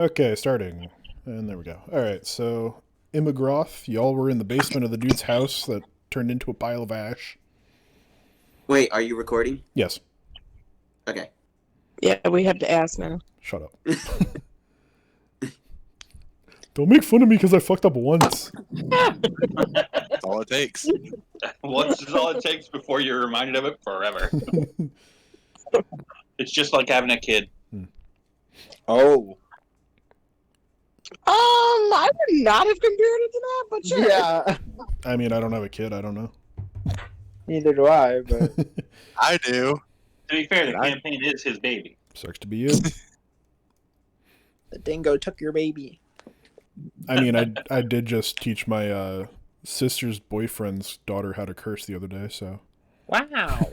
Okay, starting. And there we go. Alright, so Immigroth, y'all were in the basement of the dude's house that turned into a pile of ash. Wait, are you recording? Yes, Okay. Yeah, we have to ask now. shut up. Don't make fun of me because I fucked up once. That's all it takes. Once is all it takes before you're reminded of it forever. It's just like having a kid. Oh. I would not have compared it to that, but sure. Yeah. I mean, I don't have a kid, I don't know. Neither do I, but I do. To be fair, the I- campaign is his baby. Sucks to be you. the dingo took your baby. I mean, I did just teach my sister's boyfriend's daughter how to curse the other day, so. Wow.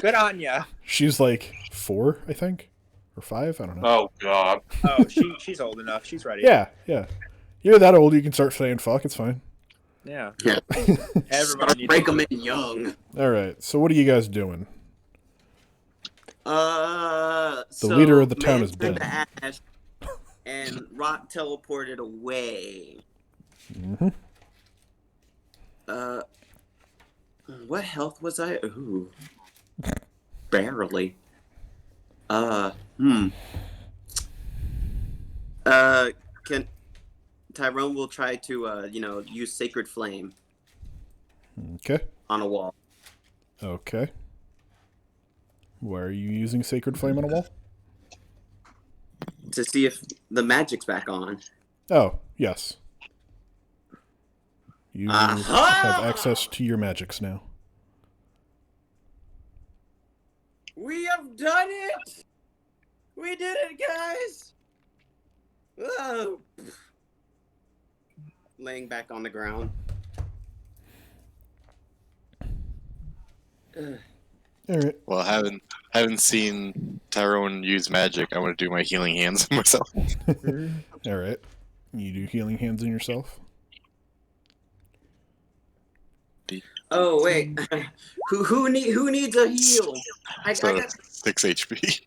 Good on ya. She's like 4, I think? Or 5? I don't know. Oh, God. Oh, she's old enough. She's ready. Yeah. You're that old, you can start saying fuck, it's fine. Yeah. Yeah. Everybody needs Break to- them in young. Alright, so what are you guys doing? The leader of the town is dead. Ash, and Rock teleported away. Mm-hmm. What health was I? Ooh. Barely. Can Tyrone will try to, use Sacred Flame Okay. on a wall. Okay. Why are you using Sacred Flame on a wall? To see if the magic's back on. Oh, yes. You Aha! have access to your magics now. We have done it! We did it, guys! Oh. Laying back on the ground. Alright. Well, haven't seen Tyrone use magic. I want to do my healing hands on myself. Alright. You do healing hands on yourself? Oh wait, who needs a heal? I So got. 6 HP.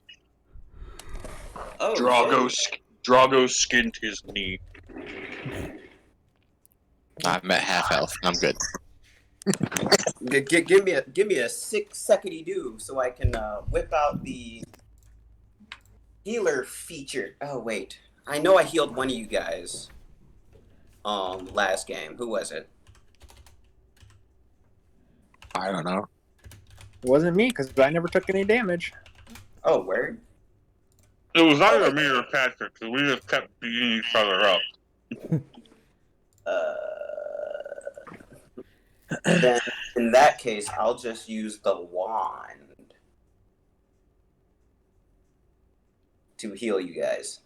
Oh, Drago skinned his knee. I'm at half health. I'm good. Give me a 6-second do so I can whip out the healer feature. Oh wait, I know I healed one of you guys. Last game. Who was it? I don't know. It wasn't me because I never took any damage. Oh, word. It was either me or Patrick, because we just kept beating each other up. Then in that case, I'll just use the wand to heal you guys.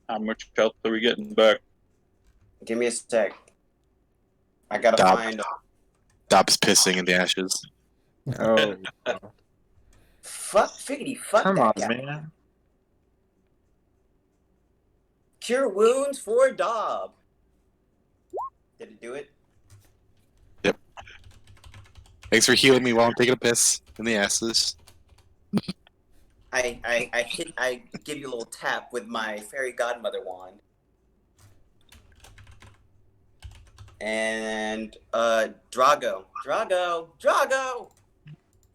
How much health are we getting back? Give me a sec. I gotta Stop. find. Dob's pissing in the ashes. Oh. Fuck Come that on, guy. man. Cure wounds for Dob. Did it do it? Thanks for healing me while I'm taking a piss in the ashes. I give you a little tap with my fairy godmother wand. And Drago.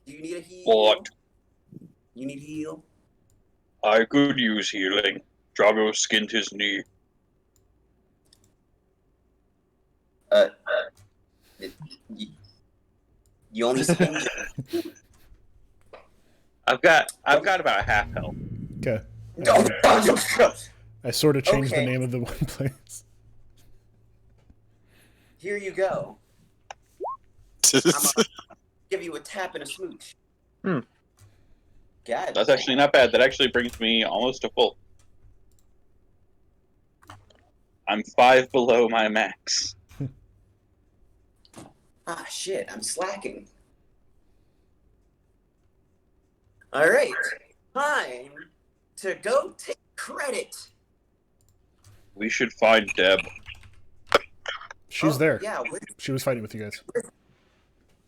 Do you need a heal? What? You need heal? I could use healing. Drago skinned his knee. You only spin. I've got about half health. Okay. Oh, I sort of changed Okay. the name of the one place. here you go. Give you a tap and a smooch. God. That's actually not bad. That actually brings me almost to full. I'm 5 below my max. Ah, shit, I'm slacking. Alright, time to go take credit. We should find Deb. She's there. Yeah, where- She was fighting with you guys.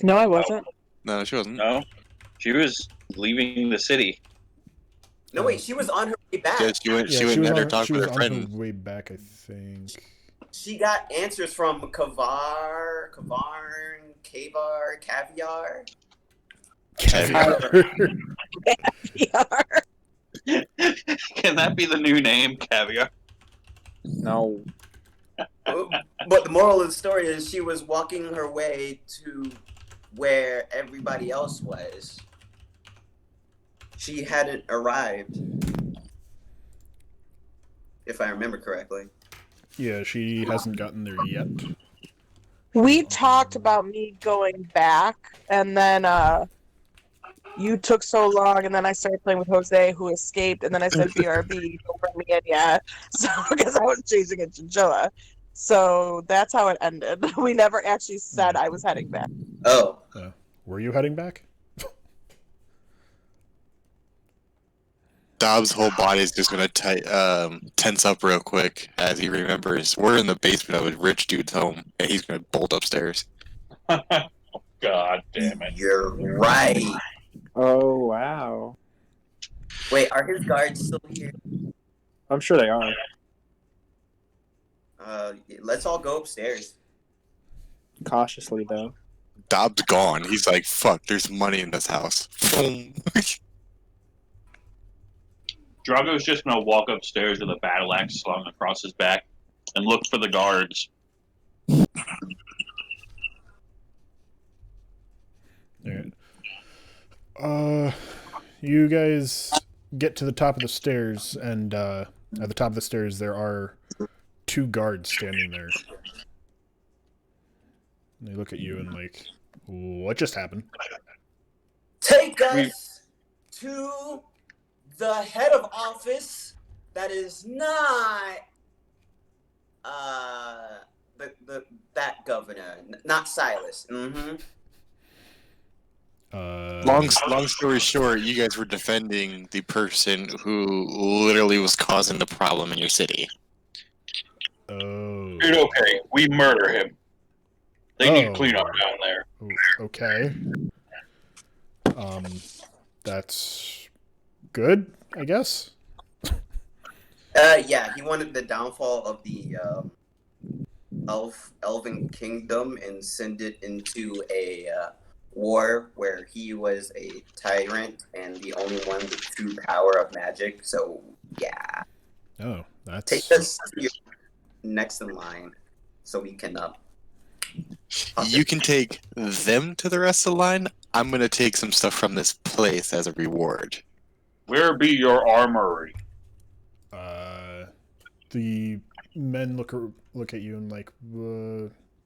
No, I wasn't. No, she wasn't. No, she was leaving the city. No, wait, she was on her way back. Yeah, she went. Yeah, she went and had her talk she with was her on her friend. way back, I think. She got answers from Kavarn, Caviar. Caviar. Yeah. Can that be the new name, Caviar? No. But the moral of the story is she was walking her way to where everybody else was. She hadn't arrived, if I remember correctly. Yeah, she hasn't gotten there yet. We talked about me going back, and then you took so long, and then I started playing with Jose, who escaped, and then I said, BRB, don't bring me in yet. So, because I was chasing a chinchilla. So that's how it ended. We never actually said I was heading back. Oh. Were you heading back? Dobbs' whole body is just gonna tense up real quick as he remembers we're in the basement of a rich dude's home, and he's gonna bolt upstairs. God damn it. You're right. Oh, wow. Wait, are his guards still here? I'm sure they are. Let's all go upstairs. Cautiously, though. Dobbs gone. He's like, "Fuck, there's money in this house." Boom. Drago's just gonna walk upstairs with a battle axe slung across his back and look for the guards. Alright. You guys get to the top of the stairs, and at the top of the stairs there are 2 guards standing there. And they look at you and like, what just happened? Take us to the head of office that is not that governor, not Silas. Mm-hmm. Long story short, you guys were defending the person who literally was causing the problem in your city. Oh. Dude, okay, we murder him. They need cleanup down there. Okay. That's good, I guess. Yeah, he wanted the downfall of the Elven Kingdom and send it into a war where he was a tyrant and the only one with true power of magic. So yeah, Oh, that's take us to your next in line so we can You can take them to the rest of the line. I'm gonna take some stuff from this place as a reward. Where be your armory? the men look at you and like,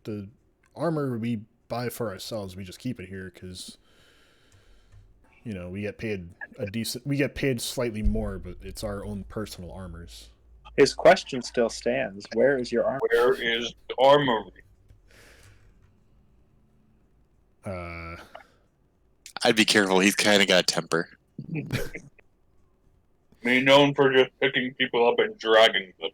the armor we buy for ourselves, we just keep it here because, you know, we get paid slightly more, but it's our own personal armors. His question still stands. Where is your armor? Where is the armory? I'd be careful. He's kind of got a temper. Me known for just picking people up and dragging them.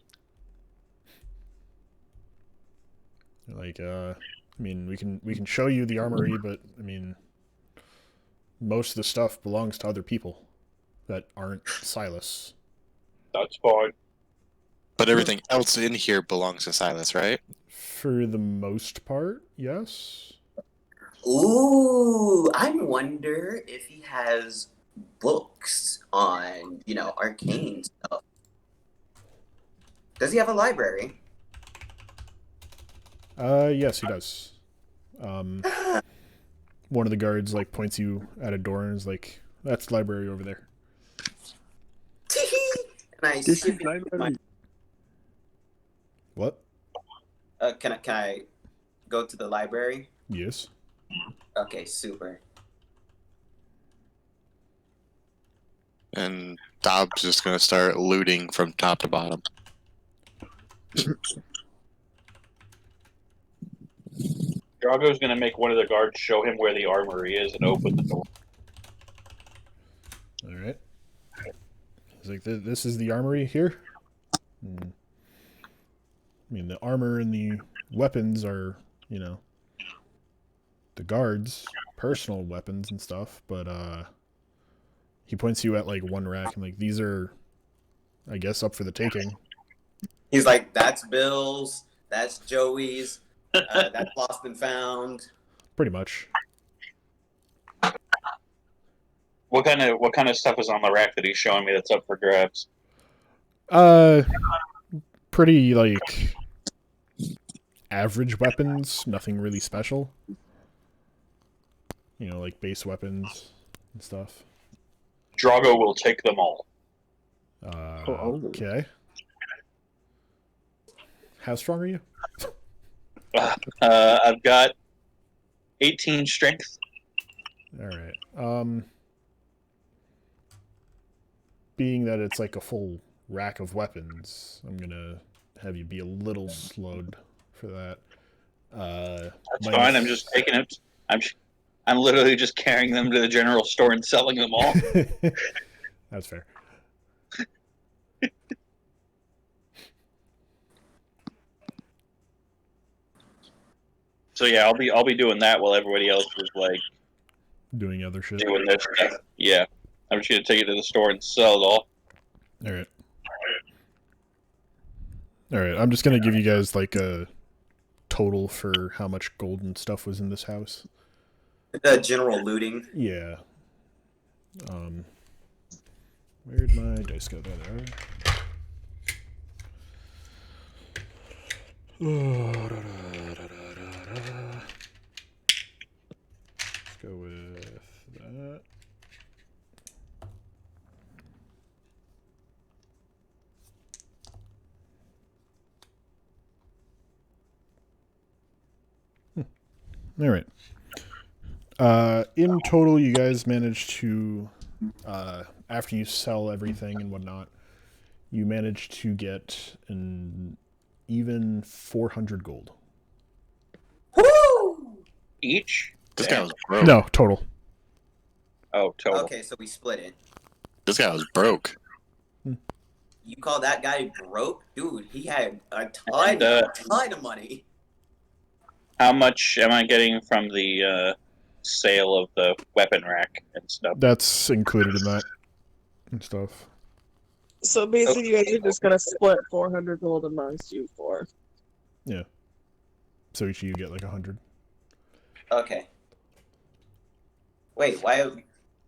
Like, I mean, we can show you the armory, but I mean, most of the stuff belongs to other people that aren't Silas. That's fine. But everything else in here belongs to Silas, right? For the most part, yes. Ooh, I wonder if he has books on, you know, arcane stuff. Does he have a library? Yes, he does. One of the guards like points you at a door and is like, "That's the library over there." And I This skip is it. library. What? Can I go to the library? Yes. Okay, super. And Dobbs just gonna start looting from top to bottom. Drago's gonna make one of the guards show him where the armory is and open the door. All right. He's like, "This is the armory here." I mean, the armor and the weapons are, you know, the guards' personal weapons and stuff, but He points you at like one rack and like, these are, I guess, up for the taking. He's like, that's Bill's, that's Joey's, that's lost and found. Pretty much. What kind of stuff is on the rack that he's showing me that's up for grabs? Pretty like average weapons, nothing really special. You know, like base weapons and stuff. Drago will take them all. Okay. How strong are you? I've got 18 strength. All right. Being that it's like a full rack of weapons, I'm gonna have you be a little slowed for that. That's fine. I'm just taking it. I'm literally just carrying them to the general store and selling them all. That's fair. So yeah, I'll be doing that while everybody else is like Doing other shit. doing their stuff. Yeah, I'm just gonna take it to the store and sell it all. All right. All right. I'm just gonna give you guys like a total for how much gold and stuff was in this house. The general looting. Yeah. Where'd my dice go? There they are. Let's go with that. All right. In total, you guys managed to, after you sell everything and whatnot, you managed to get an even 400 gold. Woo! Each? This guy was broke. No, total. Oh, total. Okay, so we split it. This guy was broke. You call that guy broke? Dude, he had a And, ton of money. How much am I getting from the sale of the weapon rack and stuff? That's included in that and stuff. So basically, you guys are just gonna split 400 gold amongst you four. Yeah. So each of you get like 100. Okay. Wait, why?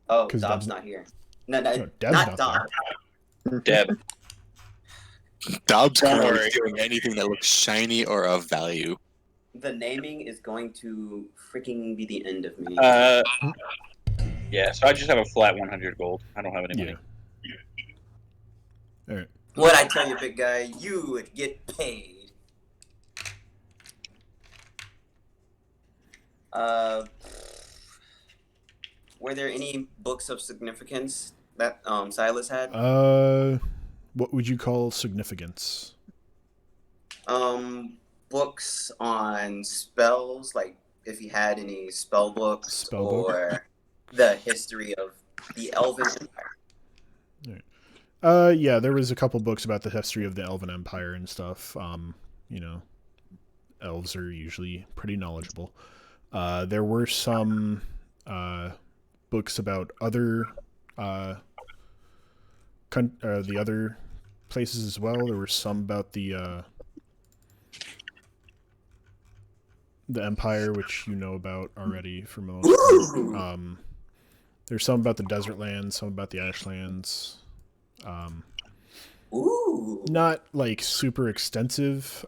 Oh, 'Cause Dob's Deb's- not here. No, No, Deb's not not Dob. Deb. Dobbs Don't currently worry. doing anything that looks shiny or of value. The naming is going to freaking be the end of me. Yeah, so I just have a flat 100 gold. I don't have any money. All right. What I tell you, big guy, you would get paid. Were there any books of significance that Silas had? What would you call significance? Books on spells, like if he had any spell books Spell book? or the history of the Elven Empire. Yeah, there was a couple books about the history of the Elven Empire and stuff. You know, elves are usually pretty knowledgeable. There were some books about other the other places as well. There were some about the Empire, which you know about already for most. There's some about the desert lands, some about the ashlands. Ooh. Not like super extensive.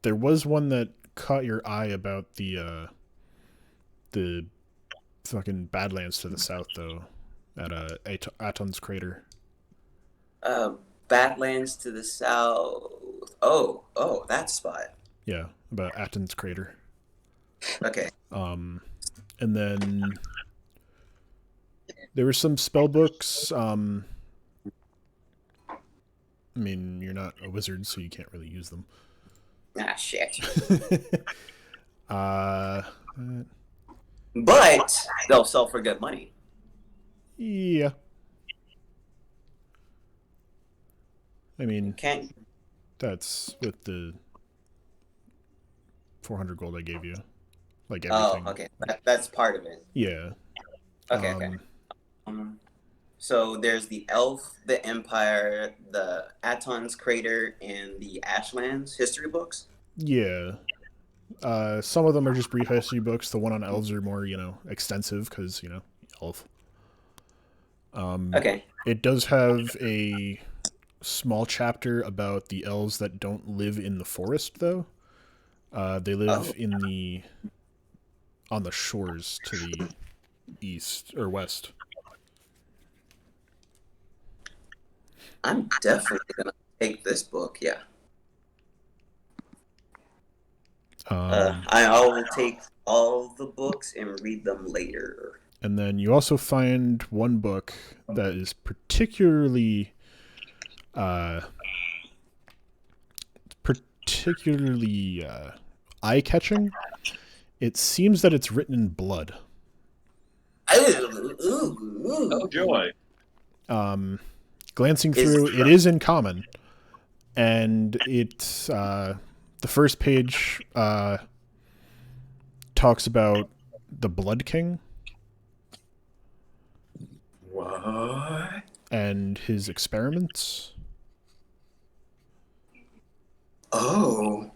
There was one that caught your eye about the fucking Badlands to the south, though, at Aton's Crater. Badlands to the south. Oh, that spot. Yeah, about Aton's Crater. Okay. And then there were some spell books. I mean, you're not a wizard, so you can't really use them. Ah, shit. But they'll sell for good money. yeah. I mean, Can't. that's with the 400 gold I gave you. Like Oh, everything. okay. That's part of it. Yeah. Okay, okay. So there's the Elf, the Empire, the Aton's Crater, and the Ashlands history books. Yeah. Some of them are just brief history books. The one on elves are more, extensive because, elf. Okay. It does have a small chapter about the elves that don't live in the forest, though. They live on the shores to the east or west. I'm definitely gonna take this book. Yeah. I will take all the books and read them later. And then you also find one book that is particularly eye-catching. It seems that it's written in blood. Oh joy! Glancing through, it is in common, and it's the first page talks about the Blood King. What? And his experiments. Oh.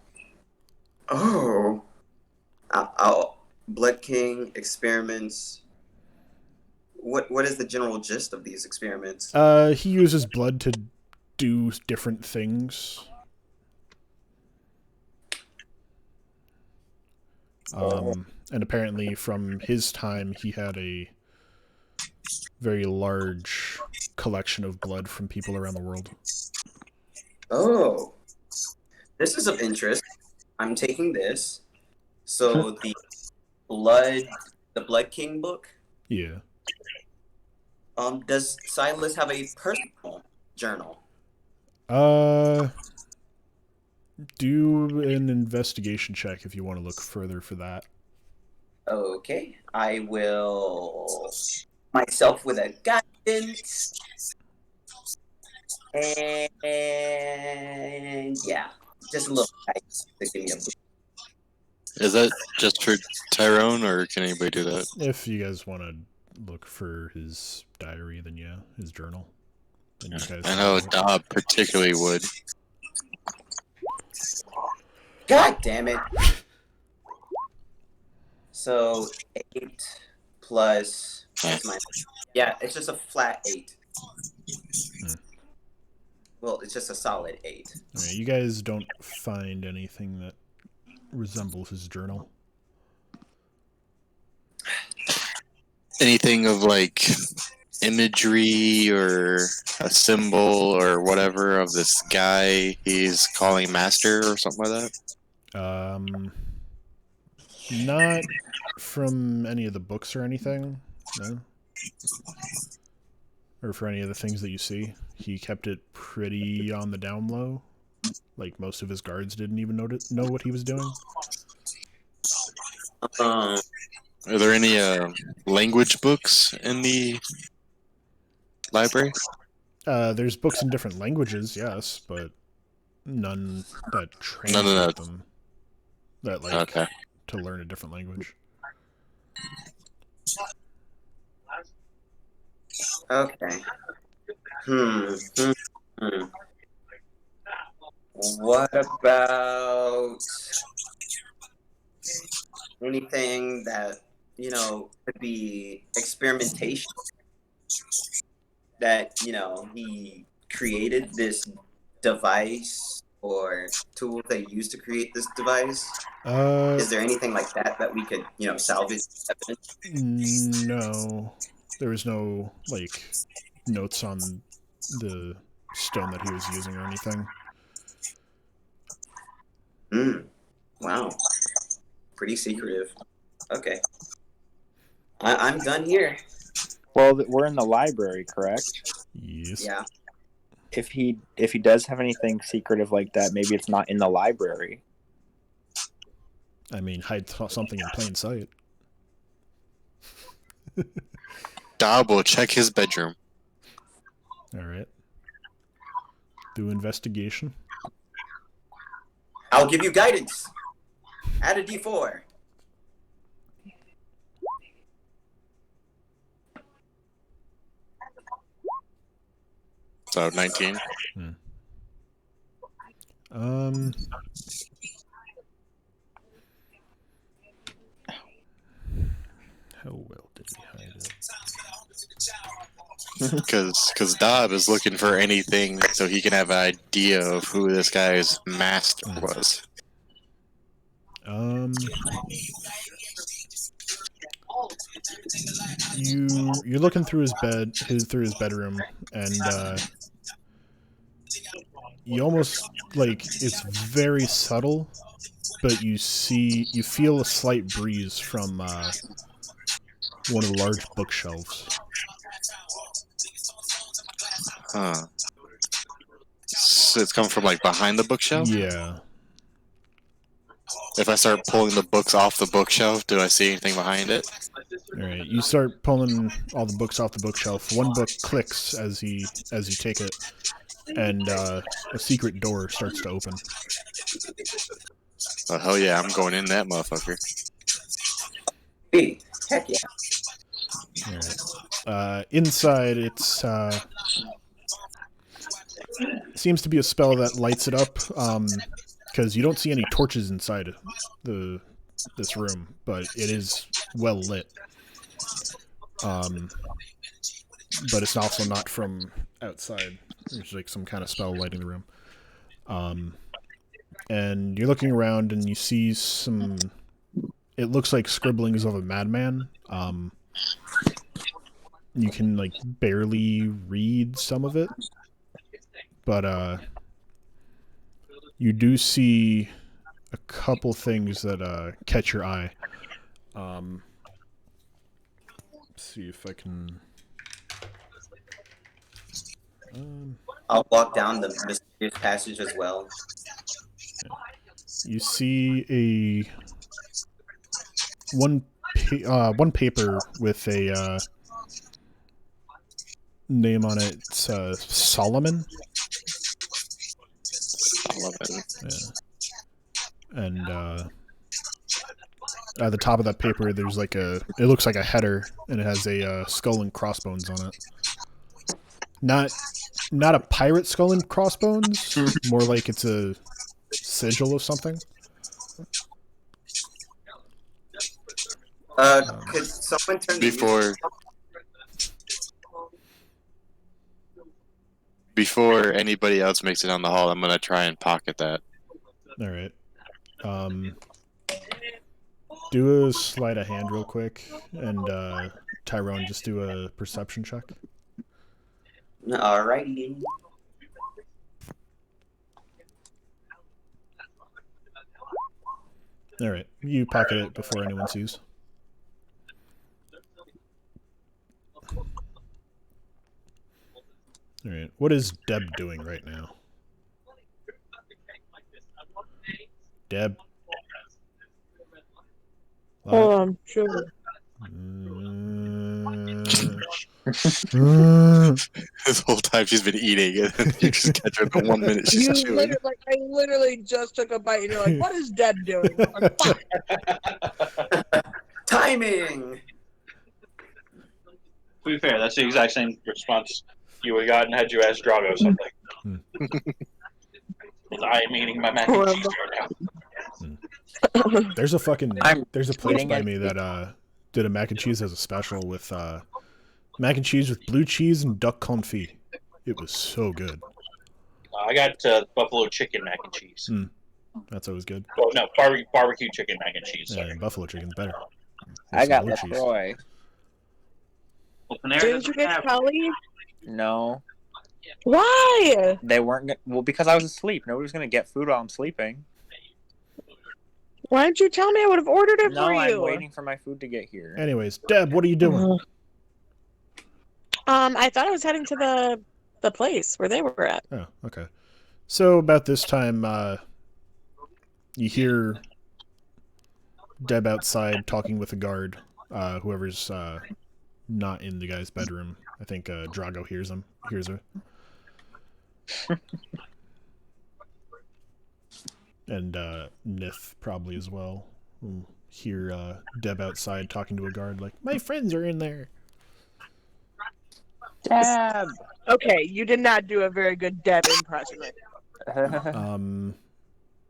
Blood King experiments. What is the general gist of these experiments? He uses blood to do different things. And apparently from his time, he had a very large collection of blood from people around the world. Oh. This is of interest. I'm taking this. So the Blood King book? Yeah. Does Silas have a personal journal? Do an investigation check if you want to look further for that. Okay. I will myself with a guidance. And yeah, just a little guidance to give me a boost. Is that just for Tyrone, or can anybody do that? If you guys want to look for his diary, then yeah, his journal. Then you guys I know Dob particularly would. God damn it. So 8 plus yeah, it's just a flat 8. Well, it's just a solid 8. Okay, you guys don't find anything that resembles his journal. Anything of like imagery or a symbol or whatever of this guy he's calling master or something like that? Not from any of the books or anything, no. Or for any of the things that you see. He kept it pretty on the down low. Like, most of his guards didn't even know what he was doing. Are there any language books in the library? There's books in different languages, yes, but none that translate them. That, like, to learn a different language. Okay. What about anything that, could be experimentation? That, he created this device or tool they used to create this device? Is there anything like that we could, salvage evidence? No. There was no, like, notes on the stone that he was using or anything. Wow. Pretty secretive. Okay. I'm done here. Well, we're in the library, correct? Yes. Yeah. If he does have anything secretive like that, maybe it's not in the library. I mean, hide something in plain sight. Dob will check his bedroom. Alright. Do investigation. I'll give you guidance. Add a D4. So 19. How well did he hide it? Because Dob is looking for anything so he can have an idea of who this guy's master was. You're looking through his bedroom, and you almost like it's very subtle, but you feel a slight breeze from one of the large bookshelves. Huh. So it's coming from like behind the bookshelf? Yeah. If I start pulling the books off the bookshelf, do I see anything behind it? Alright, you start pulling all the books off the bookshelf. One book clicks as you take it, and a secret door starts to open. Oh, hell yeah, I'm going in that motherfucker. Hey, heck yeah. Alright. Inside, it's seems to be a spell that lights it up, because you don't see any torches inside this room, but it is well lit. But it's also not from outside. There's like some kind of spell lighting the room. And you're looking around and you see some... It looks like scribblings of a madman. You can like barely read some of it. But you do see a couple things that catch your eye. Let's see if I can... I'll walk down the mysterious passage as well. You see one paper with a name on it. It's Solomon. Solomon. Yeah. And at the top of that paper, there's like it looks like a header, and it has a skull and crossbones on it. Not a pirate skull and crossbones, more like it's a sigil of something. Could someone turn Before anybody else makes it down the hall, I'm gonna try and pocket that. All right. Do a sleight of hand real quick, and Tyrone, just do a perception check. Alrighty. All right, you pocket it before anyone sees. All right, what is Deb doing right now? Deb? Hold on, sure. This whole time she's been eating, and you just catch her in the 1 minute she's chewing. I literally just took a bite, and you're like, "What is Deb doing?" I'm like, fuck. Timing. To be fair, that's the exact same response you would have gotten had you asked Drago something. I am eating my mac and cheese right now. There's a place by me that did a mac and cheese as a special with mac and cheese with blue cheese and duck confit. It was so good. I got buffalo chicken mac and cheese. That's always good. Well, no, barbecue chicken mac and cheese. Yeah, buffalo chicken's better. I got LaCroix. Didn't you get Kelly? No. Why? They weren't. Well, because I was asleep. Nobody's gonna get food while I'm sleeping. Why didn't you tell me? I would have ordered it for you. No, I'm waiting for my food to get here. Anyways, Deb, what are you doing? I thought I was heading to the place where they were at. Oh, okay. So about this time, you hear Deb outside talking with a guard, whoever's not in the guy's bedroom. I think Drago hears her. And Nith probably as well. We'll hear Deb outside talking to a guard like, "My friends are in there." Deb! Okay, you did not do a very good Deb impression.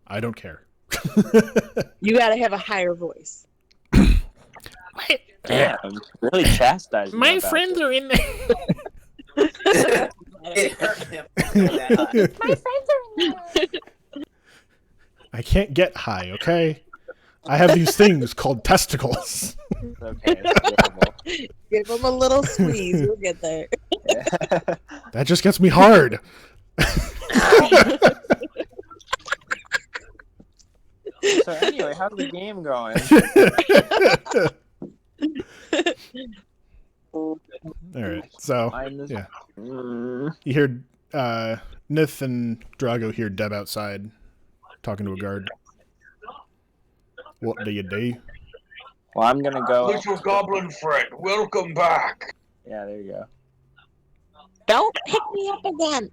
I don't care. You gotta have a higher voice. Damn, really chastising. My friends are in there. It hurt him. That My friends are in there. I can't get high, okay? I have these things called testicles. Okay, it's adorable. Give them a little squeeze. We'll get there. That just gets me hard. So anyway, how's the game going? Alright, so yeah. You hear Nith and Drago hear Deb outside talking to a guard. What do you do? Well, I'm gonna go. Little goblin friend, welcome back. Yeah, there you Don't pick me up again.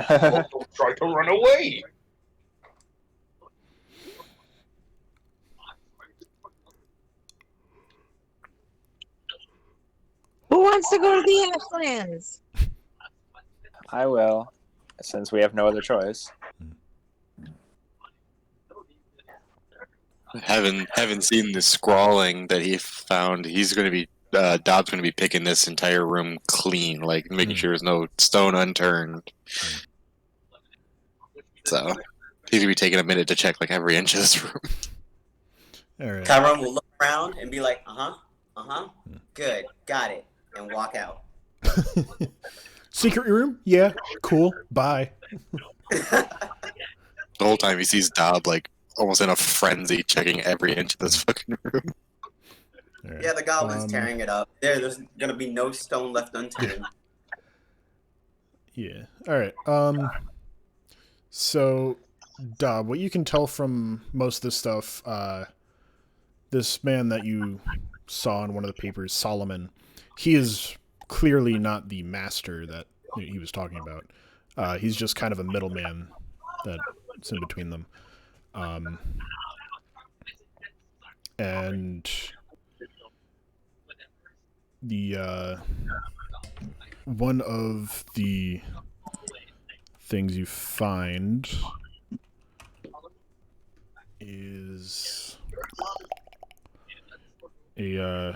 go. Don't try to run away. Who wants to go to the ashlands? I will, since we have no other choice. Haven't seen the scrawling that he found. He's going to be Dob's going to be picking this entire room clean, like making sure there's no stone unturned. So he's going to be taking a minute to check like every inch of this room. All right. Tyrone will look around and be like, good, got it, and walk out. Secret room? Yeah, cool. Bye. The whole time he sees Dob like almost in a frenzy, checking every inch of this fucking room. Right. Yeah, the goblin's tearing it up. There's gonna be no stone left unturned. Yeah. All right. So, Dob, what you can tell from most of this stuff, this man that you saw in one of the papers, Solomon, he is clearly not the master that he was talking about. He's just kind of a middleman that's in between them. And the one of the things you find is a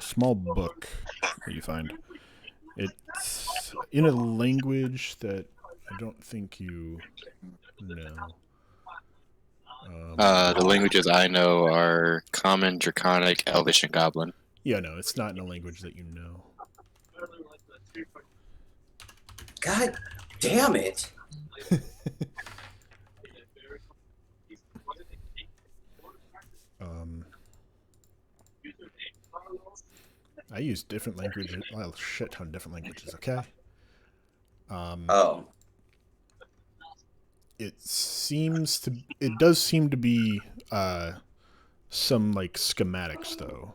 small book that you find. It's in a language that I don't think you know. The languages I know are Common, Draconic, Elvish, and Goblin. Yeah, no, it's not in a language that you know. God damn it! I use different languages, well, a shit ton of different languages, okay? Oh. It does seem to be, some, like, schematics, though.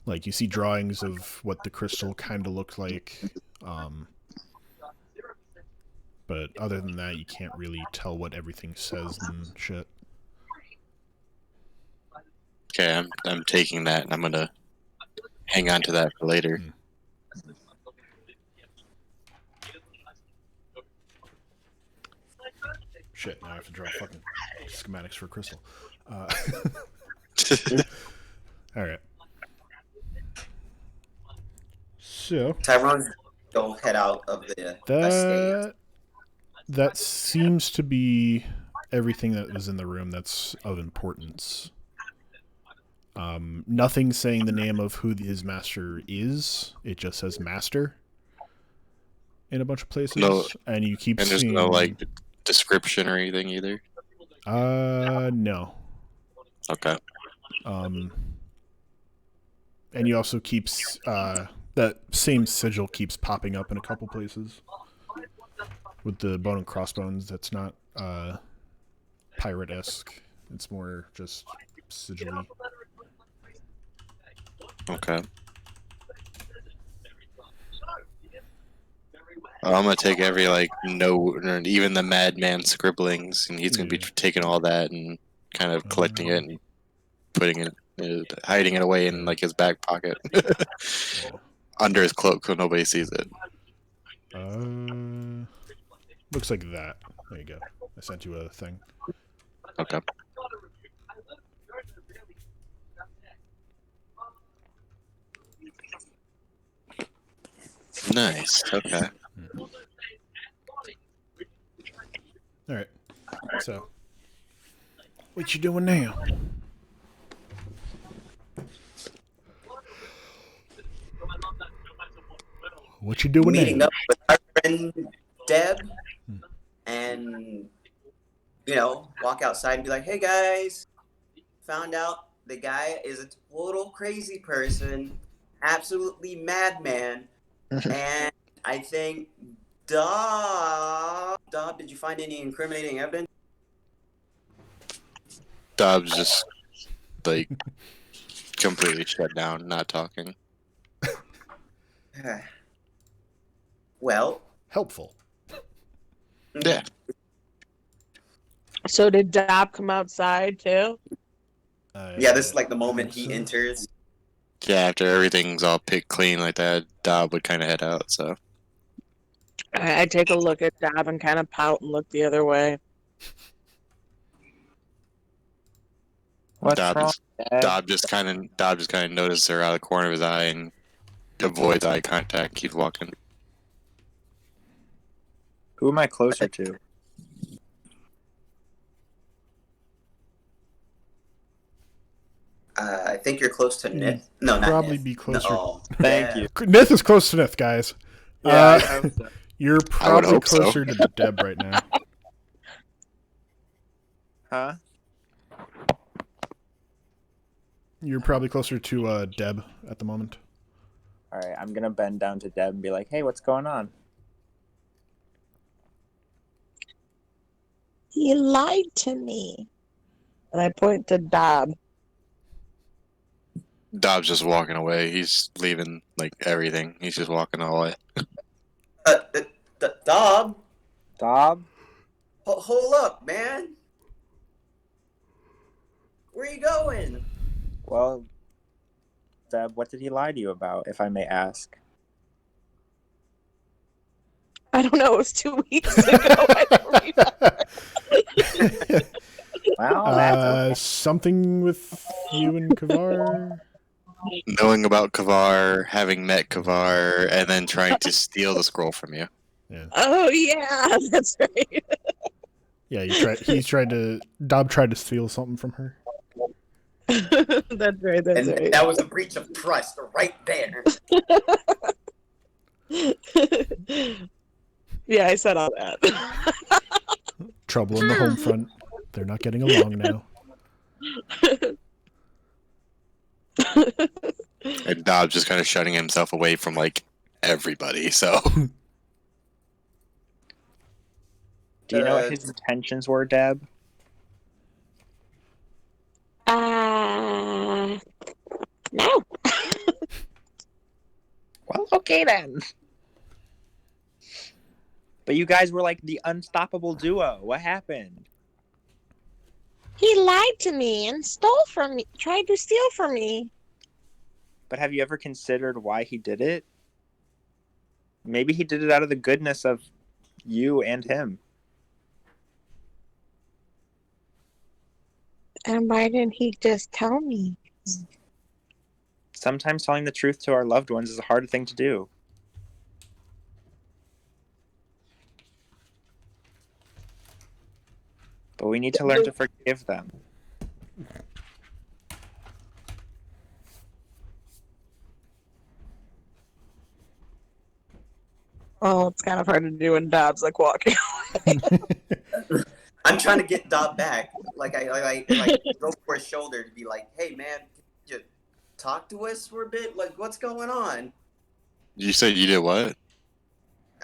Like, you see drawings of what the crystal kind of looks like, but other than that, you can't really tell what everything says and shit. Okay, I'm taking that, and I'm gonna hang on to that for later. Shit, now I have to draw fucking schematics for crystal. Alright. So... Tyrone, don't head out of the estate. That seems to be everything that was in the room that's of importance. Nothing saying the name of who his master is. It just says master in a bunch of places. No, and you keep and there's seeing... no like description or anything either. No. Okay. And you also keep that same sigil keeps popping up in a couple places with the bone and crossbones. That's not pirate-esque. It's more just sigil-y. Okay. I'm gonna take every like note, and even the madman scribblings, and he's gonna be taking all that and kind of collecting it and putting it, hiding it away in like his back pocket. under his cloak so nobody sees it. Looks like that. There you go. I sent you a thing. Okay. Nice. Okay. All right. So, what you doing now? What you doing Meeting now? up with our friend Deb, and walk outside and be like, "Hey guys, found out the guy is a total crazy person, absolutely madman, and I think Dob, did you find any incriminating evidence?" Dobbs just like completely shut down, not talking. Well, Helpful. Yeah. So did Dob come outside too? Yeah, this is like the moment he enters. Yeah, after everything's all picked clean like that, Dob would kind of head out, so. I take a look at Dob and kind of pout and look the other way. What's wrong, Dad? Dob just kind of notices her out of the corner of his eye and avoids eye contact, keeps walking. Who am I closer to? I think you're close to Nith. No, not Probably Nith. be closer. No. Thank you. Nith is close to Nith, guys. Yeah, I hope so. You're probably hope so. closer to Deb right now. Huh? You're probably closer to Deb at the moment. All right, I'm gonna bend down to Deb and be like, "Hey, what's going on?" He lied to me. And I point to Dob. Dobbs just walking away. He's leaving like everything. He's just walking away. Dob, Dob? hold up, man. Where are you going? Well, Deb, what did he lie to you about, if I may ask? I don't know. It was 2 weeks ago. I don't remember. Well, that's Something with you and Kavar? Knowing about Kavar, having met Kavar, and then trying to steal the scroll from you. Yeah. Oh yeah, that's right. Yeah, Dob tried to steal something from her. That's right. That's And right. that was a breach of trust right there. Yeah, I said all that. Trouble in the home front. They're not getting along now. And Dobbs just kind of shutting himself away from like everybody. So Do you know what his intentions were, Deb? No. Well, okay then. But you guys were like the unstoppable duo. What happened? He lied to me and stole from me, tried to steal from me. But have you ever considered why he did it? Maybe he did it out of the goodness of you and him. And why didn't he just tell me? Sometimes telling the truth to our loved ones is a hard thing to do. But we need to learn to forgive them. Oh, it's kind of hard to do when Dob's like walking. I'm trying to get Dob back. Like I go for his shoulder to be like, "Hey man, can you talk to us for a bit? Like, what's going on?" you said you did what?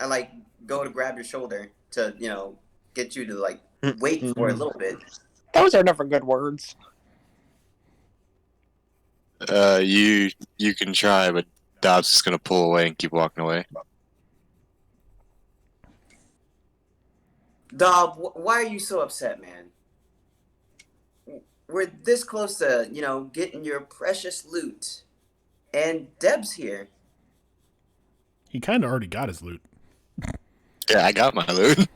I like go to grab your shoulder to get you to like wait for a little bit. Those are never good words. You can try, but Dobbs is gonna pull away and keep walking away. Dob, why are you so upset, man? We're this close to getting your precious loot, and Deb's here. He kind of already got his loot. Yeah, I got my loot.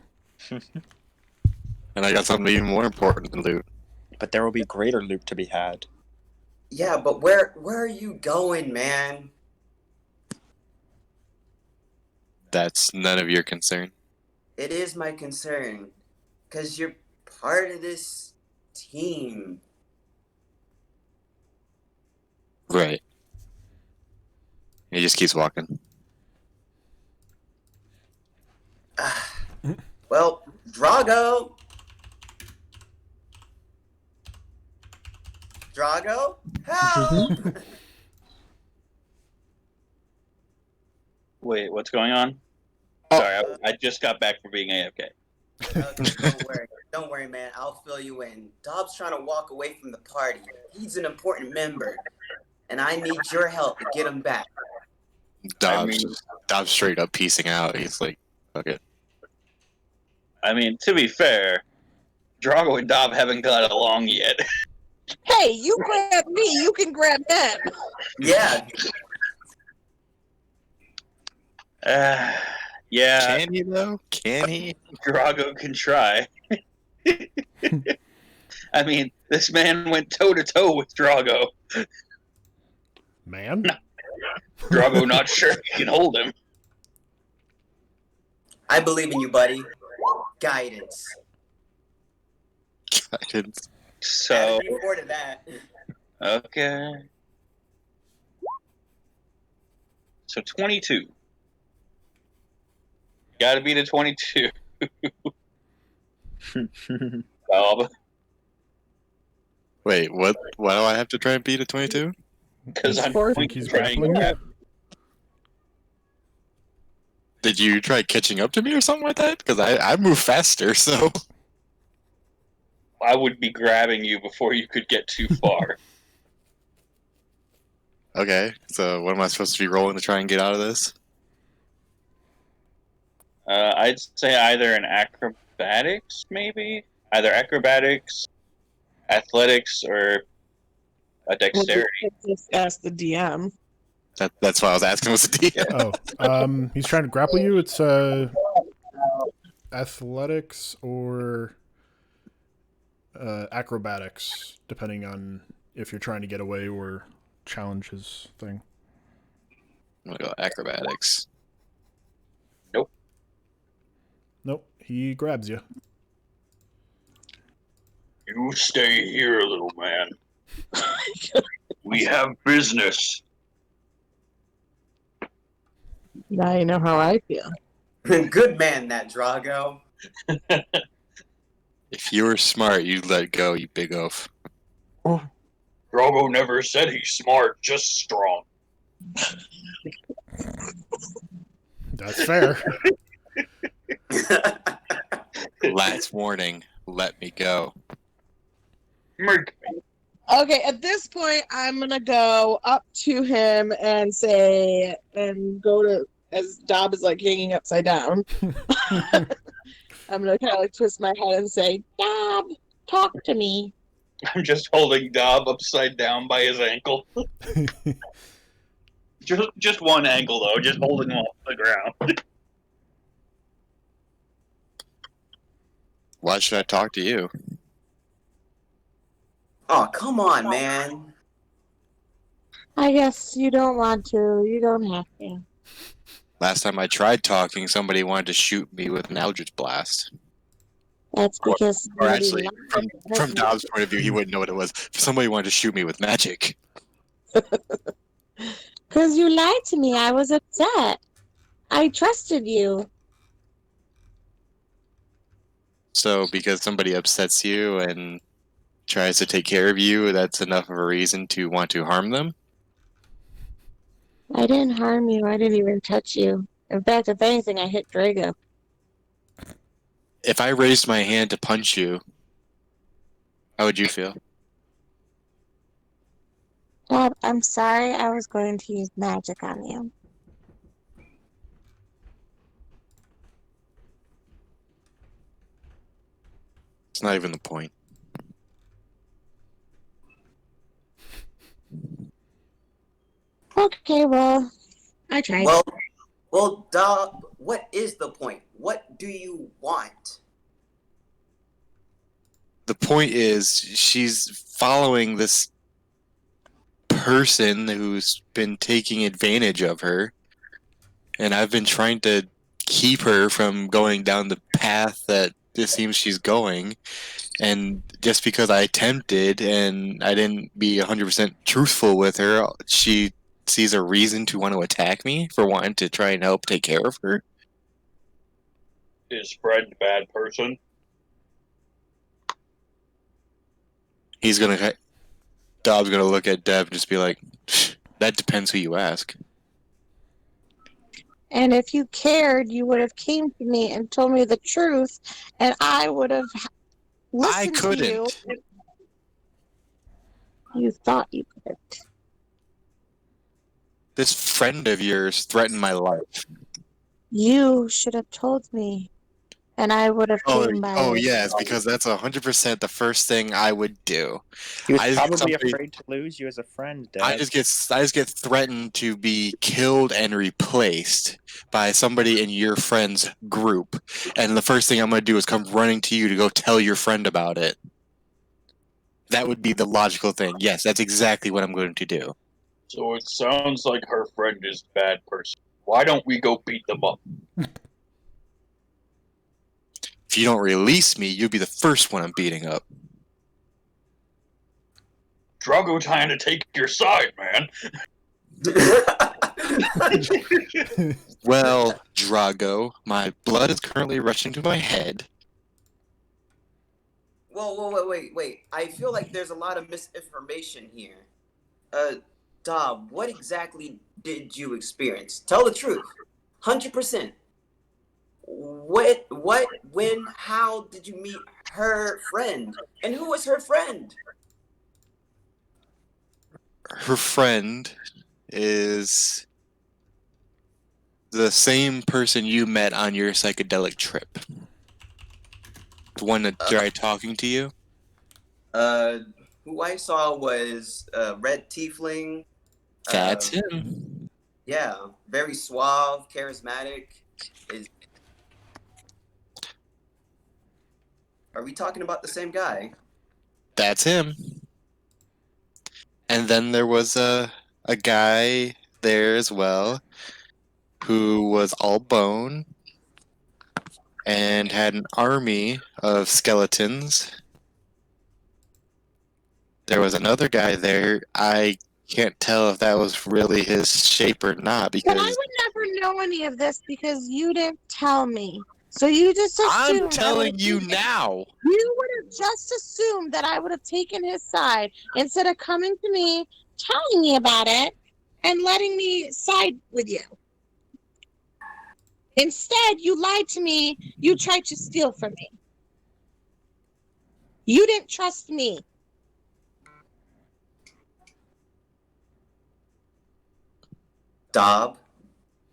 And I got something even more important than loot. But there will be greater loot to be had. Yeah, but where are you going, man? That's none of your concern. It is my concern. Because you're part of this team. Right. He just keeps walking. Well, Drago? Drago? Help! Wait, what's going on? Oh. Sorry, I just got back from being AFK. Don't worry, man. I'll fill you in. Dob's trying to walk away from the party. He's an important member, and I need your help to get him back. Dobbs straight up piecing out. He's like, okay. I mean, to be fair, Drago and Dob haven't got along yet. Hey, you grab me, you can grab them. Yeah. Yeah. Can he though? Can he? Drago can try. I mean, this man went toe to toe with Drago. Man? Drago not sure he can hold him. I believe in you, buddy. Guidance. Guidance. So, Add a D4 to that. okay. So 22. Gotta beat a 22. Bob. Wait, what? Why do I have to try and beat a 22? Because I'm Think he's trying grappling you? Did you try catching up to me or something like that? Because I move faster, so. I would be grabbing you before you could get too far. Okay, so what am I supposed to be rolling to try and get out of this? I'd say either an acrobatics, maybe? Either acrobatics, athletics, or a dexterity. Just ask the DM. That's why I was asking what's the deal. Oh, he's trying to grapple you. It's athletics or acrobatics, depending on if you're trying to get away or challenge his thing. I'm gonna go acrobatics. Nope, he grabs you. You stay here, little man. We have business. Now you know how I feel. Good man, that Drago. If you were smart, you'd let go, you big oaf. Drago never said he's smart, just strong. That's fair. Last warning, let me go. Okay, at this point, I'm gonna go up to him and say, and go to, as Dob is like hanging upside down. I'm gonna kind of like twist my head and say, Dob, talk to me. I'm just holding Dob upside down by his ankle. Just one ankle, though, just holding him off the ground. Why should I talk to you? Oh, come on, man. I guess you don't want to. You don't have to. Last time I tried talking, somebody wanted to shoot me with an Eldritch Blast. That's because Or actually, from Dom's point of view, he wouldn't know what it was. Somebody wanted to shoot me with magic. because you lied to me. I was upset. I trusted you. So because somebody upsets you and tries to take care of you, that's enough of a reason to want to harm them? I didn't harm you. I didn't even touch you. In fact, if anything, I hit Drago. If I raised my hand to punch you, how would you feel? Bob, I'm sorry. I was going to use magic on you. It's not even the point. Okay, well, I tried. Well, Well, Dob, what is the point? What do you want? The point is, she's following this person who's been taking advantage of her, and I've been trying to keep her from going down the path that it seems she's going. And just because I attempted and I didn't be 100% truthful with her, she sees a reason to want to attack me for wanting to try and help take care of her. Is Fred a bad person? Dob's gonna look at Deb and just be like, that depends who you ask. And if you cared, you would have came to me and told me the truth, and I would have listened to you. couldn't. You thought you could. This friend of yours threatened my life. You should have told me, and I would have came by. Oh yes, because that's 100% the first thing I would do. He was I just get probably somebody- afraid to lose you as a friend, Dad. I just get threatened to be killed and replaced by somebody in your friend's group, and the first thing I'm gonna do is come running to you to go tell your friend about it. That would be the logical thing. Yes, that's exactly what I'm going to do. So it sounds like her friend is a bad person. Why don't we go beat them up? If you don't release me, you'll be the first one I'm beating up. Drago trying to take your side, man. Well, Drago, my blood is currently rushing to my head. Whoa, wait. I feel like there's a lot of misinformation here. Dob, what exactly did you experience? Tell the truth. 100%. What, when, how did you meet her friend? And who was her friend? Her friend is the same person you met on your psychedelic trip. The one that tried talking to you? Who I saw was Red Tiefling. That's him. Yeah, very suave, charismatic. Are we talking about the same guy? That's him. And then there was a guy there as well who was all bone and had an army of skeletons. There was another guy there. I can't tell if that was really his shape or not But I because would never know any of this because you didn't tell me. So you just assumed. I'm telling you now. You would have just assumed that I would have taken his side instead of coming to me, telling me about it, and letting me side with you. Instead, you lied to me. You tried to steal from me. You didn't trust me. Dob,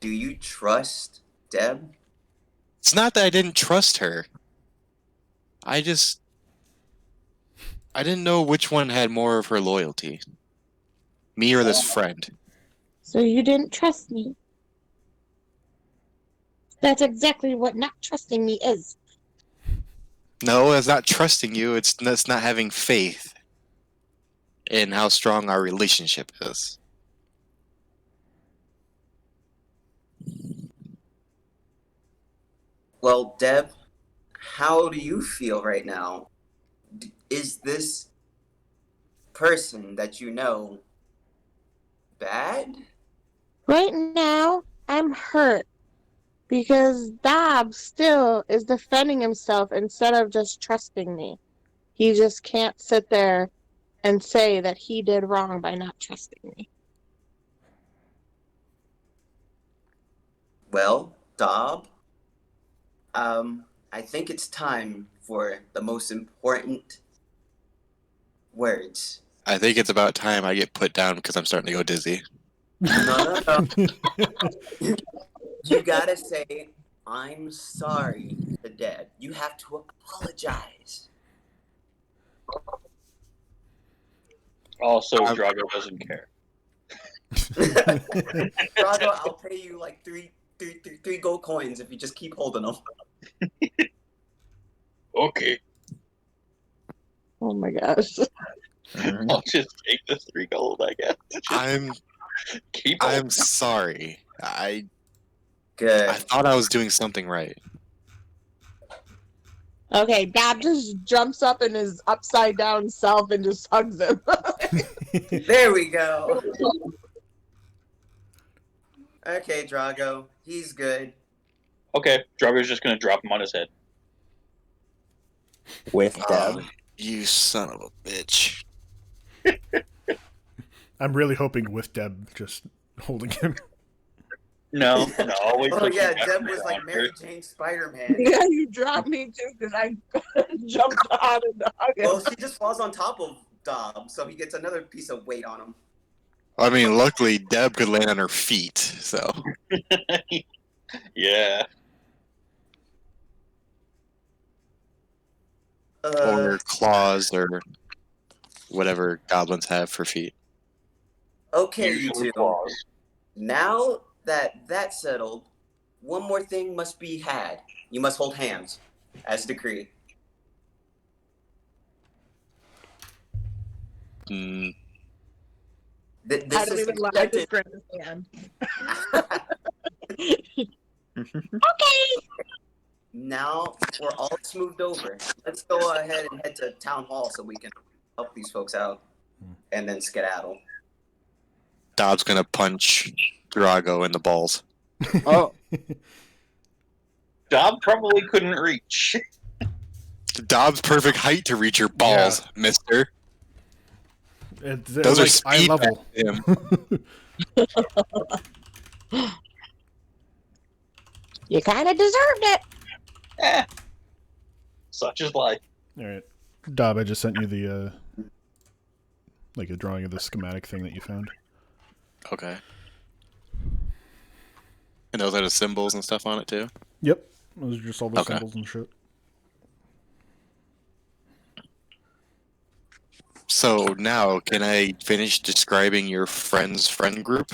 do you trust Deb? It's not that I didn't trust her. I didn't know which one had more of her loyalty. Me or this friend. So you didn't trust me. That's exactly what not trusting me is. No, it's not trusting you. It's not having faith in how strong our relationship is. Well, Deb, how do you feel right now? Is this person that you know bad? Right now, I'm hurt because Dob still is defending himself instead of just trusting me. He just can't sit there and say that he did wrong by not trusting me. Well, Dob, I think it's time for the most important words. I think it's about time I get put down because I'm starting to go dizzy. No. You gotta say, I'm sorry to Deb. You have to apologize. Also, Drago doesn't care. Drago, I'll pay you like three gold coins if you just keep holding them. Okay. Oh my gosh. I'll just take the 3 gold, I guess. Keep I'm sorry. I Good. thought I was doing something right. Okay, Dad just jumps up in his upside down self and just hugs him. There we go. Okay, Drago. He's good. Okay, Drago's just gonna drop him on his head. With Deb. You son of a bitch. I'm really hoping with Deb just holding him. No, I'll wait Oh till yeah, she's Deb back was on like Mary first. Jane Spider-Man. Yeah, you dropped me too because I jumped on and hug him. Well, she just falls on top of Dob, so he gets another piece of weight on him. I mean, luckily Deb could land on her feet, so. Yeah. Or claws, or whatever goblins have for feet. Okay, you Usually two. claws. Now that that's settled, one more thing must be had. You must hold hands, as decreed. Mm, This I don't is even lie. I just expected. grab his hand. Now we're all smoothed over. Let's go ahead and head to town hall so we can help these folks out, and then skedaddle. Dobbs gonna punch Drago in the balls. Oh, Dob probably couldn't reach. Dobbs' perfect height to reach your balls, mister. They're Those are like eye speed level. Him. You kind of deserved it. Such is life. All right, Dob, I just sent you the like a drawing of the schematic thing that you found. Okay. And those are the symbols and stuff on it too? Yep, those are just all the Okay. symbols and shit. So now, can I finish describing your friend's friend group?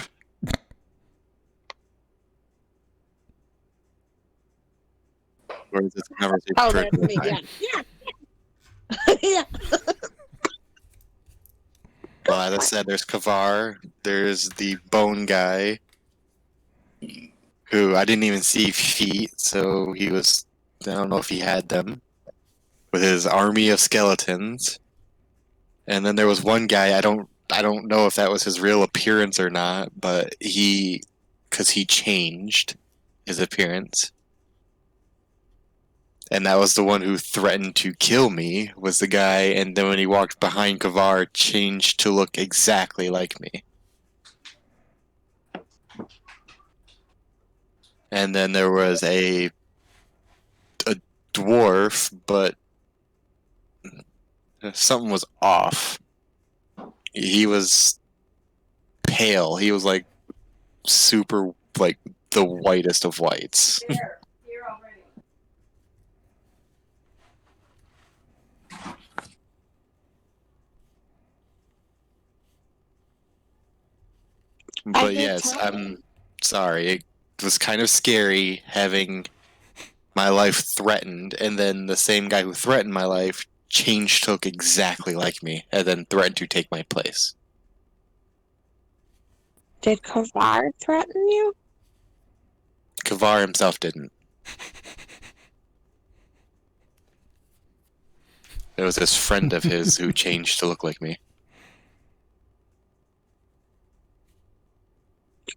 Or is this a conversation Oh, for that's me. another Yeah. time? Yeah. Yeah. Well, as I said, there's Kavar, there's the bone guy, who I didn't even see feet, so he was, I don't know if he had them, with his army of skeletons. And then there was one guy, I don't know if that was his real appearance or not, but because he changed his appearance. And that was the one who threatened to kill me, was the guy, and then when he walked behind Kavar, changed to look exactly like me. And then there was a dwarf, but something was off. He was pale. He was like super, like the whitest of whites. But yes, I'm sorry. It was kind of scary having my life threatened, and then the same guy who threatened my life changed to look exactly like me, and then threatened to take my place. Did Kavar threaten you? Kavar himself didn't. It was this friend of his who changed to look like me.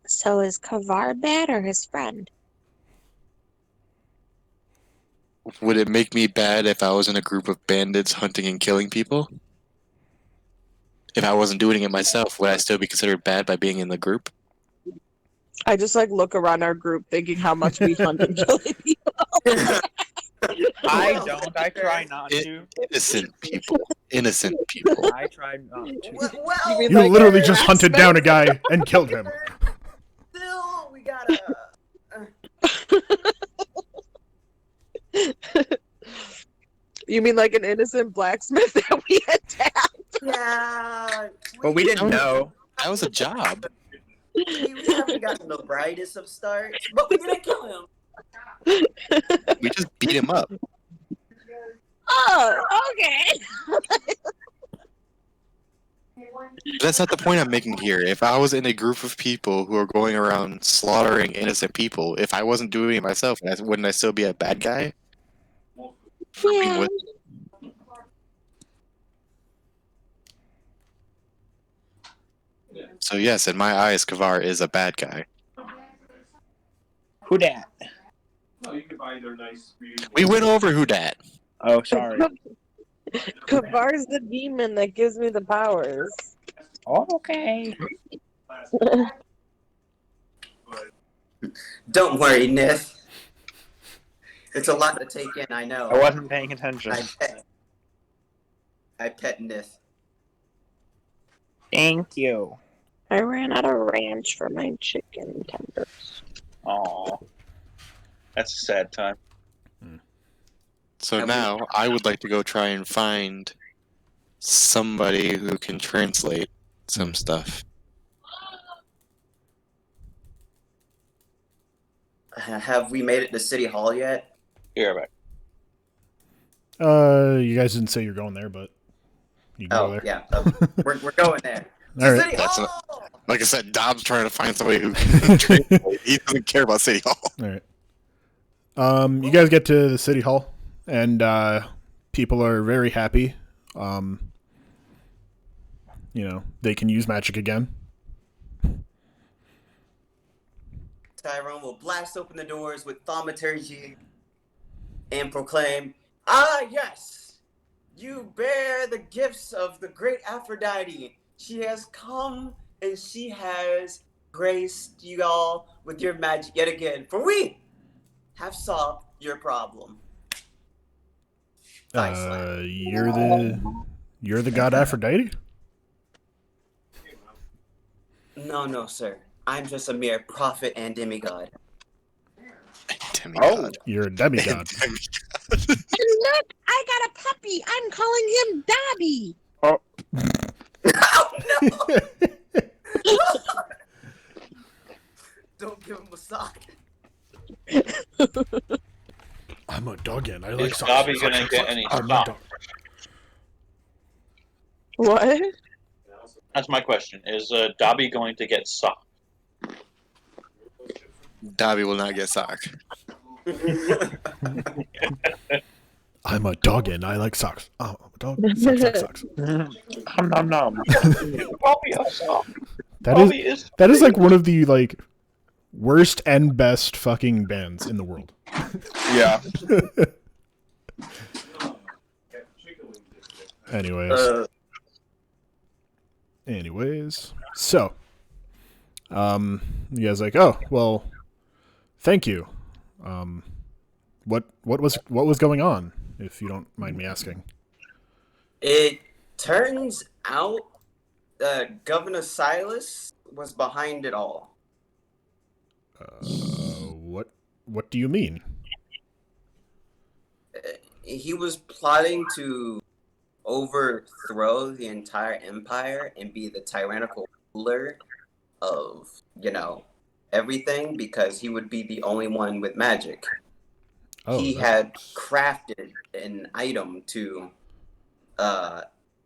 So is Kavar bad or his friend? Would it make me bad if I was in a group of bandits hunting and killing people? If I wasn't doing it myself, would I still be considered bad by being in the group? I just like look around our group thinking how much we hunt and kill people. I don't. I try not to. Innocent people. Innocent people. I try not to. Well, mean You like literally our just hunted down a guy and killed him. still, we gotta. You mean like an innocent blacksmith that we attacked? Yeah. But we didn't know. That was a job. We have haven't gotten the brightest of starts, but we didn't kill him. We just beat him up. Oh, okay. That's not the point I'm making here. If I was in a group of people who are going around slaughtering innocent people, if I wasn't doing it myself, wouldn't I still be a bad guy? Yeah. So yes, in my eyes, Kavar is a bad guy. Who dat? We went over who dat. Oh, sorry. Kavar's the demon that gives me the powers. Oh, okay. Don't worry, Nith. It's a lot to take in, I know. I wasn't paying attention. I pet Nith. Thank you. I ran out of ranch for my chicken tenders. Aw. That's a sad time. So now I would like to go try and find somebody who can translate some stuff. Have we made it to City Hall yet? Here, back. You guys didn't say you're going there, but you can go Oh, there. yeah. We're going there. All right. City That's Hall! Like I said, Dobbs trying to find somebody who can translate. He doesn't care about City Hall. All right. You guys get to the city hall, and people are very happy. They can use magic again. Tyrone will blast open the doors with thaumaturgy and proclaim, "Ah, yes! You bear the gifts of the great Aphrodite. She has come and she has graced you all with your magic yet again, for we have solved your problem." You're the god Aphrodite? No, sir. I'm just a mere prophet and demigod. Demigod. You're a demigod. And look, I got a puppy. I'm calling him Dobby. Oh, no! Don't give him a sock. I'm a doggin. I like Is socks. Dobby gonna get any I'm a stock? dog. What? That's my question. Is Dobby going to get socked? Dobby will not get socked. I'm a doggin. I like socks. Oh, I'm a dog. Socks. Nom nom nom. Bobby has sock. That is like one of the worst and best fucking bands in the world. Yeah. Anyways, so you guys like, oh well, thank you. What was going on, if you don't mind me asking? It turns out Governor Silas was behind it all. What do you mean? He was plotting to overthrow the entire empire and be the tyrannical ruler of, everything, because he would be the only one with magic. He had crafted an item to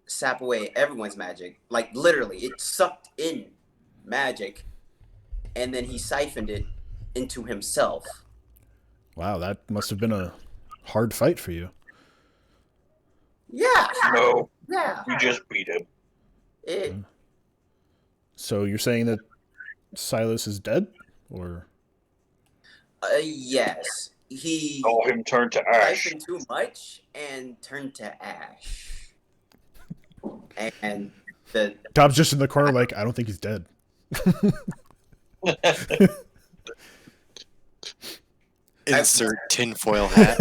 sap away everyone's magic. Like, literally, it sucked in magic, and then he siphoned it into himself. Wow, that must have been a hard fight for you. Yeah. No. Yeah. We just beat him. So you're saying that Silas is dead, or? Yes. He Saw him turn to ash. siphoned too much and turned to ash. And the Dobbs just in the corner, like, I don't think he's dead. Insert tinfoil hat.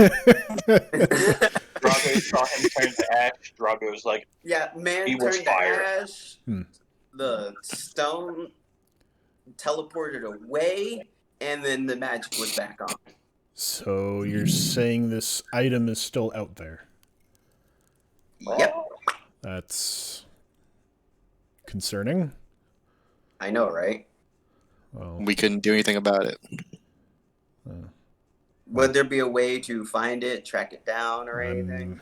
Drago saw him turn to ash. Drago's like, yeah, man He was turned to fired. ash. The stone teleported away, and then the magic was back on. So you're saying this item is still out there? Yep, That's concerning. I know, right? Well, We couldn't do anything about it. Would there be a way to find it, track it down, or anything? I'm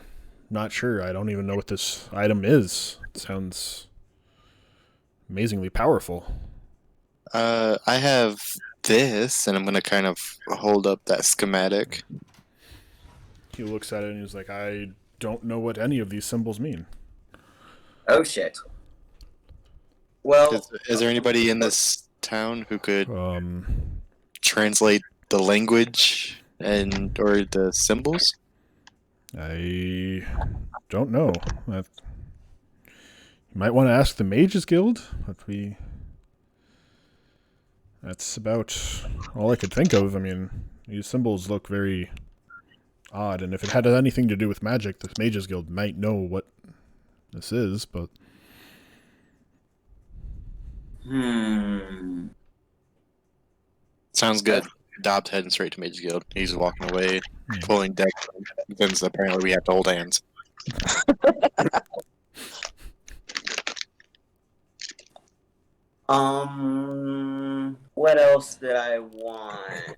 not sure. I don't even know what this item is. It sounds amazingly powerful. I have this, and I'm gonna kind of hold up that schematic. He looks at it and he's like, I don't know what any of these symbols mean. Oh shit. Well, Is there anybody in this town who could Um, translate the language or the symbols? I don't know. You might want to ask the Mages Guild, but that's about all I could think of. I mean, these symbols look very odd, and if it had anything to do with magic, the Mages Guild might know what this is, but... Sounds good. Dobbs heading straight to Mage's Guild. He's walking away, pulling deck, since apparently we have to hold hands. What else did I want?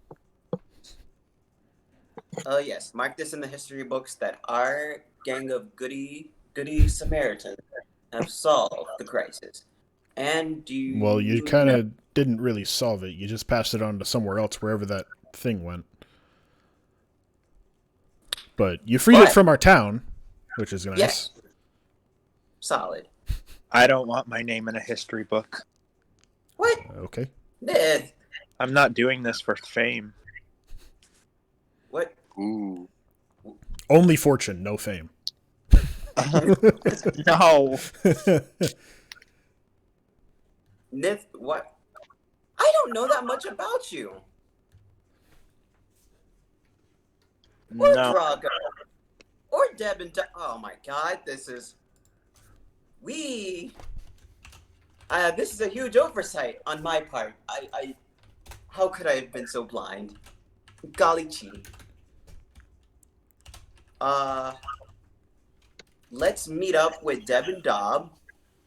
Oh yes, mark this in the history books that our gang of goody Samaritans have solved the crisis. And Well, you kind of didn't really solve it. You just passed it on to somewhere else, wherever that thing went. But you freed it from our town, which is nice. Yes. Solid. I don't want my name in a history book. What? Okay. I'm not doing this for fame. What? Ooh. Only fortune, no fame. No. Nith, what? I don't know that much about you. Or No. Drago. Or Deb and oh my god, this is... this is a huge oversight on my part. How could I have been so blind? Golly gee. Let's meet up with Deb and Dob,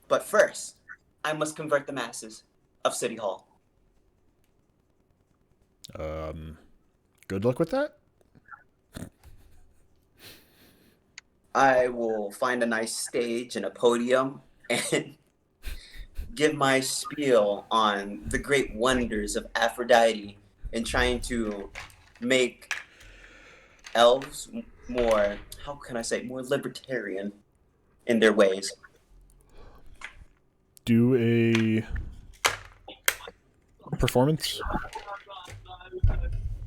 but first, I must convert the masses of City Hall. Good luck with that. I will find a nice stage and a podium and give my spiel on the great wonders of Aphrodite and trying to make elves more, how can I say, more libertarian in their ways. Do a performance.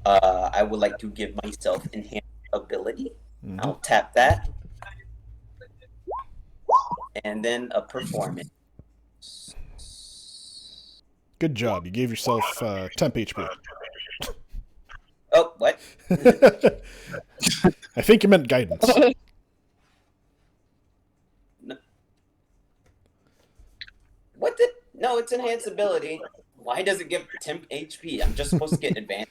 I would like to give myself enhanced ability. Mm-hmm. I'll tap that. And then a performance. Good job. You gave yourself temp HP. Oh, what? I think you meant guidance. No. What did... No, it's enhanced ability. Why does it give temp HP? I'm just supposed to get advanced.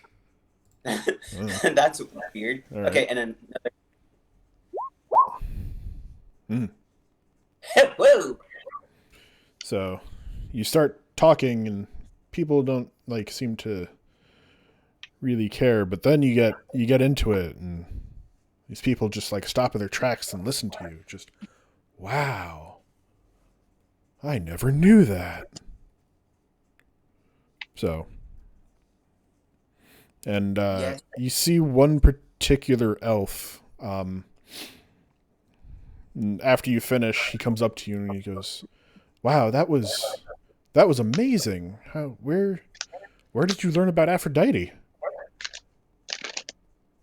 That's weird. Right. Okay, and then another... Whoa! So, you start talking and people don't seem to really care, but then you get into it and these people just stop in their tracks and listen to you. Just, wow. I never knew that. So, and yes. You see one particular elf. After you finish, he comes up to you and he goes, "Wow, that was amazing. Where did you learn about Aphrodite?"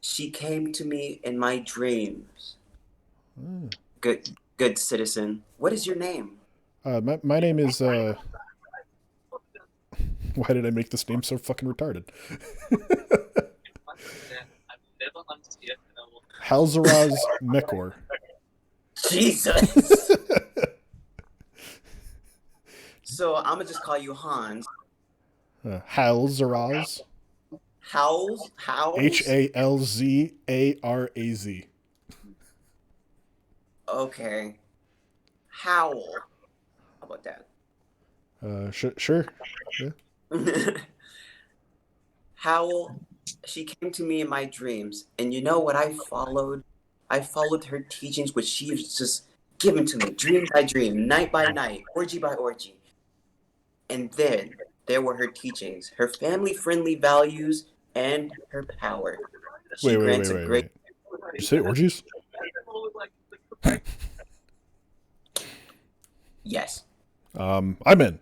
She came to me in my dreams. Good citizen. What is your name? My name is why did I make this name so fucking retarded? Halzaraz Mekor. Jesus. So I'm gonna just call you Hans. Halzaraz. Howls? Halzaraz. Okay. Howl. How about that? Sure. Yeah. how she came to me in my dreams, and you know what I followed? I followed her teachings, which she was just given to me, dream by dream, night by night, orgy by orgy. And then there were her teachings, her family-friendly values, and her power. She grants a great. Wait. Did you say orgies? Yes. I'm in.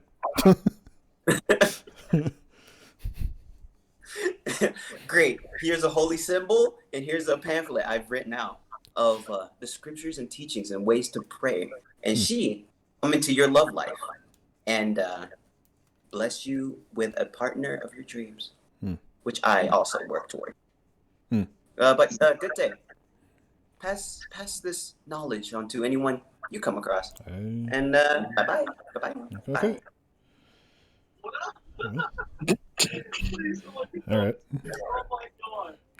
Great. Here's a holy symbol, and here's a pamphlet I've written out of the scriptures and teachings and ways to pray. And she come into your love life and bless you with a partner of your dreams, which I also work toward. But good day. Pass this knowledge on to anyone you come across. And bye-bye. Goodbye. Okay. All right.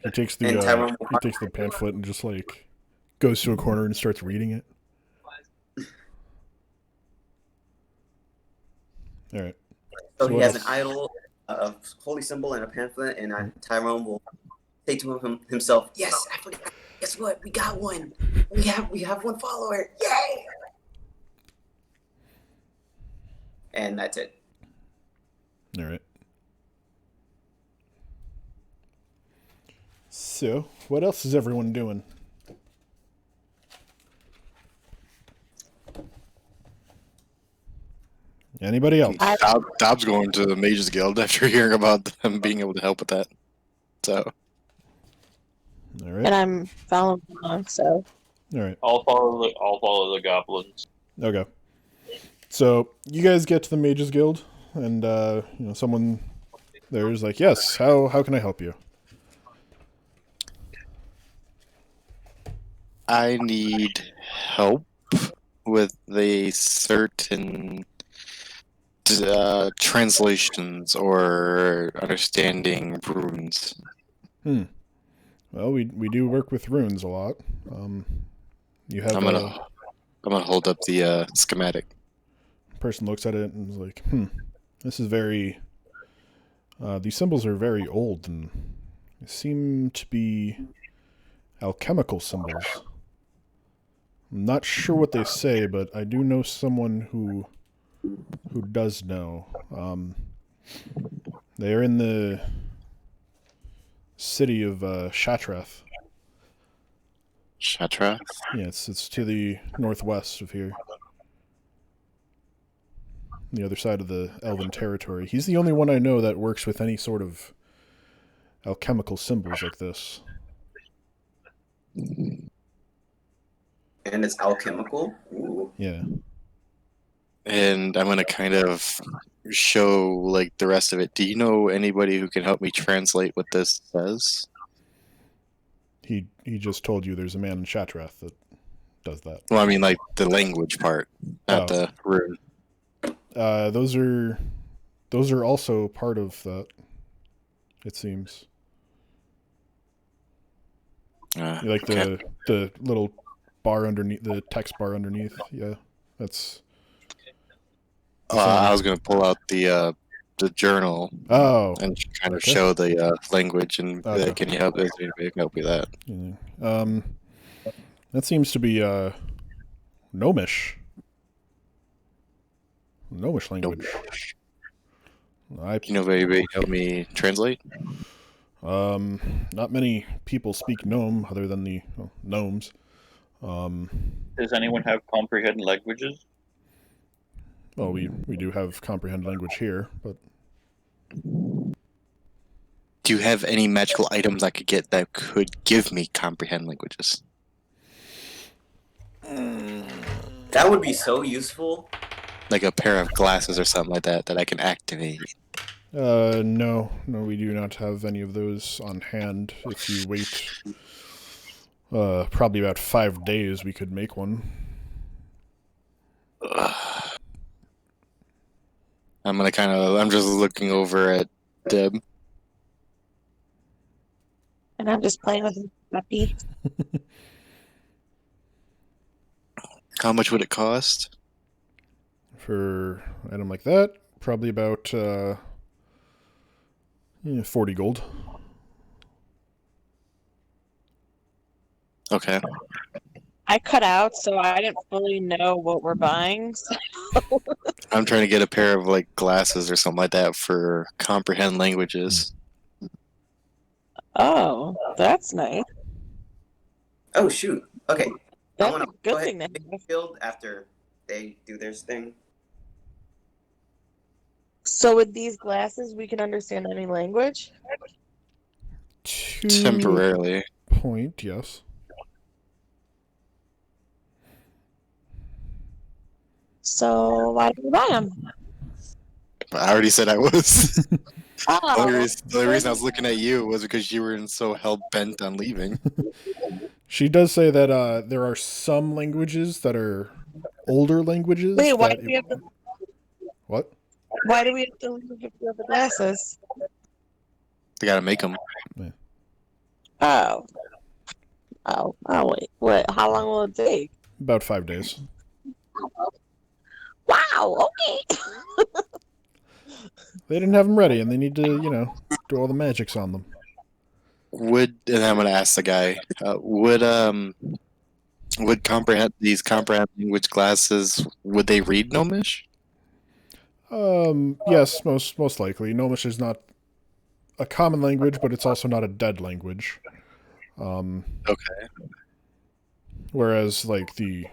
He takes the pamphlet and just like goes to a corner and starts reading it. All right. So he has an idol, a holy symbol, and a pamphlet, and Tyrone will say to himself, "Yes, I forgot. Guess what? We got one. We have one follower. Yay!" And that's it. All right. So, what else is everyone doing? Anybody else? Dobbs going to the Mages Guild after hearing about them being able to help with that. So. All right. And I'm following along, so. All right. I'll follow the goblins. Okay. So you guys get to the Mages Guild, and someone there's like, yes. How can I help you? I need help with a certain translations or understanding runes. Well, we do work with runes a lot. You have. I'm gonna hold up the schematic. Person looks at it and is like, this is very. These symbols are very old and seem to be alchemical symbols. I'm not sure what they say, but I do know someone who does know. They are in the city of Shatrath. Shatrath? Yeah, it's to the northwest of here. The other side of the Elven territory. He's the only one I know that works with any sort of alchemical symbols like this. And it's alchemical? Ooh. Yeah. And I'm gonna kind of show like the rest of it. Do you know anybody who can help me translate what this says? He just told you there's a man in Shatrath that does that. Well, I mean like the language part, not the rune. Those are also part of that, it seems. Like the little bar underneath, the text bar underneath. Yeah, that's. I was gonna pull out the journal. Oh. And kind of show the language and can you help? Help me with that. Yeah. That seems to be Gnomish. Gnomish language. You know, anybody help me translate? Not many people speak Gnome other than the gnomes. Does anyone have comprehend languages? Well, we do have comprehend language here, but do you have any magical items I could get that could give me comprehend languages? That would be so useful. Like a pair of glasses or something like that I can activate. No, we do not have any of those on hand. If you wait probably about 5 days, we could make one. I'm just looking over at Deb. And I'm just playing with the puppy. How much would it cost? For an item like that, probably about Yeah, 40 gold. Okay. I cut out, so I didn't fully know what we're buying. So. I'm trying to get a pair of like glasses or something like that for comprehend languages. Oh, that's nice. Oh shoot. Okay. That's I a want to good go ahead thing to and pick have. field after they do their thing. So with these glasses, we can understand any language? To Temporarily. point, yes. So why do we buy them? I already said I was. Oh, The only reason I was looking at you was because you were so hell bent on leaving. She does say that there are some languages that are older languages. wait, why that do we have to? What? Why do we have to leave if we have the glasses? They gotta make them. Oh, wait, what? How long will it take? About 5 days. Wow. Okay. They didn't have them ready, and they need to, do all the magics on them. And I'm gonna ask the guy, would comprehend language glasses, would they read Gnomish? Yes, most likely. Gnomish is not a common language, but it's also not a dead language. Okay. Whereas, like, the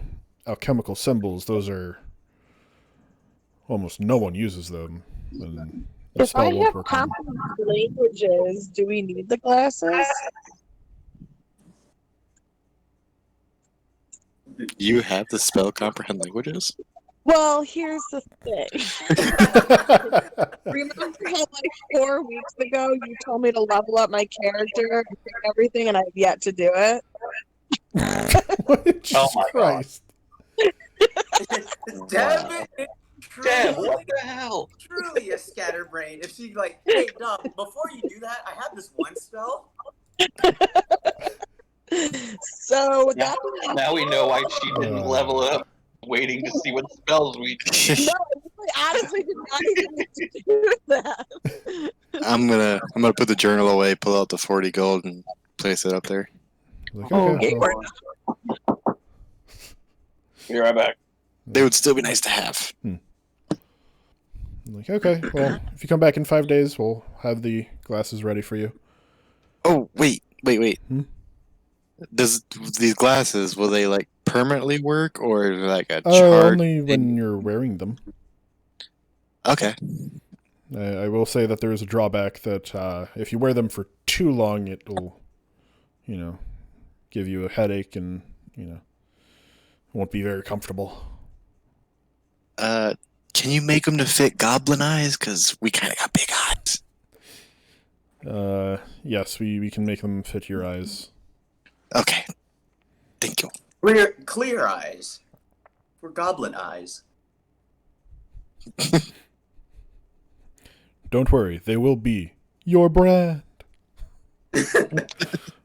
alchemical symbols, those are almost no one uses them. And the If I spell won't have work on them. common languages, do we need the glasses? You have to spell comprehend languages? Well, here's the thing. Remember how like 4 weeks ago you told me to level up my character and everything, and I've yet to do it? Jesus my God. Christ. Damn it! Dad, what the hell? Truly a scatterbrain. If she's like, hey, Dom, before you do that, I have this one spell. So Yeah. that Now we know why she didn't level up, waiting to see what spells we. no, I honestly did not even need to do that. I'm gonna put the journal away, pull out the 40 gold, and place it up there. Like, Okay, well, Be right back. They would still be nice to have. like, okay, well, if you come back in 5 days, we'll have the glasses ready for you. Oh, wait. Hmm? Does these glasses, will they like permanently work, or like a charge? Only when you're wearing them. Okay. I will say that there is a drawback that if you wear them for too long, it'll, give you a headache and, won't be very comfortable. Can you make them to fit goblin eyes? Because we kind of got big eyes. Yes, we can make them fit your eyes. Okay. Thank you. Clear eyes. For goblin eyes. Don't worry, they will be your brand.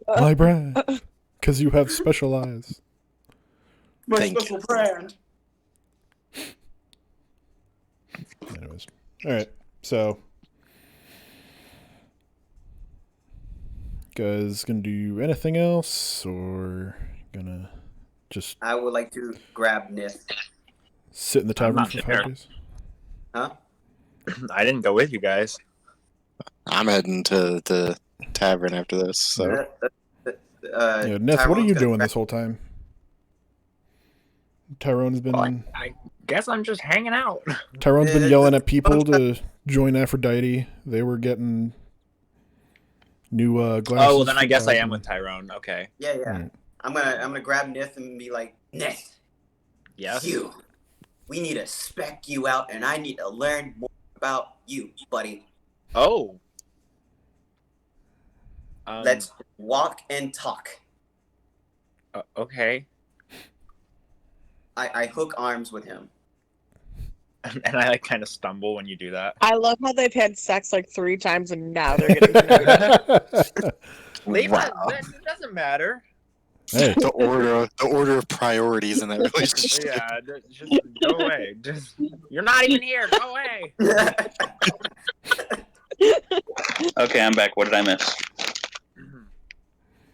My brand. Because you have special eyes. My Thank special brand. Anyways. Alright, so. Guys gonna do anything else? Or gonna just I would like to grab Nith. sit in the tavern not for there. 5 days? Huh? I didn't go with you guys. I'm heading to the tavern after this. So Yeah, Neth, what are you doing this whole time? Tyrone's been I guess I'm just hanging out. Tyrone's been yelling at people to join Aphrodite. They were getting new glasses. Oh, well, then I for guess I am Goblin. with Tyrone. Okay. Yeah. Right. I'm gonna grab Nith and be like, Nith, Yes. you. We need to spec you out, and I need to learn more about you, buddy. Oh. Let's walk and talk. Okay. I hook arms with him. And I like kind of stumble when you do that. I love how they've had sex like 3 times and now they're getting married. It doesn't matter. Hey, the order of priorities in that relationship. Yeah, just go away. You're not even here. Go away. Okay, I'm back. What did I miss?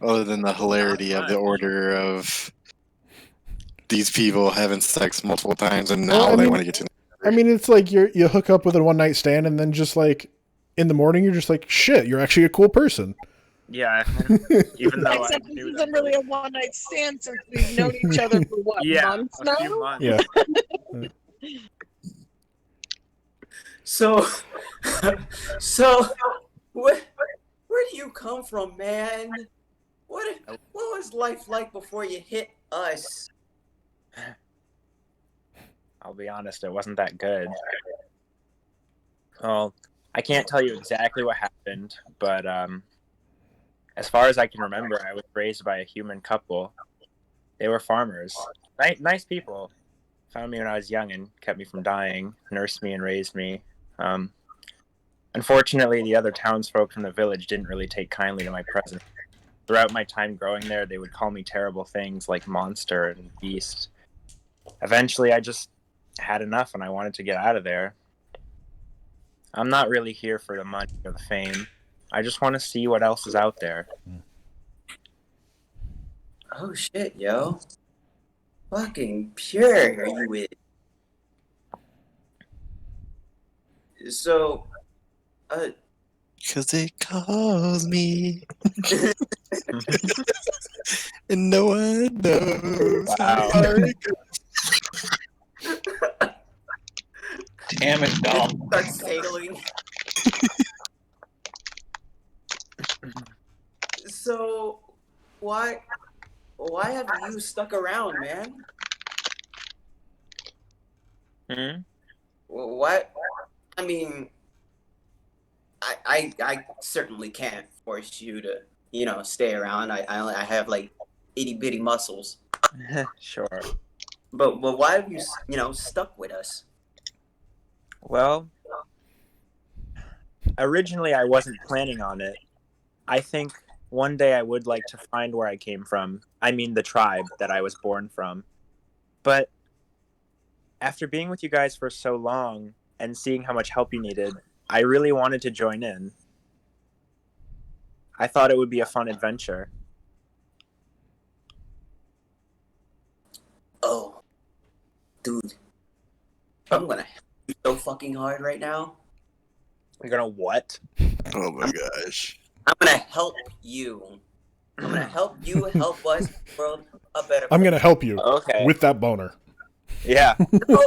Other than the hilarity of the order of these people having sex multiple times and now Well, I they mean- want to get to. I mean, it's like you hook up with a one night stand, and then just like in the morning, you're just like, shit, you're actually a cool person. Yeah, even though Except I this knew isn't that. really a one night stand since we've known each other for what, months a now? few months. Yeah. So, so, where do you come from, man? What was life like before you hit us? I'll be honest, it wasn't that good. Well, I can't tell you exactly what happened, but as far as I can remember, I was raised by a human couple. They were farmers. Nice people. Found me when I was young and kept me from dying, nursed me and raised me. Unfortunately, the other townsfolk from the village didn't really take kindly to my presence. Throughout my time growing there, they would call me terrible things like monster and beast. Eventually, I just had enough and I wanted to get out of there. I'm not really here for the money or the fame. I just want to see what else is out there. Oh shit, yo. Fucking pure are you with? So, Because it calls me. And no one knows Wow. how it goes. Damn it, Dom. start sailing. So, why have you stuck around, man? Hmm? Why? I mean, I certainly can't force you to, stay around. I have like itty bitty muscles. Sure. But why have you, stuck with us? Well, originally I wasn't planning on it. I think one day I would like to find where I came from. I mean, the tribe that I was born from. But after being with you guys for so long and seeing how much help you needed, I really wanted to join in. I thought it would be a fun adventure. Oh, dude, I'm gonna hit you so fucking hard right now. You're gonna what? Oh my gosh. I'm gonna help you. I'm gonna help you help us make the world a better place. I'm gonna help you Okay. with that boner. Yeah. No,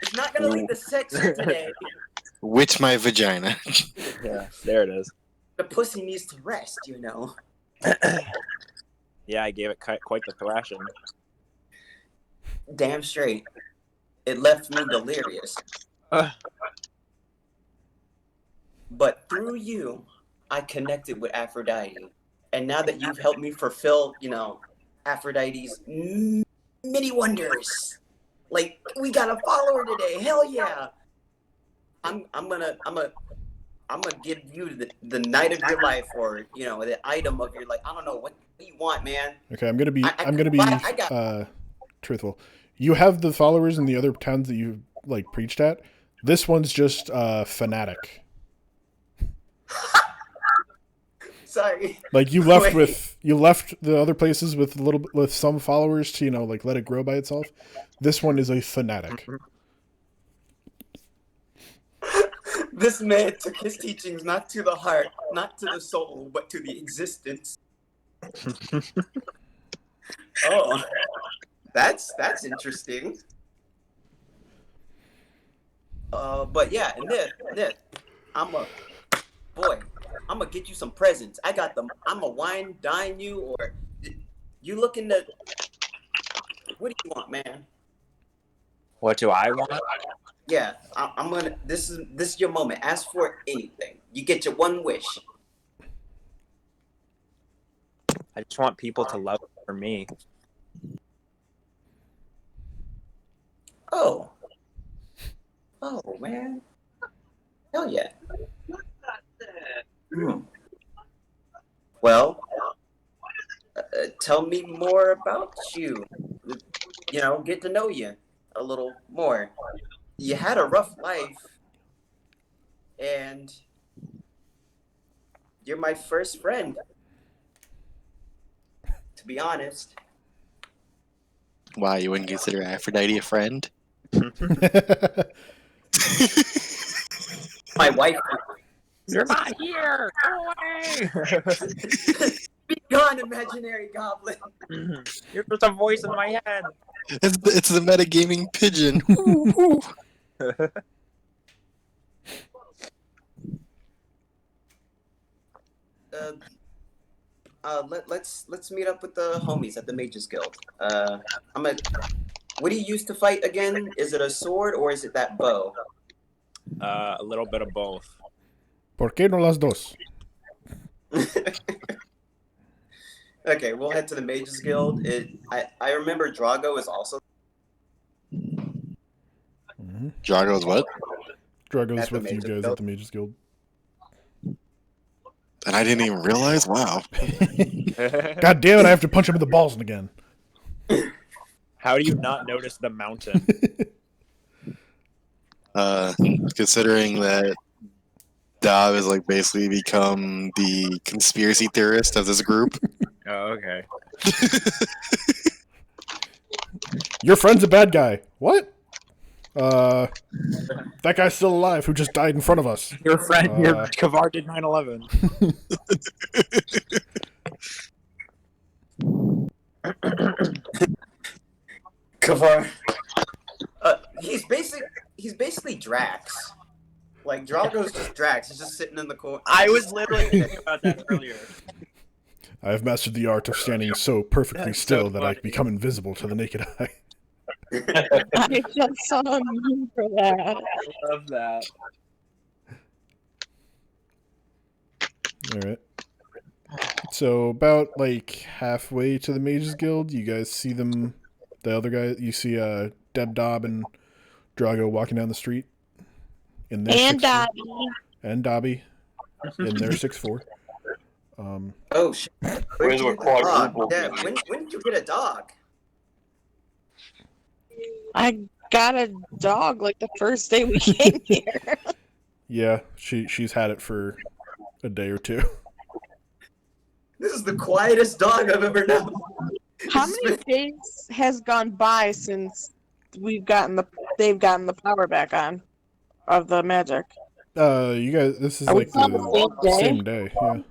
it's not gonna lead to sex here today. With my vagina. Yeah. There it is. The pussy needs to rest, Yeah, I gave it quite the thrashing. Damn straight. It left me delirious. But through you, I connected with Aphrodite. And now that you've helped me fulfill, Aphrodite's many wonders. Like, we got a follower today. Hell yeah. I'm gonna give you the night of your life, or the item of your life. I don't know what you want, man. Okay, I'm gonna be I got- truthful. You have the followers in the other towns that you like preached at. This one's just fanatic. Sorry. Like you left Wait. you left the other places with some followers to like let it grow by itself. This one is a fanatic. This man took his teachings not to the heart, not to the soul, but to the existence. Oh, that's interesting. But yeah, and this, I'm gonna get you some presents. I got them. I'm gonna dine you, or you looking to? What do you want, man? What do I want? Yeah, I'm gonna. This is your moment. Ask for anything. You get your one wish. I just want people to love for me. Oh, man. Hell yeah. Well, tell me more about you. Get to know you a little more. You had a rough life, and You're my first friend. To be honest. Why, you wouldn't consider Aphrodite a friend? My wife. You're not here. Go away. Be gone, imaginary goblin. You're just a voice in my head. It's the metagaming pigeon. Let's meet up with the homies at the Mages Guild. What do you use to fight again? Is it a sword or is it that bow? A little bit of both. ¿Por qué no las dos? Okay, we'll head to the Mages Guild. I remember Drago is also Mm-hmm. Drago's what? Drago's At the with you Mages guys Guild. at the Mages Guild. And I didn't even realize? Wow. God damn it, I have to punch him in the balls again. How do you not notice the mountain? Considering that Dav has like basically become the conspiracy theorist of this group. Oh, okay. Your friend's a bad guy. What? That guy's still alive who just died in front of us. Your friend, your Kavar did 9/11. Kavar. He's basically Drax. Like Drago's just Drax. He's just sitting in the corner. I was literally thinking about that earlier. I have mastered the art of standing so perfectly That's still so that I funny. become invisible to the naked eye. I just saw a meme for that. I love that. Alright. So about like halfway to the Mages Guild, you guys see them, the other guy, you see Deb Dob and Drago walking down the street. In their And 6'4". Dobby. And Dobby in their 6'4". Oh shit! Where's When our quadruple? when did you get a dog? I got a dog like the first day we came here. Yeah, she's had it for a day or two. This is the quietest dog I've ever known. How many days has gone by since they've gotten the power back on of the magic? You guys, this is Are we like on the same day. Yeah.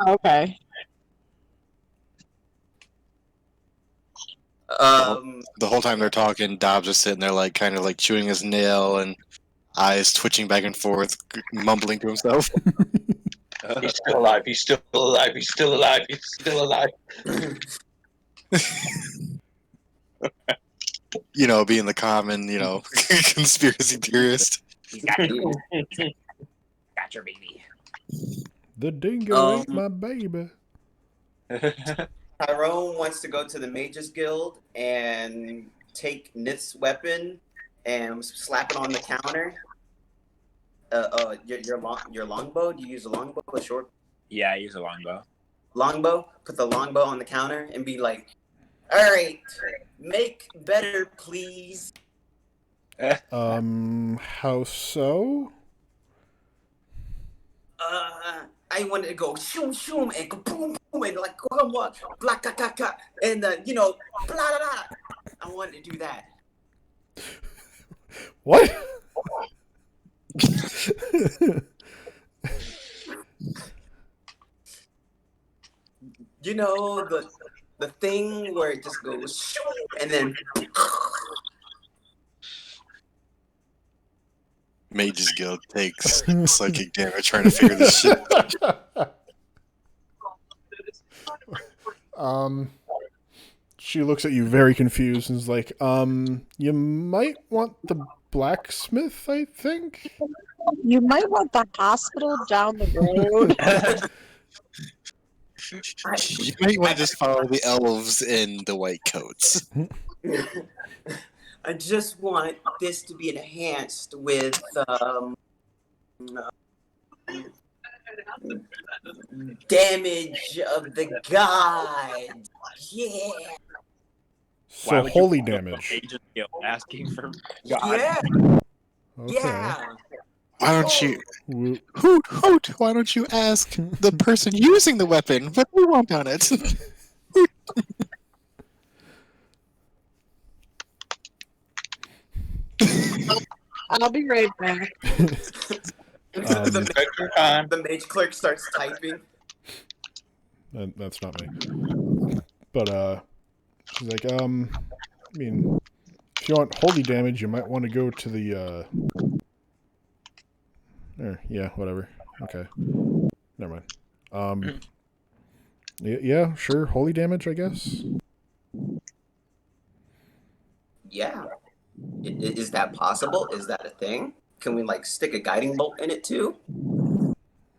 Okay. The whole time they're talking, Dob's just sitting there like kind of like chewing his nail and eyes twitching back and forth, mumbling to himself. He's still alive. He's still alive. He's still alive. He's still alive. You know, being the common, you know, conspiracy theorist. He's got you. Got your baby. The dingo ate my baby. Tyrone wants to go to the Mages Guild and take Nith's weapon and slap it on the counter. Your longbow. Do you use a longbow or short Yeah, I use a longbow. longbow? Put the longbow on the counter and be like, "All right, make better, please." How so? I wanted to go shoom shoom and boom boom and like go blah ka ka ka and blah blah blah. I wanted to do that. What? You know the thing where it just goes shoom and then. Mages Guild takes psychic damage trying to figure this shit out. She looks at you very confused and is like, you might want the blacksmith, I think? You might want the hospital down the road. You might want to just follow the elves in the white coats. I just want this to be enhanced with damage of the gods. Yeah. So would you holy call the damage. Mages Guild asking for God? Yeah. Okay. Yeah. Why don't you Whoop. hoot? Why don't you ask the person using the weapon what they want on it? I'll be right back. the, Take your time. the mage clerk starts typing. That's not me. But she's like, I mean, if you want holy damage, you might want to go to the yeah, whatever. Okay, never mind. Yeah, sure, holy damage, I guess. Yeah. Is that possible? Is that a thing? Can we like stick a guiding bolt in it too? I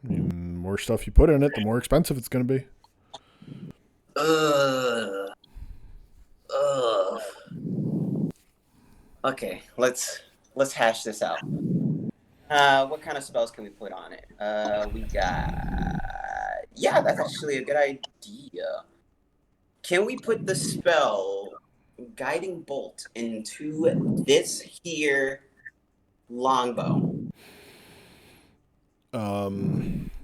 mean, more stuff you put in it, the more expensive it's gonna be. Ugh. Okay, let's hash this out. What kind of spells can we put on it? We got. Yeah, that's actually a good idea. Can we put the spell Guiding Bolt into this here longbow?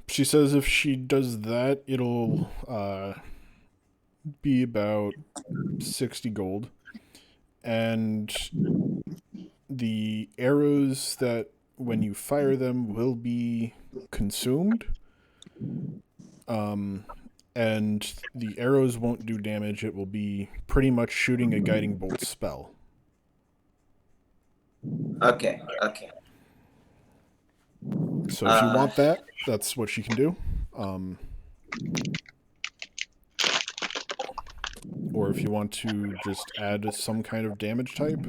She says if she does that, it'll be about 60 gold. And the arrows that when you fire them will be consumed. And the arrows won't do damage. It will be pretty much shooting a guiding bolt spell. Okay. So if you want that, that's what she can do. Or if you want to just add some kind of damage type.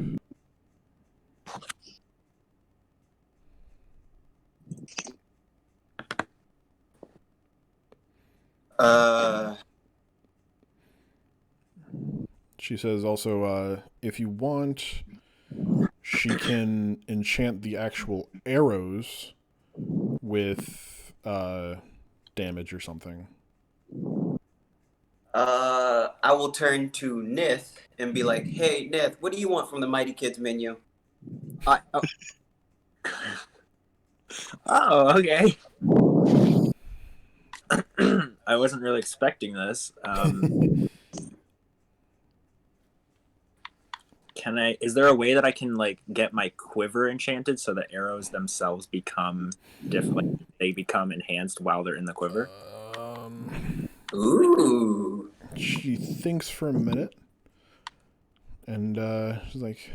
She says also, if you want, she can enchant the actual arrows with damage or something. I will turn to Nith and be like, "Hey, Nith, what do you want from the Mighty Kids menu?" Oh, okay. I wasn't really expecting this. Is there a way that I can like get my quiver enchanted so the arrows themselves become different? Like, they become enhanced while they're in the quiver? Ooh. She thinks for a minute. And she's like,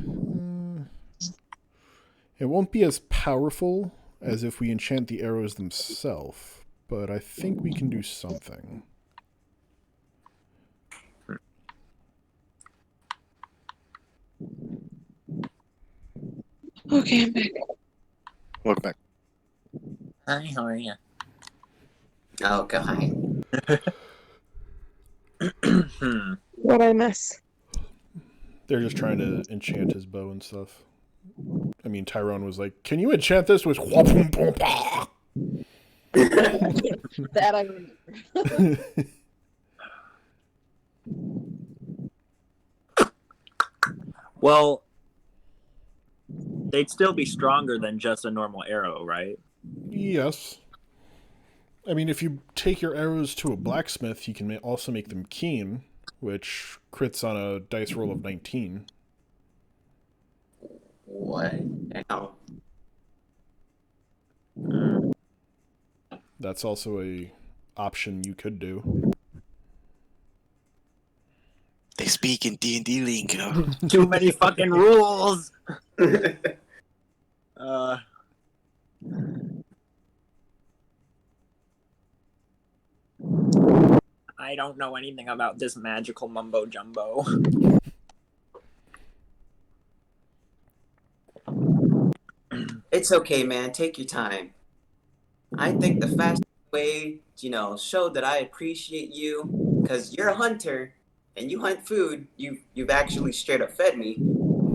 it won't be as powerful as if we enchant the arrows themselves, but I think we can do something. Okay, I'm back. Welcome back. Hi, how are you? Oh god. What'd I miss? They're just trying to enchant his bow and stuff. I mean, Tyrone was like, can you enchant this with... That I remember. Well, they'd still be stronger than just a normal arrow, right? Yes. I mean, if you take your arrows to a blacksmith, you can also make them keen, which crits on a dice roll of 19. What? Ow. That's also a option you could do. They speak in D&D lingo. Too many fucking rules! I don't know anything about this magical mumbo jumbo. It's okay, man. Take your time. I think the fastest way, show that I appreciate you, because you're a hunter and you hunt food. You've actually straight up fed me,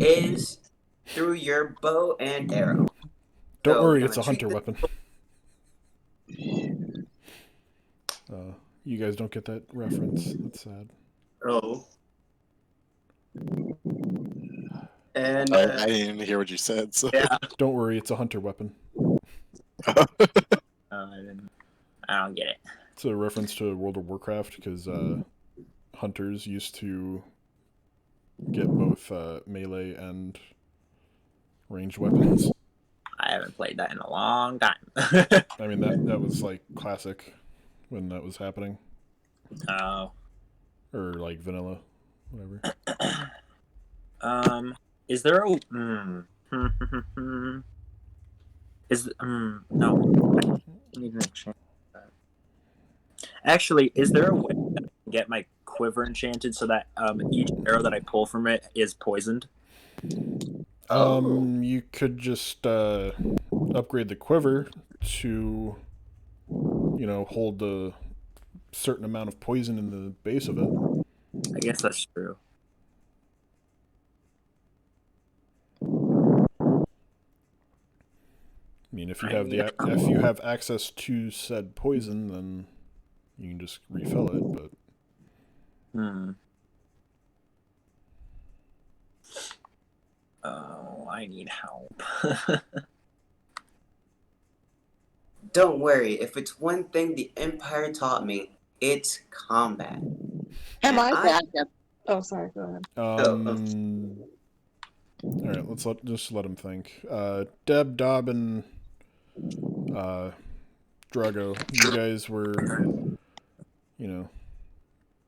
is through your bow and arrow. Don't So, worry, gonna it's a treat hunter this- weapon. You guys don't get that reference. That's sad. Oh. And I didn't even hear what you said. So. Yeah. Don't worry, it's a hunter weapon. I don't get it. It's a reference to World of Warcraft because hunters used to get both melee and ranged weapons. I haven't played that in a long time. I mean, that was like classic when that was happening. Oh. Or like vanilla, whatever. Is there a no? I need an exchange. Actually, is there a way that I can get my quiver enchanted so that each arrow that I pull from it is poisoned? You could just upgrade the quiver to, hold the certain amount of poison in the base of it. I guess that's true. I mean, if you have access to said poison, then you can just refill it. But Oh, I need help. Don't worry. If it's one thing the Empire taught me, it's combat. Am I back yet? Oh, sorry. Go ahead. All right, let's just let him think. Deb, Dob, and Drago, you guys were, you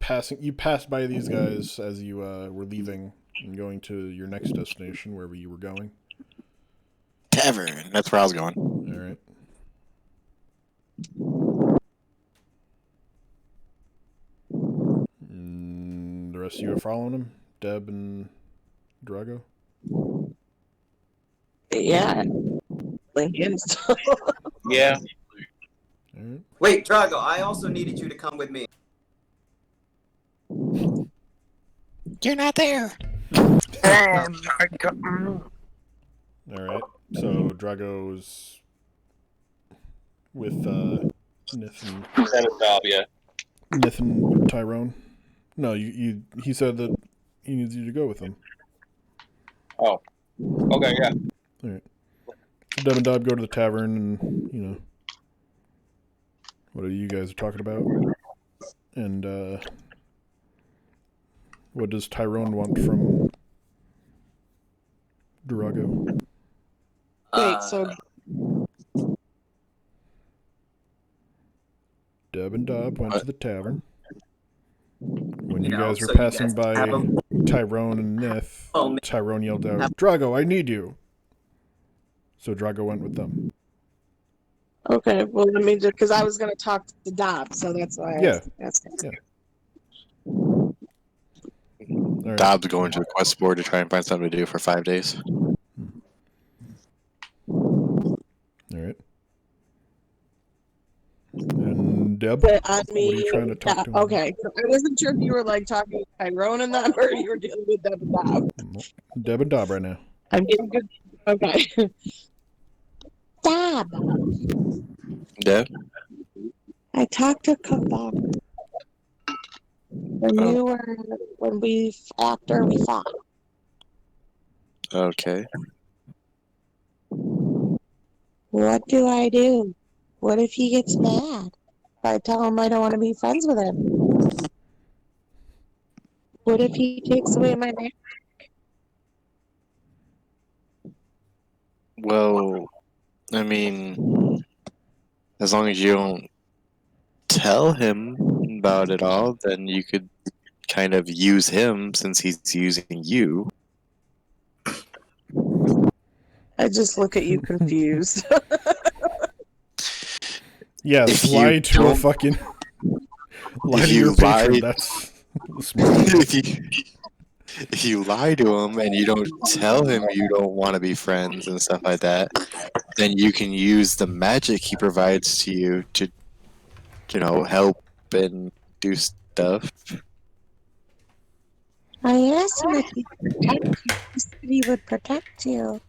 passed by these guys as you were leaving and going to your next destination, wherever you were going. Tavern. That's where I was going. All right. The rest of you are following him? Deb and Drago? Yeah. Lincoln. Yeah. All right. Wait, Drago, I also needed you to come with me. You're not there. All right. So Drago's with Nith and Tyrone. No, he said that he needs you to go with him. Oh. Okay, yeah. All right. Deb and Dob go to the tavern, and what are you guys talking about? And what does Tyrone want from Drago? Wait, so Deb and Dob went to the tavern. When you You know, guys were so you passing guys by have Tyrone and Nith, Oh, man. Tyrone yelled out, "Drago, I need you!" So Drago went with them. okay, well let me just because I was gonna talk to Dob, so that's why. Yeah. Yeah. All right. Dob's going to the quest board to try and find something to do for 5 days. All right. And Deb, But on what are me, you trying to talk to him? okay. So I wasn't sure if you were like talking to Tyrone and them or you were dealing with Deb and Dob. Deb and Dob right now. I'm getting good. Okay. Dab. Deb? I talked to Kabab. After we fought. Okay. What do I do? What if he gets mad? If I tell him I don't want to be friends with him? What if he takes away my name? Well, I mean, as long as you don't tell him about it all, then you could kind of use him since he's using you. I just look at you confused. Yes, If you lie to a don't- fucking... lie if to you your patron, lie- that's smart. if you lie to him and you don't tell him you don't want to be friends and stuff like that, then you can use the magic he provides to you to, help and do stuff. I asked him if he would protect you. He said he would protect you.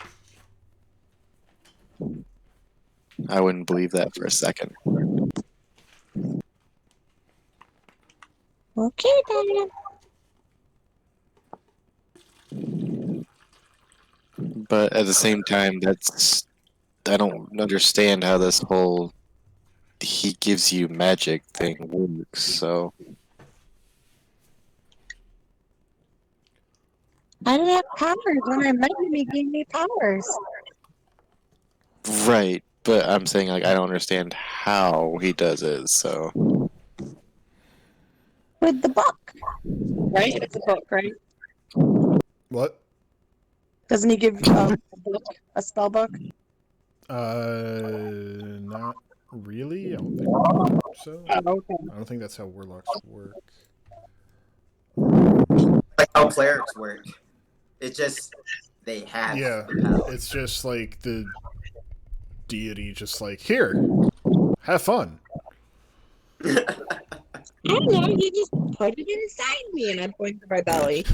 I wouldn't believe that for a second. Okay, then. But at the same time, that's I don't understand how this whole he gives you magic thing works. So I didn't have powers when I met him. He gave me powers. right, but I'm saying like I don't understand how he does it. So With the book. Right? It's a book, right? What? Doesn't he give a book, a spell book? Not really. I don't think so. Oh, okay. I don't think that's how warlocks work. Like how clerics work. It's just they have Yeah, the power. it's just like the deity, just like here, have fun. I don't know. He just put it inside me, and I point to my belly.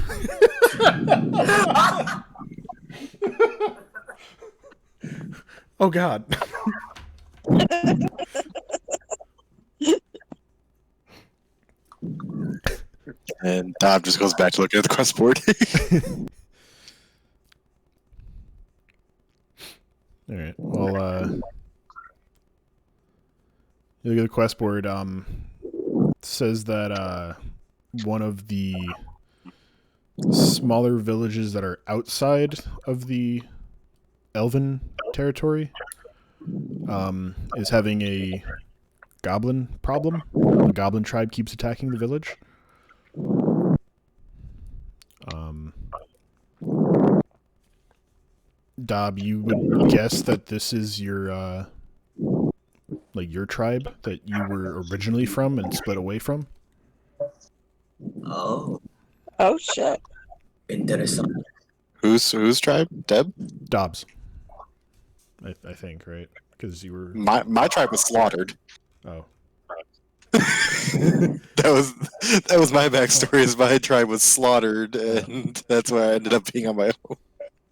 Oh God. and Dob just goes back to looking at the quest board. All right. Well, you look at the quest board. Says that one of the smaller villages that are outside of the Elven territory is having a goblin problem. The goblin tribe keeps attacking the village. Dob, you would guess that this is your your tribe that you were originally from and split away from? Oh, Oh shit. interesting. Whose tribe? Deb? Dobbs. I think, right? Because you were... My tribe was slaughtered. Oh. that was my backstory. Is my tribe was slaughtered, and that's why I ended up being on my own.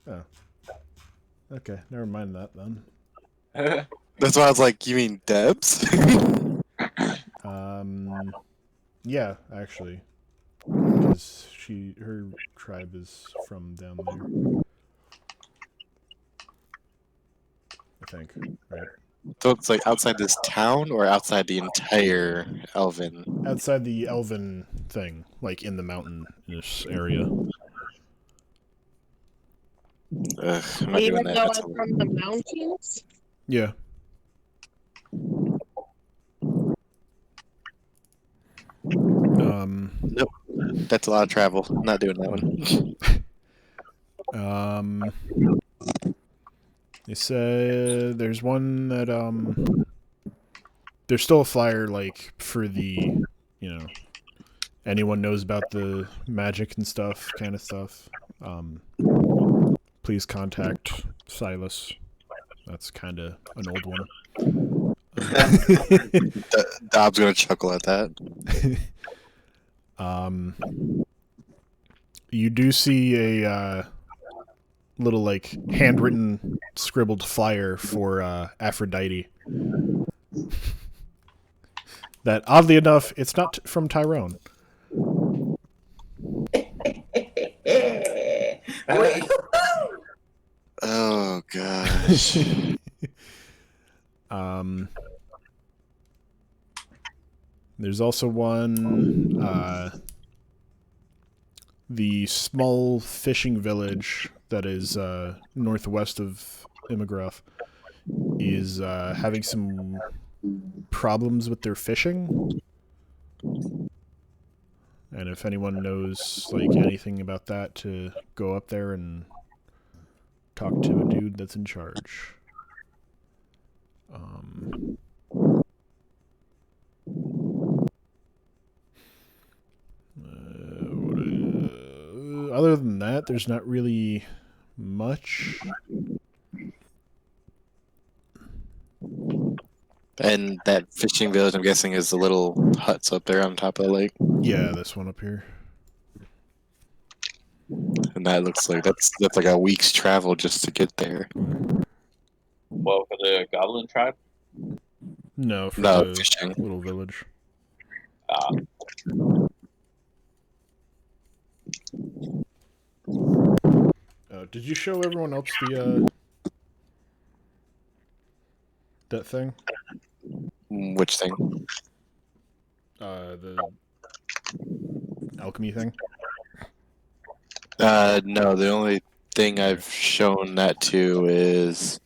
Oh. Okay, never mind that then. That's why I was like, "You mean Deb's?" Yeah, actually, because her tribe is from down there. I think, right? So it's like outside this town, or outside the entire Elven. Outside the Elven thing, like in the mountainous area. I'm not Even doing though that. I'm from the mountains? Yeah. Nope. That's a lot of travel. I'm not doing that one. They said there's one that there's still a flyer like for the, anyone knows about the magic and stuff, kind of stuff. Please contact Silas. That's kind of an old one. Dob's gonna chuckle at that. You do see a little like handwritten, scribbled flyer for Aphrodite. That oddly enough, it's not from Tyrone. Wait. Oh gosh. There's also one, the small fishing village that is northwest of Immigraph is having some problems with their fishing. And if anyone knows like anything about that, to go up there and talk to a dude that's in charge. Other than that, there's not really much. And that fishing village, I'm guessing, is the little huts up there on top of the lake. Yeah, this one up here. And that looks like that's like a week's travel just to get there. Well, for the goblin tribe? No, for No, the fishing. little village. Did you show everyone else the that thing? Which thing? The alchemy thing? No, the only thing I've shown that to is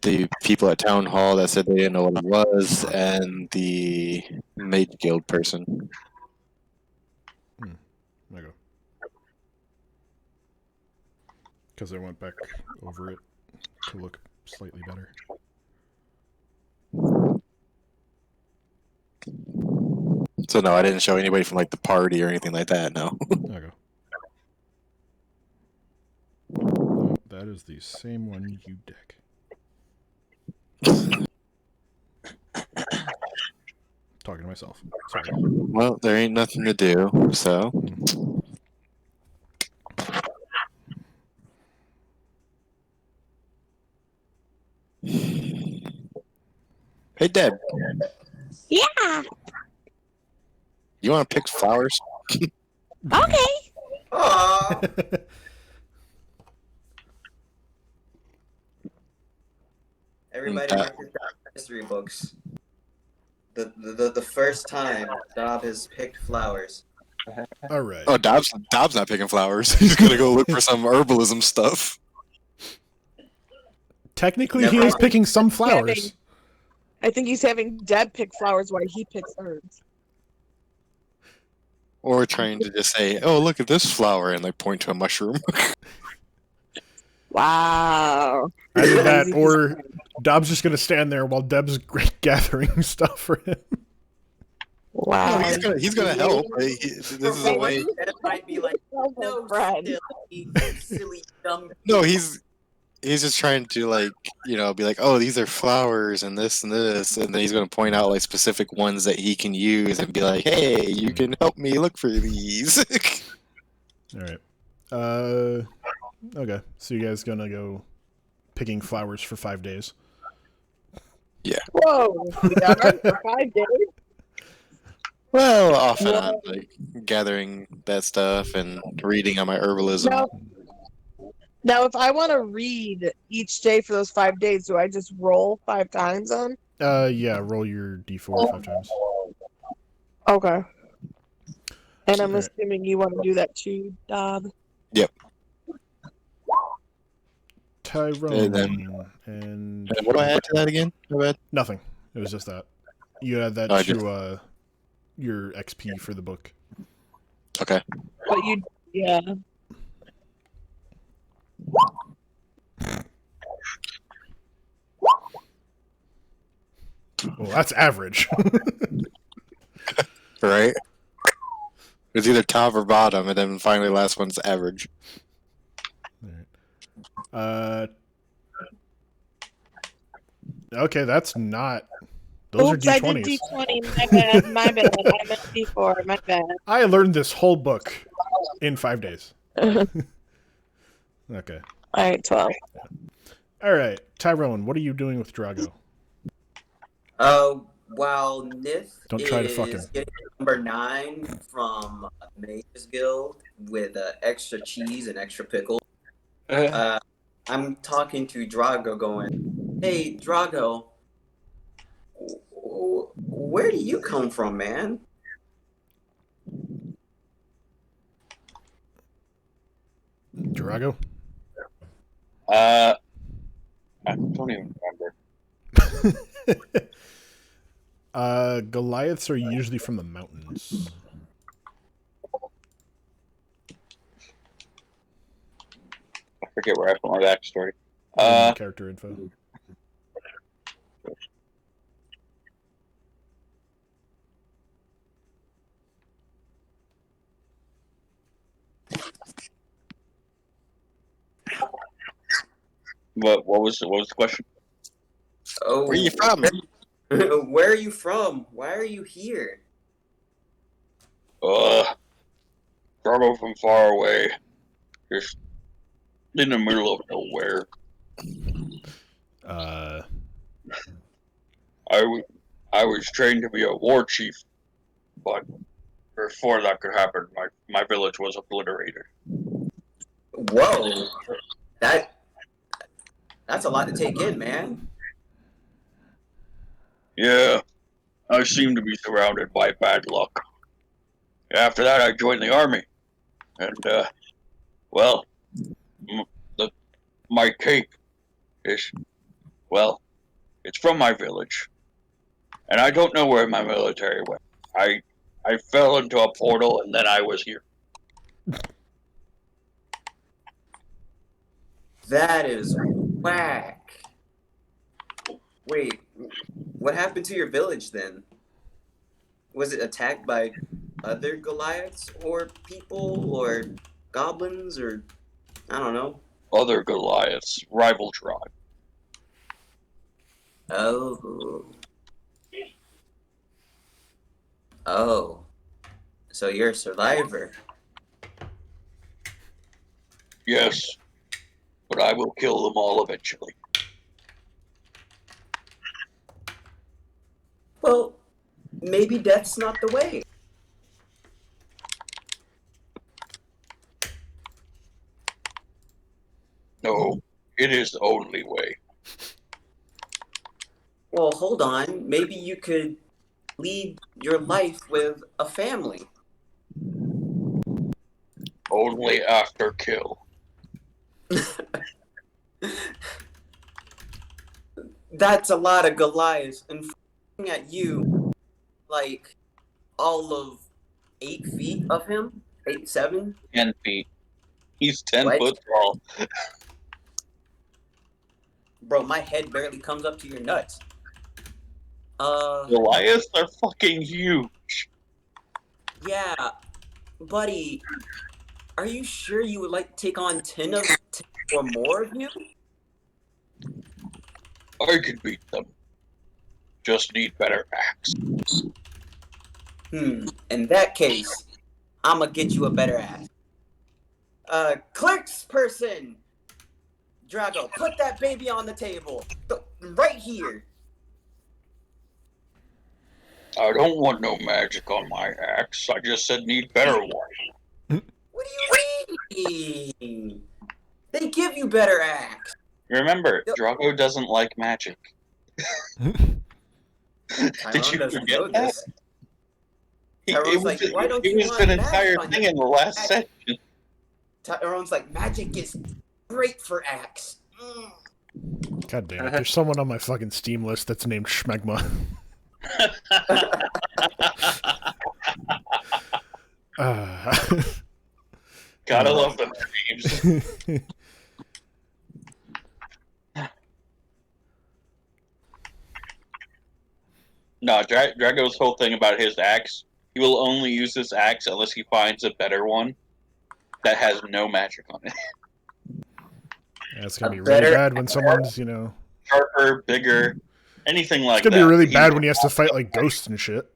the people at town hall that said they didn't know what it was, and the mage guild person. There you go. Because I went back over it to look slightly better. So no, I didn't show anybody from like the party or anything like that. No. There you go. No, that is the same one, you dick. Talking to myself. Sorry. Well, there ain't nothing to do, so. Hey, Deb. Yeah. You want to pick flowers? Okay. Aww. Everybody mark this down in history books. The first time Dob has picked flowers. All right. Oh, Dobbs not picking flowers. He's gonna go look for some herbalism stuff. Technically, he is picking some flowers. I think he's having Deb pick flowers while he picks herbs. Or trying to just say, "Oh, look at this flower," and like point to a mushroom. Wow. Either that, or Dobbs just gonna stand there while Deb's gathering stuff for him. Wow. No, he's gonna help. This is a way. That might be like, no, Friend. silly, dumb. No, he's just trying to like be like, "Oh, these are flowers and this, and then he's gonna point out like specific ones that he can use and be like, "Hey, you can help me look for these." All right. Okay. So you guys gonna go picking flowers for 5 days? Yeah. Whoa. We got her for 5 days? Well, off and on, like gathering that stuff and reading on my herbalism. Now, if I want to read each day for those 5 days, do I just roll 5 times then? Yeah. Roll your d4 5 times. Okay. And I'm Alright. assuming you want to do that too, Dob. Yep. Tyrone And and what do I add to that again? My bad. nothing. It was just that. You add that Oh, to your XP for the book. Okay. But yeah. Well, that's average. Right. It's either top or bottom, and then finally, last one's average. Alright. Okay, that's not. Those Oops, are I did d20s. D20. My bad. I meant D4. My bad. I learned this whole book in 5 days. Okay. All right, 12. All right, Tyrone, what are you doing with Drago? While Nith Don't try to fuck him. getting number 9 from Mage's Guild with extra cheese and extra pickle, I'm talking to Drago going, "Hey, Drago, where do you come from, man?" Drago? I don't even remember. Goliaths are usually from the mountains. I forget where I put my backstory. Character info. What was the question? Oh, Where are you from? Where are you from? Why are you here? Travel from far away, just in the middle of nowhere. I was trained to be a war chief, but before that could happen, my village was obliterated. Whoa, that's a lot to take in, man. Yeah, I seem to be surrounded by bad luck. After that, I joined the army. And, well, my cape is, well, it's from my village. And I don't know where my military went. I fell into a portal and then I was here. That is whack. Wait, what happened to your village then? Was it attacked by other Goliaths or people or goblins or I don't know? Other Goliaths, rival tribe. Oh. Oh. So you're a survivor. Yes, but I will kill them all eventually. Well, maybe death's not the way. No, it is the only way. Well, hold on. Maybe you could lead your life with a family. Only after kill. That's a lot of Goliaths. And looking at you, like all of 8 feet of him, 8, 7. 10 feet. He's 10 What? foot tall. Bro, my head barely comes up to your nuts. Goliaths are fucking huge. Yeah, buddy. Are you sure you would like to take on 10 or more of him? I can beat them. Just need better axe. In that case, I'm gonna get you a better ass. Clerks person! Drago, put that baby on the table. Right here. I don't want no magic on my axe. I just said need better one. What do you mean? They give you better axe. Remember, Drago doesn't like magic. Did you forget that? Tyrone's like, why don't you it was want an magic entire on thing your in the last axe? section. Tyrone's like, magic is great for axe. God damn it. There's someone on my fucking Steam list that's named Schmegma. Gotta love the names. No, Drago's whole thing about his axe, he will only use this axe unless he finds a better one that has no magic on it. Yeah, it's gonna be really bad when someone's, you know... Sharper, bigger, anything like that. It's gonna be really bad when he has to fight, like, ghosts and shit.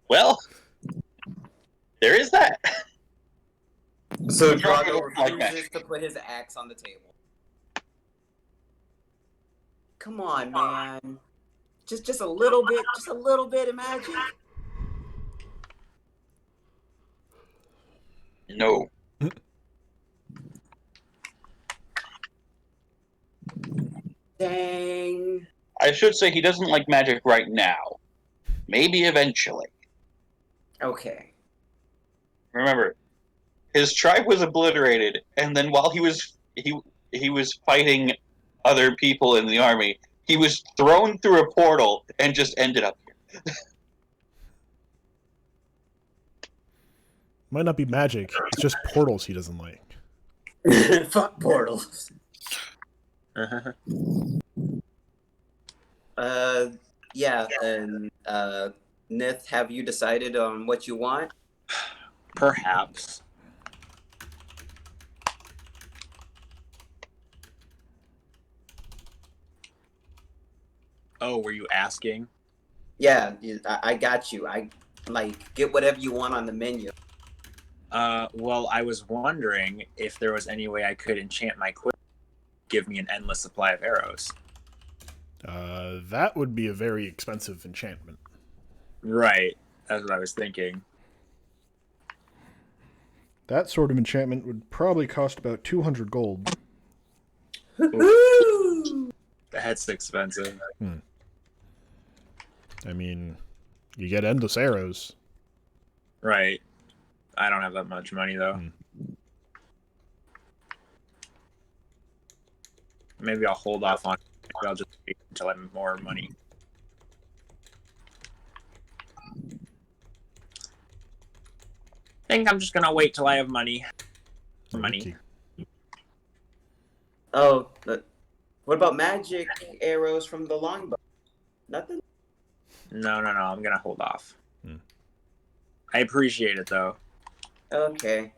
Well, there is that. So Drago refuses to put his axe on the table. Come on, man. Just a little bit of magic. No. Dang. I should say he doesn't like magic right now. Maybe eventually. Okay. Remember, his tribe was obliterated, and then while he was fighting other people in the army, he was thrown through a portal and just ended up here. Might not be magic. It's just portals he doesn't like. Fuck portals. Yeah, and Nith, have you decided on what you want? Perhaps. Oh, were you asking? Yeah, I got you. I get whatever you want on the menu. Well, I was wondering if there was any way I could enchant my quiver, give me an endless supply of arrows. That would be a very expensive enchantment. Right, that's what I was thinking. That sort of enchantment would probably cost about 200 gold. Woo! That's expensive. I mean, you get endless arrows. Right. I don't have that much money though. Maybe I'll hold off on. Maybe I'll just wait until I have more money. I think I'm just gonna wait till I have money. Money. Oh, what about magic arrows from the longbow? Nothing? No. I'm gonna hold off. I appreciate it though. Okay.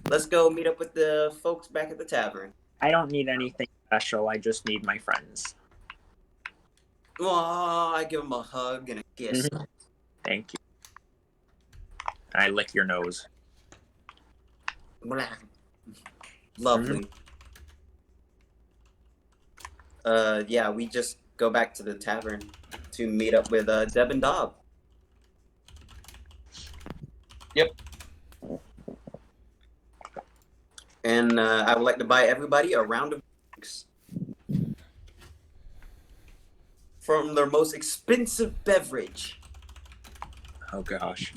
Let's go meet up with the folks back at the tavern. I don't need anything special. I just need my friends. Oh, I give them a hug and a kiss. Thank you. I lick your nose. Lovely. Yeah, we just go back to the tavern to meet up with Deb and Dob. Yep. And I would like to buy everybody a round of drinks from their most expensive beverage. Oh gosh.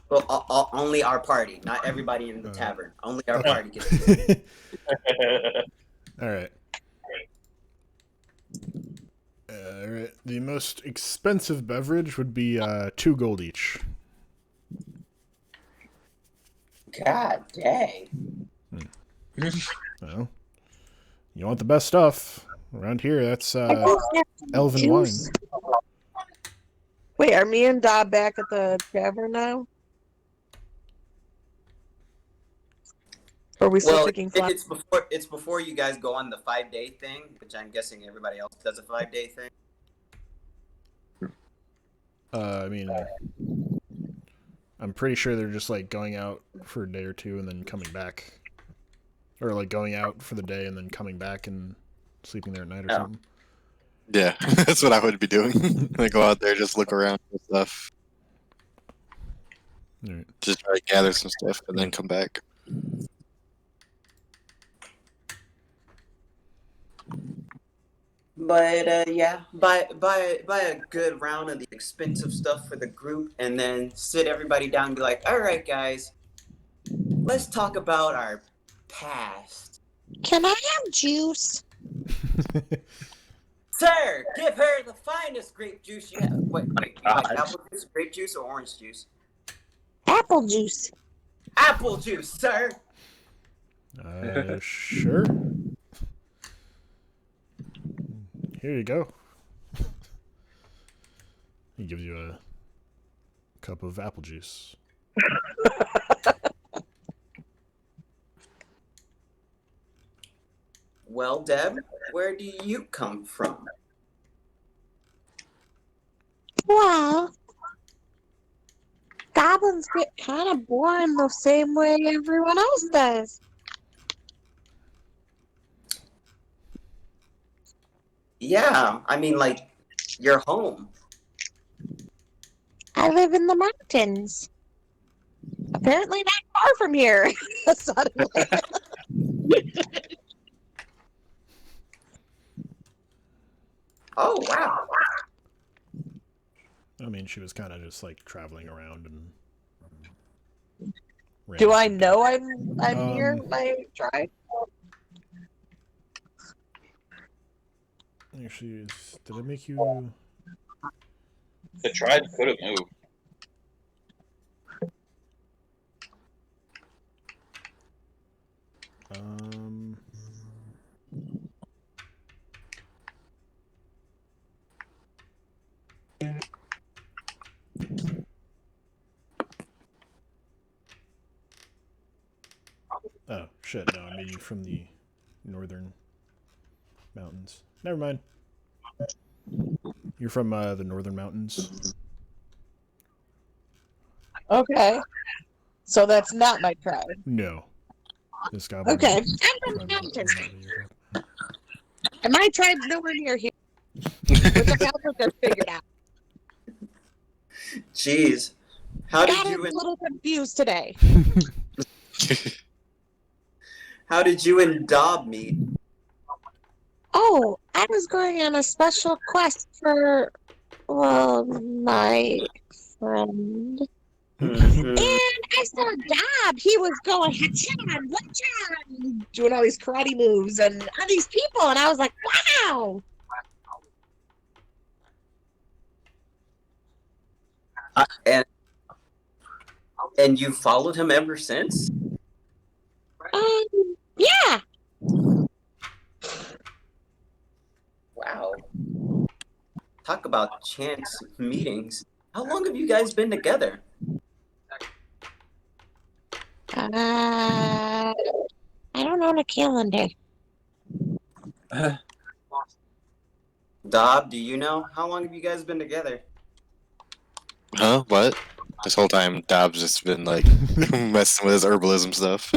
Well, only our party, not everybody in the tavern. Only our party gets. All right. All right. The most expensive beverage would be 2 gold each. God dang. Well, you want the best stuff around here? That's elven wine. Wait, are me and Dob back at the tavern now? Or are we still picking flowers? It's before you guys go on the 5-day thing, which I'm guessing everybody else does a 5-day thing. I mean, I'm pretty sure they're just like going out for a day or two and then coming back, or like going out for the day and then coming back and sleeping there at night or something. Yeah, that's what I would be doing. I go out there, just look around for stuff, Right. just try to gather some stuff, and then come back. But yeah, buy a good round of the expensive stuff for the group, and then sit everybody down and be like, "All right, guys, let's talk about our past." Can I have juice? Sir, give her the finest grape juice you have. Wait, you like apple juice, grape juice, or orange juice? Apple juice. Apple juice, sir. Sure. Here you go. He gives you a cup of apple juice. Well, Deb, where do you come from? Well, goblins get kind of boring the same way everyone else does. Yeah, I mean, like, your home. I live in the mountains. Apparently not far from here. Suddenly. Oh, wow. I mean, she was kind of just like traveling around and. Do I know I'm near my tribe? Actually, did I make you? The tribe could have moved. Oh shit! No, I made you from the northern mountains. Never mind. You're from the northern mountains. Okay. So that's not my tribe. No. This goblin. Okay. is- I'm from the tribe is mountains. not your tribe. And my tribe's nowhere near here. Which I also just figured out. Jeez. How Got did a you little confused today. How did you and Dob meet? Oh, I was going on a special quest for, well, my friend. Mhm. And I saw Dob. He was going hachan, wachan, doing all these karate moves and on these people, and I was like, wow. And you followed him ever since? Yeah. Wow. Talk about chance meetings. How long have you guys been together? I don't own a calendar. Dob, do you know? How long have you guys been together? Huh? What? This whole time, Dobbs just been like messing with his herbalism stuff.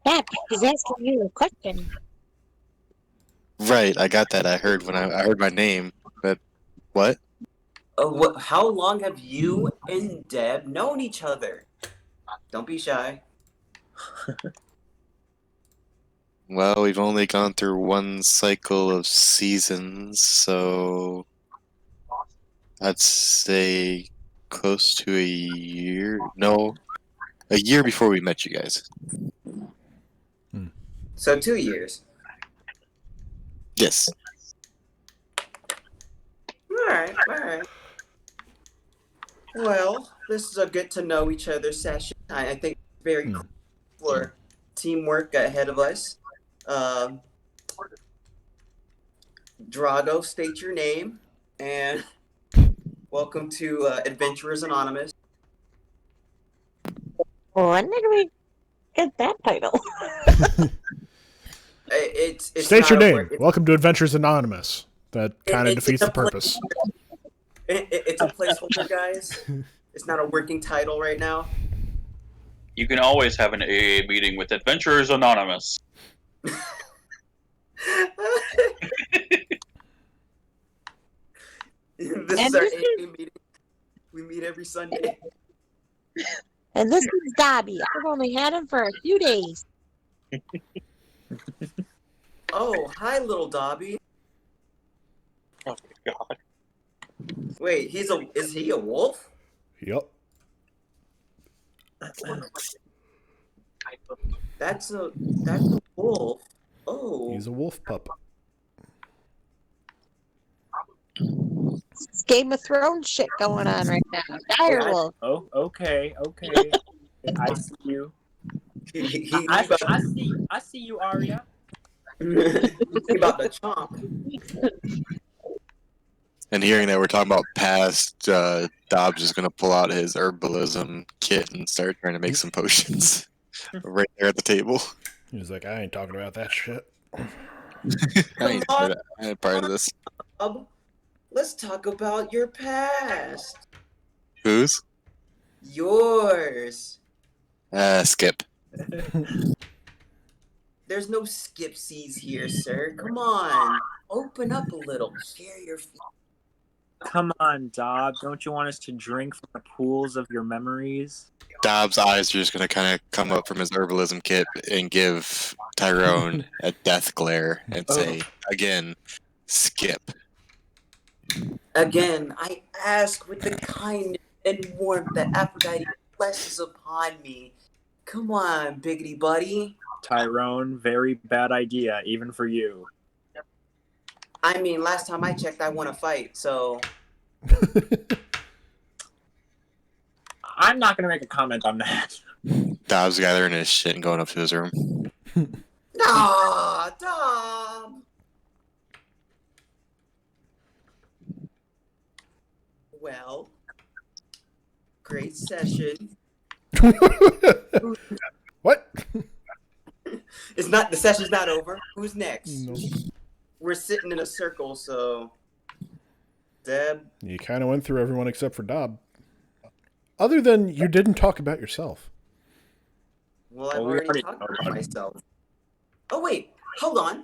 Yeah, he's asking you a question. Right, I got that. I heard when I heard my name, but what? How long have you and Deb known each other? Don't be shy. Well, we've only gone through one cycle of seasons, so I'd say close to a year. No, a year before we met you guys. So 2 years. Yes. Alright. Well, this is a get to know each other session. I think very cool for teamwork ahead of us. Drago, state your name, and welcome to Adventurers Anonymous. When did we get that title? It's State not your a name. wor- Welcome to Adventures Anonymous. That kind of it's defeats a the purpose. It's a placeholder, guys. It's not a working title right now. You can always have an AA meeting with Adventurers Anonymous. This is our AA meeting. We meet every Sunday. And this is Dobby. I've only had him for a few days. Oh, hi, little Dobby. Oh my god. Wait, is he a wolf? Yep. That's a wolf. Oh. He's a wolf pup. It's Game of Thrones shit going on right now. Direwolf. Oh, okay. I see you. He I see you, Arya. about the chomp. And hearing that we're talking about past, Dobbs is going to pull out his herbalism kit and start trying to make some potions right there at the table. He was like, I ain't talking about that shit. I ain't part of this. Let's talk about your past. Whose? Yours. Skip. There's no skipsies here, sir. Come on. Open up a little. Share your feelings. Come on, Dob. Don't you want us to drink from the pools of your memories? Dobbs' eyes are just going to kind of come up from his herbalism kit and give Tyrone a death glare and say, again, skip. Again, I ask with the kindness and warmth that Aphrodite blesses upon me. Come on, biggity buddy. Tyrone, very bad idea, even for you. I mean, last time I checked, I won a fight, so... I'm not going to make a comment on that. Dobbs gathering his shit and going up to his room. Ah, Dom! Well, great session. What? The session's not over. Who's next? No. We're sitting in a circle, so... Deb? You kind of went through everyone except for Dob. Other than you didn't talk about yourself. Well, I've Well, we already already talked know about about it. myself. Oh, wait. Hold on.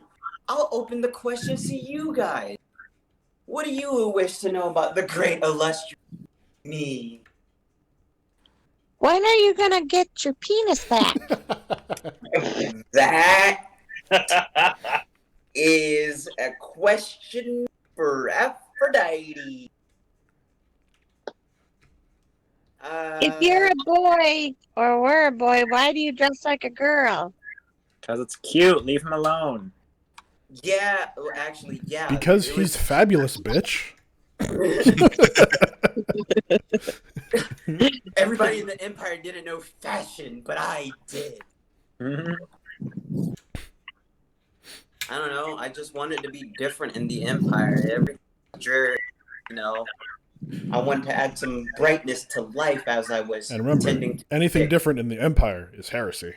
I'll open the questions to you guys. What do you wish to know about the great illustrious me? When are you gonna get your penis back? That is a question for Aphrodite. If you're a boy or were a boy, why do you dress like a girl? Because it's cute. Leave him alone. Yeah, well, actually, yeah. Because it he's was- fabulous, bitch. Everybody in the Empire didn't know fashion, but I did. Mhm. I don't know. I just wanted to be different in the Empire. Every year, you know, I wanted to add some brightness to life as I was And remember, tending to anything pick. different in the Empire is heresy.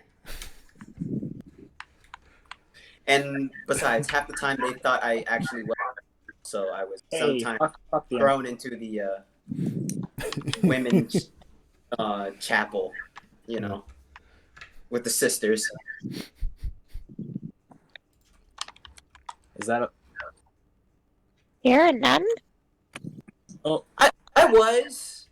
And besides, half the time they thought I actually was. So I was Hey, sometimes fuck the thrown into the women's chapel, you know, with the sisters. Is that a... You're a nun? I was.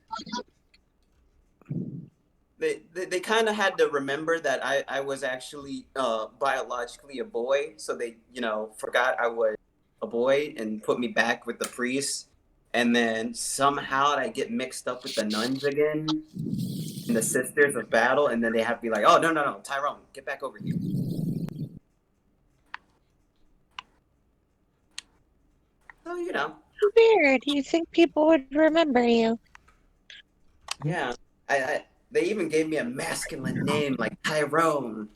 They kind of had to remember that I was actually biologically a boy, so they forgot I was a boy and put me back with the priests, and then somehow I get mixed up with the nuns again and the sisters of battle, and then they have to be like, oh no, Tyrone, get back over here. So Weird. You think people would remember you? yeah, they even gave me a masculine name like Tyrone,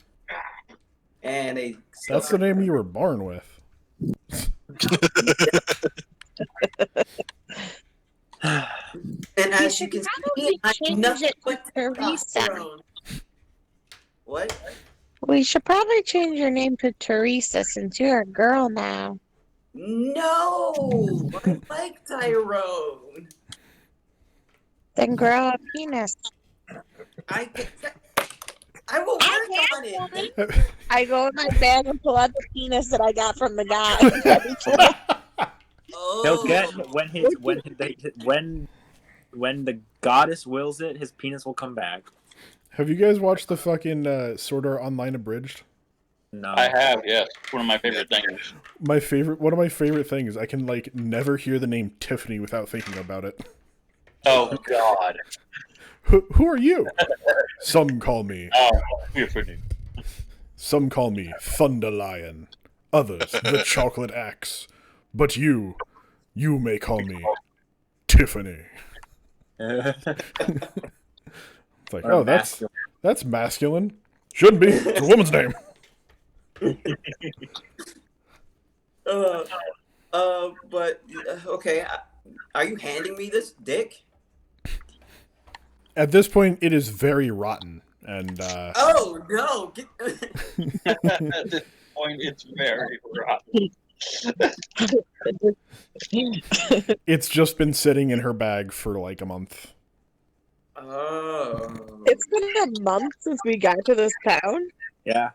and they That's the name you were born with. And as you can see, I'm change nothing it to but Teresa. testosterone. What? We should probably change your name to Teresa since you're a girl now. No, I like Tyrone. Then grow a penis. I will work on it. I go in my bag and pull out the penis that I got from the guy. He'll get Oh, when the goddess wills it, his penis will come back. Have you guys watched the fucking Sword Art Online Abridged? No. I have, yes. One of my favorite things. One of my favorite things, I can like never hear the name Tiffany without thinking about it. Oh, God. Who are you? Some call me. Oh, Tiffany. Some call me Thunder Lion. Others the Chocolate Axe. But you may call me Tiffany. It's like, Or oh, that's masculine. Shouldn't be. It's a woman's name. but okay. Are you handing me this dick? At this point, it is very rotten, and Oh no! At this point, it's very rotten. it's just been sitting in her bag for like a month. Oh. It's been a month since we got to this town. Yeah.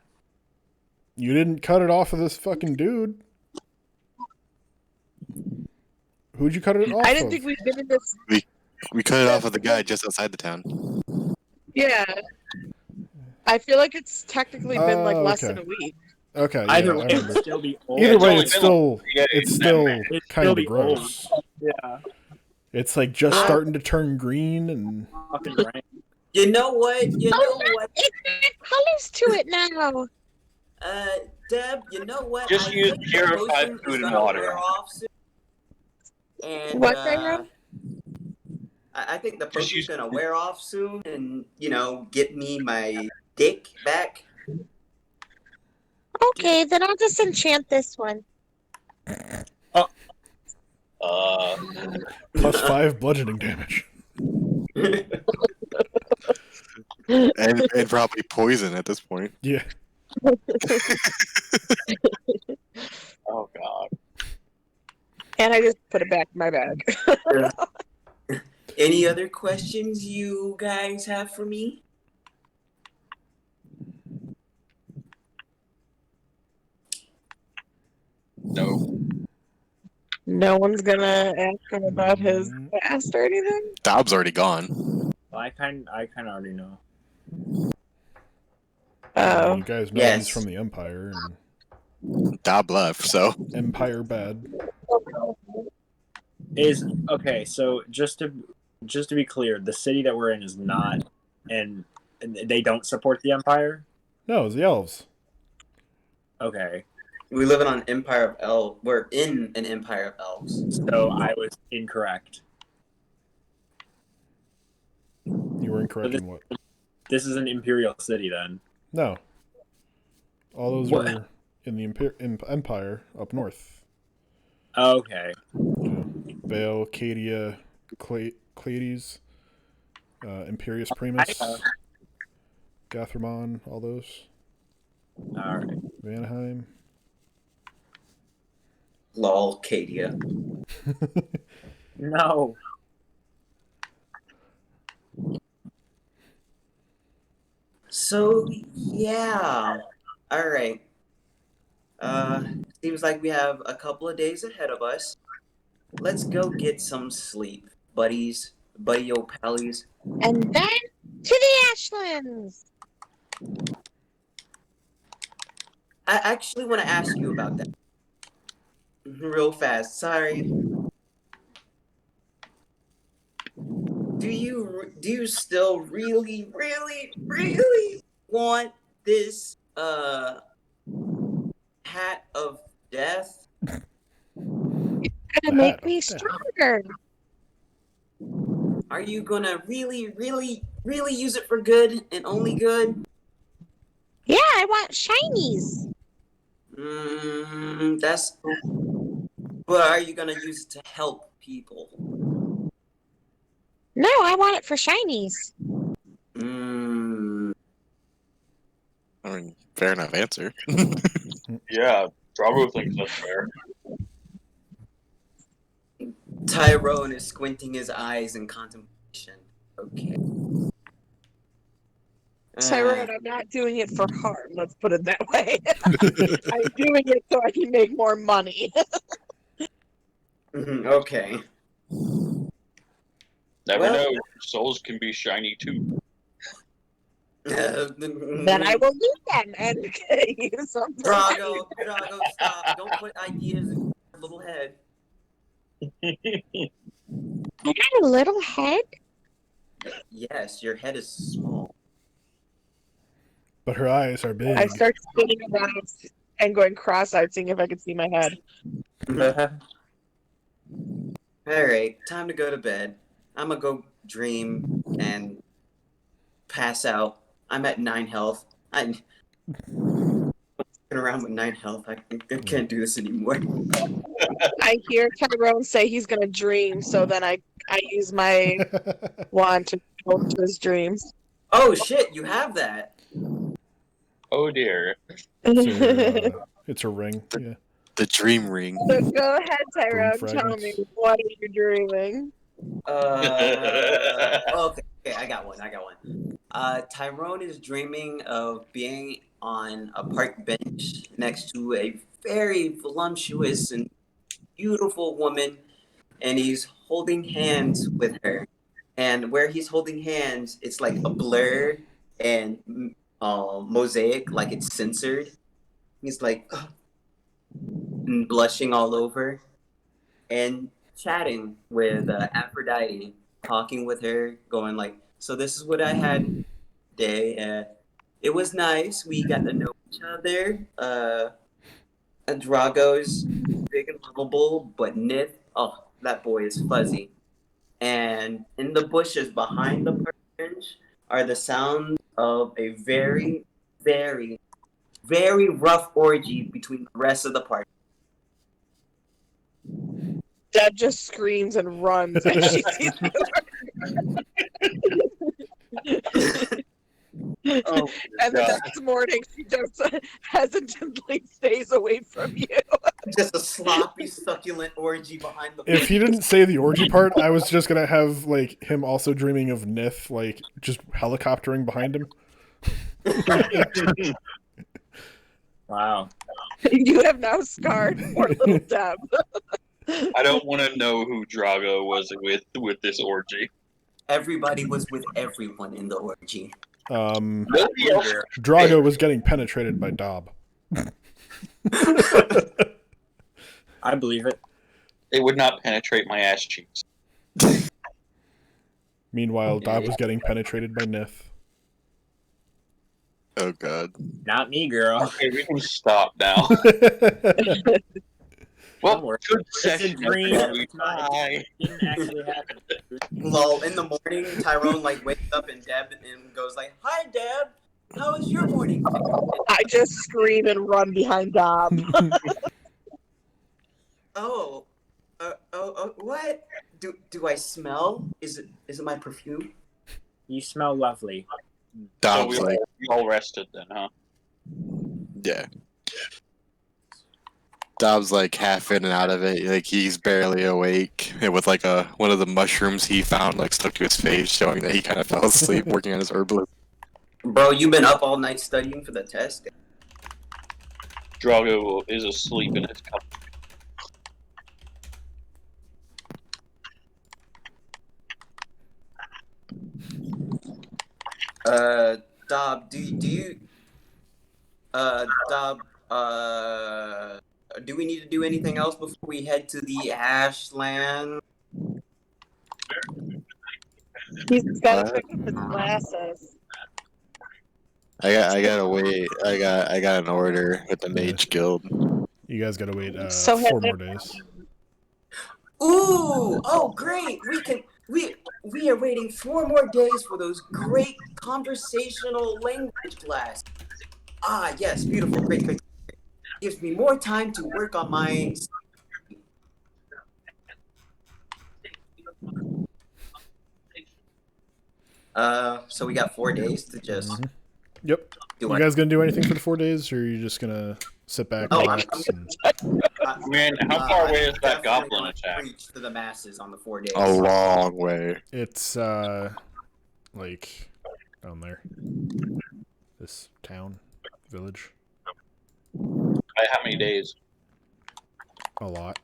You didn't cut it off of this fucking dude. Who'd you cut it off I didn't of? think we'd been in this. We cut it off with the guy just outside the town. Yeah. I feel like it's technically been like Oh, less okay. than a week. Okay, yeah, Either I way, remember. it'd still be old. Either way, only it's been still like- it's still It'd kind still of be gross. Yeah. It's like just starting to turn green, and Fucking right. You know what? You know Oh, what? it's got colors to it now. Deb, you know what? Just I use think the purified potion food is and gonna water. wear off soon. And What, Tyrone? I think the Just potion's use- gonna wear off soon, and get me my dick back. Okay, then I'll just enchant this one. plus 5 bludgeoning damage. And probably poison at this point. Yeah. Oh, God. And I just put it back in my bag. Any other questions you guys have for me? No. No one's gonna ask him about his past or anything. Dob's already gone. I kind of already know. Oh. You guys know Yes. he's from the Empire, and Dob left, so Empire bad. Okay. So just to be clear, the city that we're in is not, and they don't support the Empire. No, it's the elves. Okay, We live in an empire of elves. We're in an empire of elves. so I was incorrect. You were incorrect So in what? This is an imperial city then. No. All those What? were in the Empire up north. Okay. You know, Vale, Cadia, Clades, Imperius Primus, Gathramon, all those. All right. Vanaheim. Lol, Cadia. No. So yeah. All right. Seems like we have a couple of days ahead of us. Let's go get some sleep, buddies, buddy-o pallies. And then to the ashlands. I actually want to ask you about that real fast. Sorry. Do you still really want this hat of death? Gonna make me stronger. Are you gonna really use it for good and only good? Yeah, I want shinies. That's. But are you gonna use it to help people? No, I want it for shinies. I mean, fair enough answer. Yeah, Drago thinks that's fair. Tyrone is squinting his eyes in contemplation. Okay. Tyrone, I'm not doing it for harm. Let's put it that way. I'm doing it so I can make more money. Okay. Never Well- know. Souls can be shiny too. Then I will loot them and use them. Drago, stop! Don't put ideas in your little head. I got a little head. Yes, your head is small. But her eyes are big. I start spinning around and going cross-eyed, seeing if I can see my head. All right, time to go to bed. I'm gonna go dream and pass out. I'm at 9 health. I'm around with 9 health. I can't do this anymore. I hear Tyrone say he's gonna dream, so then I use my wand to go to his dreams. Oh shit, you have that. Oh dear. It's a ring. Yeah. The dream ring. So go ahead, Tyrone. Dream Tell me, fragments. what are you dreaming? Okay, I got one. Tyrone is dreaming of being on a park bench next to a very voluptuous and beautiful woman, and he's holding hands with her. And where he's holding hands, it's like a blur and mosaic, like it's censored. He's like and blushing all over, and chatting with Aphrodite, talking with her, going like, "So this is what I had today. It was nice. We got to know each other. Drago's big and lovable, but Nith, oh, that boy is fuzzy." And in the bushes behind the park bench are the sounds of a very, very, very rough orgy between the rest of the party. Deb just screams and runs as she sees the Oh, And the God. next morning, she just hesitantly stays away from you. Just a sloppy, succulent orgy behind the If he didn't say the orgy part, I was just gonna have like him also dreaming of Nith, like just helicoptering behind him. Wow. You have now scarred poor little Deb. I don't want to know who Drago was with this orgy. Everybody was with everyone in the orgy. Nobody else. Drago was getting penetrated by Dob. I believe it. It would not penetrate my ass cheeks. Meanwhile, Dob was getting penetrated by Nith. Oh god. Not me, girl. Okay, we can stop now. Don't Well, worry. good It's a session, dream. everybody. It's not- Bye. It didn't actually happen. Lol, in the morning, Tyrone like wakes up and Deb and goes like, "Hi, Deb. How was your morning?" I just scream and run behind Dom. Oh, what? Do I smell? Is it my perfume? You smell lovely. So Dom's like, we all rested then, huh? yeah. Dom's like half in and out of it. Like he's barely awake. And with like one of the mushrooms he found like stuck to his face, showing that he kind of fell asleep working on his herbalist. Bro, you been up all night studying for the test? Drago is asleep in his cup. Dob, do we need to do anything else before we head to the ashlands? He's got to pick up his glasses. I gotta wait. I got an order with the Mage Guild. You guys gotta wait So 4 more days. Ooh! Oh, great! We are waiting 4 more days for those great conversational language classes. Ah, yes, beautiful, great. Gives me more time to work on my. So we got 4 days to just. Yep. Do You guys gonna do anything for the 4 days, or are you just gonna sit back, Oh, relax, and... Man, how far away is that definitely goblin gonna attack? Preach to the masses on the 4 days. A long way. It's like down there. This town, village. By how many days? A lot.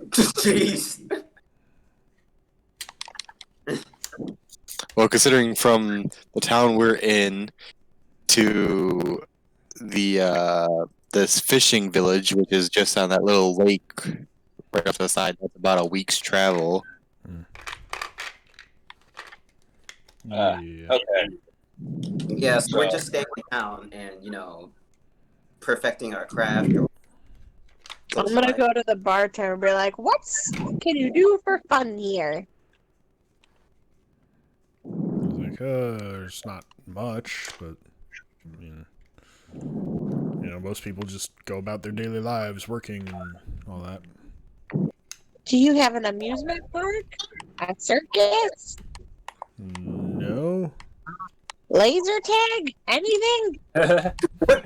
Jeez. Well, considering from the town we're in to the this fishing village, which is just on that little lake right off to the side, that's about a week's travel. Yeah. Okay. Yeah, so we're just staying in town and perfecting our craft. I'm gonna go to the bartender and be like, what can you do for fun here? I was like, there's not much, but I mean, most people just go about their daily lives working and all that. Do you have an amusement park? A circus? No. Laser tag? Anything?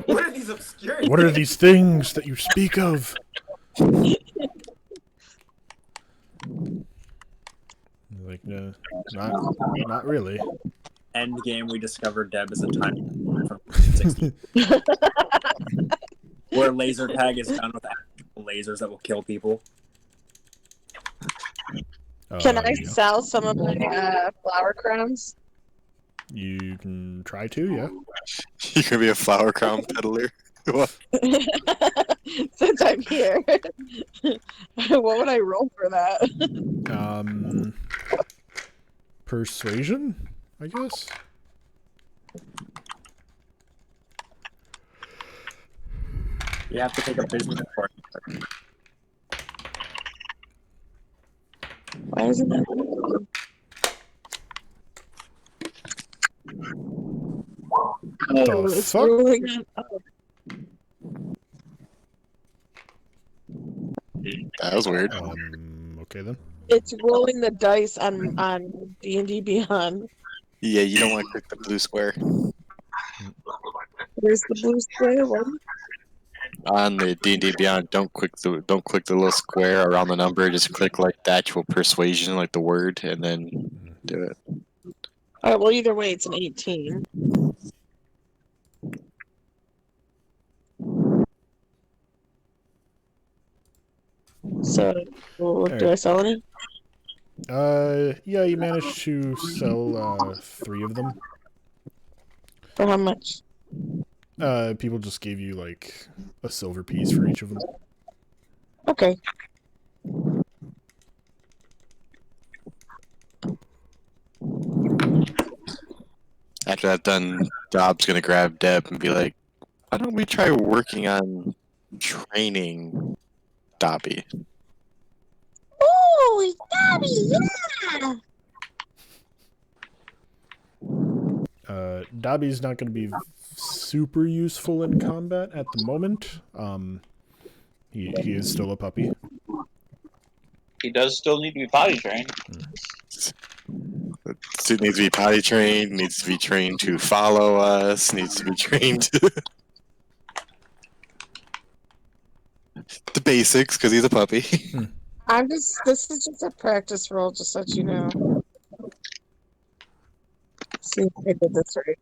What are these obscure? What are these things that you speak of? Like, no, not really. End game, we discovered Deb is a time from 60. Where laser tag is done with actual lasers that will kill people. Can I Yeah. sell some of my flower crowns? You can try to, yeah. You could be a flower crown peddler. What? Since I'm here. What would I roll for that? Persuasion, I guess. You have to take a business course. Why isn't that? Oh, The it's fuck? rolling up. That was weird. Okay then. It's rolling the dice on D&D Beyond. Yeah, you don't want to click the blue square. Where's the blue square one? On the D&D Beyond, don't click the little square around the number. Just click like the actual persuasion, like the word, and then do it. All right, well, either way, it's an 18. So, do I sell any? Yeah, you managed to sell 3 of them. For how much? People just gave you like a silver piece for each of them. Okay. After that's done, Dob's gonna grab Deb and be like, "Why don't we try working on training Dobby?" Oh, Dobby, yeah. Dobby's not going to be super useful in combat at the moment. He is still a puppy. He does still need to be potty trained. It needs to be potty trained, needs to be trained to follow us, needs to be trained to the basics because he's a puppy. This is just a practice roll, just so you know. See if I did this right.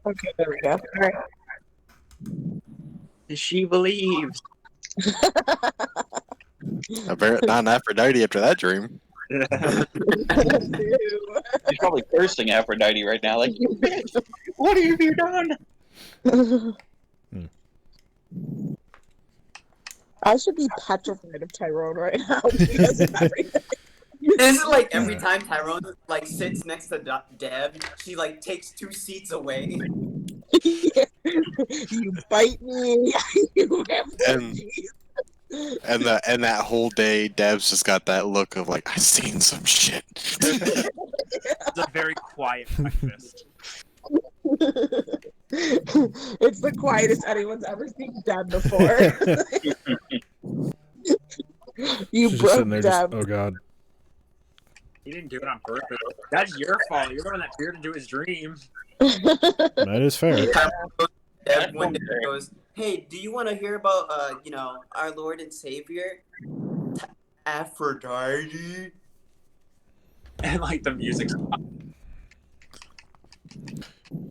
Okay, there we go. All right. She believes. Not Aphrodite after that dream. He's probably cursing Aphrodite right now, like, "You bitch! What have you done?" I should be petrified of Tyrone right now because of everything. This is like every time Tyrone like sits next to Deb, she like takes 2 seats away. You bite me. You have And that whole day, Deb's just got that look of like, I've seen some shit. It's a very quiet breakfast. It's the quietest anyone's ever seen Deb before. You She's just broke sitting there Deb. oh god. He didn't do it on purpose. That's your fault. You're the one that feared into his dream. That is fair. Deb one day goes, "Hey, do you want to hear about our Lord and Savior, Aphrodite?" And like the music.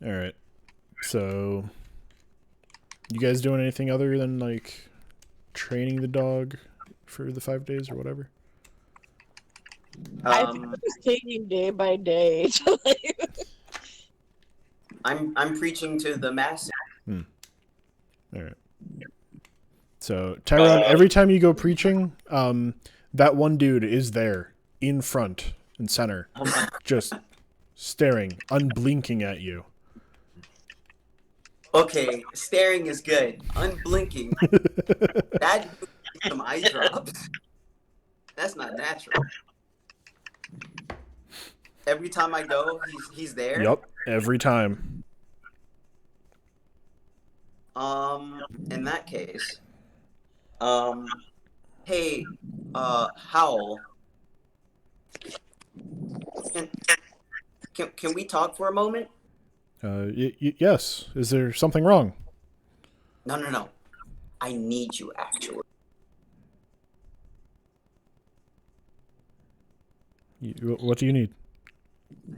Alright. So you guys doing anything other than like training the dog for the 5 days or whatever? I think I'm just taking day by day. I'm preaching to the masses. Alright. So Tyrone, every time you go preaching, that one dude is there in front and center, just staring, unblinking at you. Okay, staring is good. Unblinking. That some eye drops. That's not natural. Every time I go, he's there. Yup, every time. In that case, hey, Howl, can we talk for a moment? Yes. Is there something wrong? No. I need you, actually. What do you need?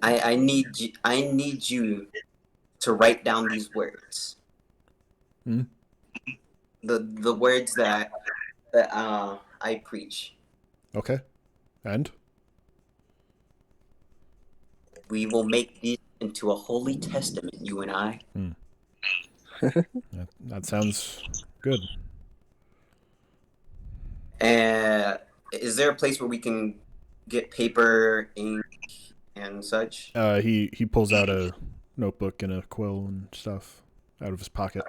I need you to write down these words. Hmm? The words that I preach. Okay. And? We will make these into a holy testament, you and I. That sounds good. Is there a place where we can get paper, ink, and such? He pulls out a notebook and a quill and stuff out of his pocket.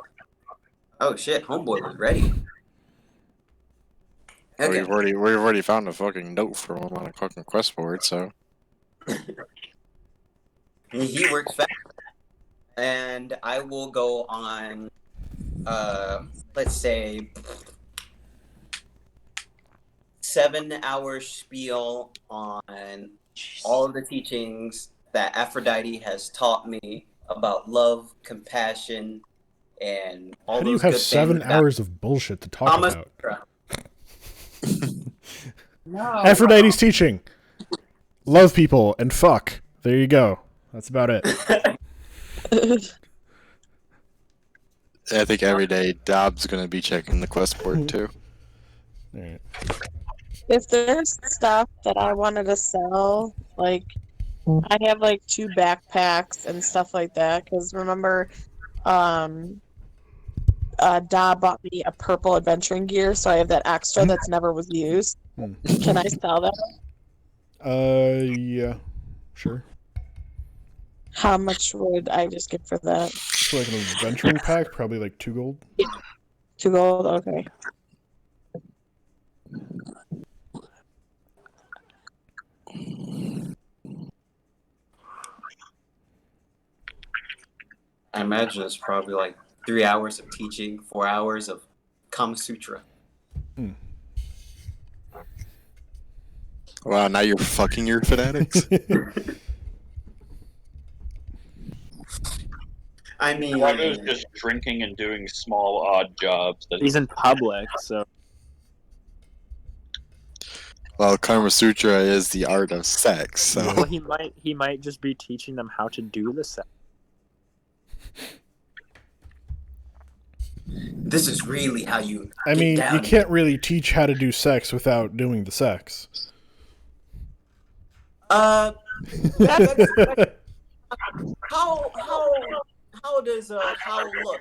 Oh shit, homeboy was ready. Okay. We've already found a fucking note from him on a fucking quest board, so He works fast. And I will go on, let's say, 7-hour spiel on all of the teachings that Aphrodite has taught me about love, compassion, and all How those do you have good 7 things hours of bullshit to talk Thomas- about? No. Aphrodite's teaching. Love people and fuck. There you go. That's about it. I think every day Dob's gonna be checking the quest board too. Alright. If there's stuff that I wanted to sell, like I have like 2 backpacks and stuff like that. Because remember, Da bought me a purple adventuring gear, so I have that extra that's never was used. Hmm. Can I sell that? Yeah, sure. How much would I just get for that? For like an adventuring pack, probably like 2 gold. 2 gold? Okay. I imagine it's probably like 3 hours of teaching, 4 hours of Kama Sutra. Wow, now you're fucking your fanatics. I mean, Drago's just drinking and doing small odd jobs. That He's in public, so Well, Karma Sutra is the art of sex, so well, he might just be teaching them how to do the sex. this is really how you. I get mean, down. you can't really teach how to do sex without doing the sex. That's how does how look?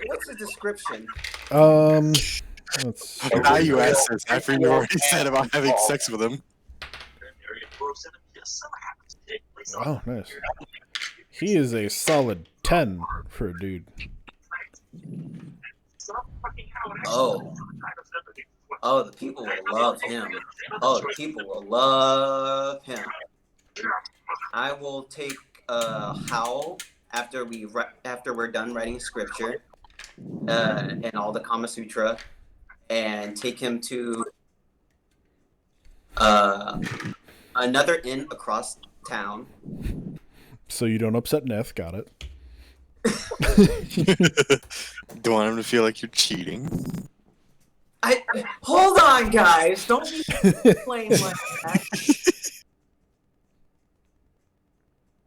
What's the description? Let's see. now you ask this after you already said about having sex with him. Oh, nice. He is a solid 10 for a dude. Oh, the people will love him. Oh, the people will love him. I will take Howl after we're done writing scripture and all the Kama Sutra, and take him to another inn across town. So you don't upset Neth, got it. Don't want him to feel like you're cheating. Hold on, guys! Don't be playing like that.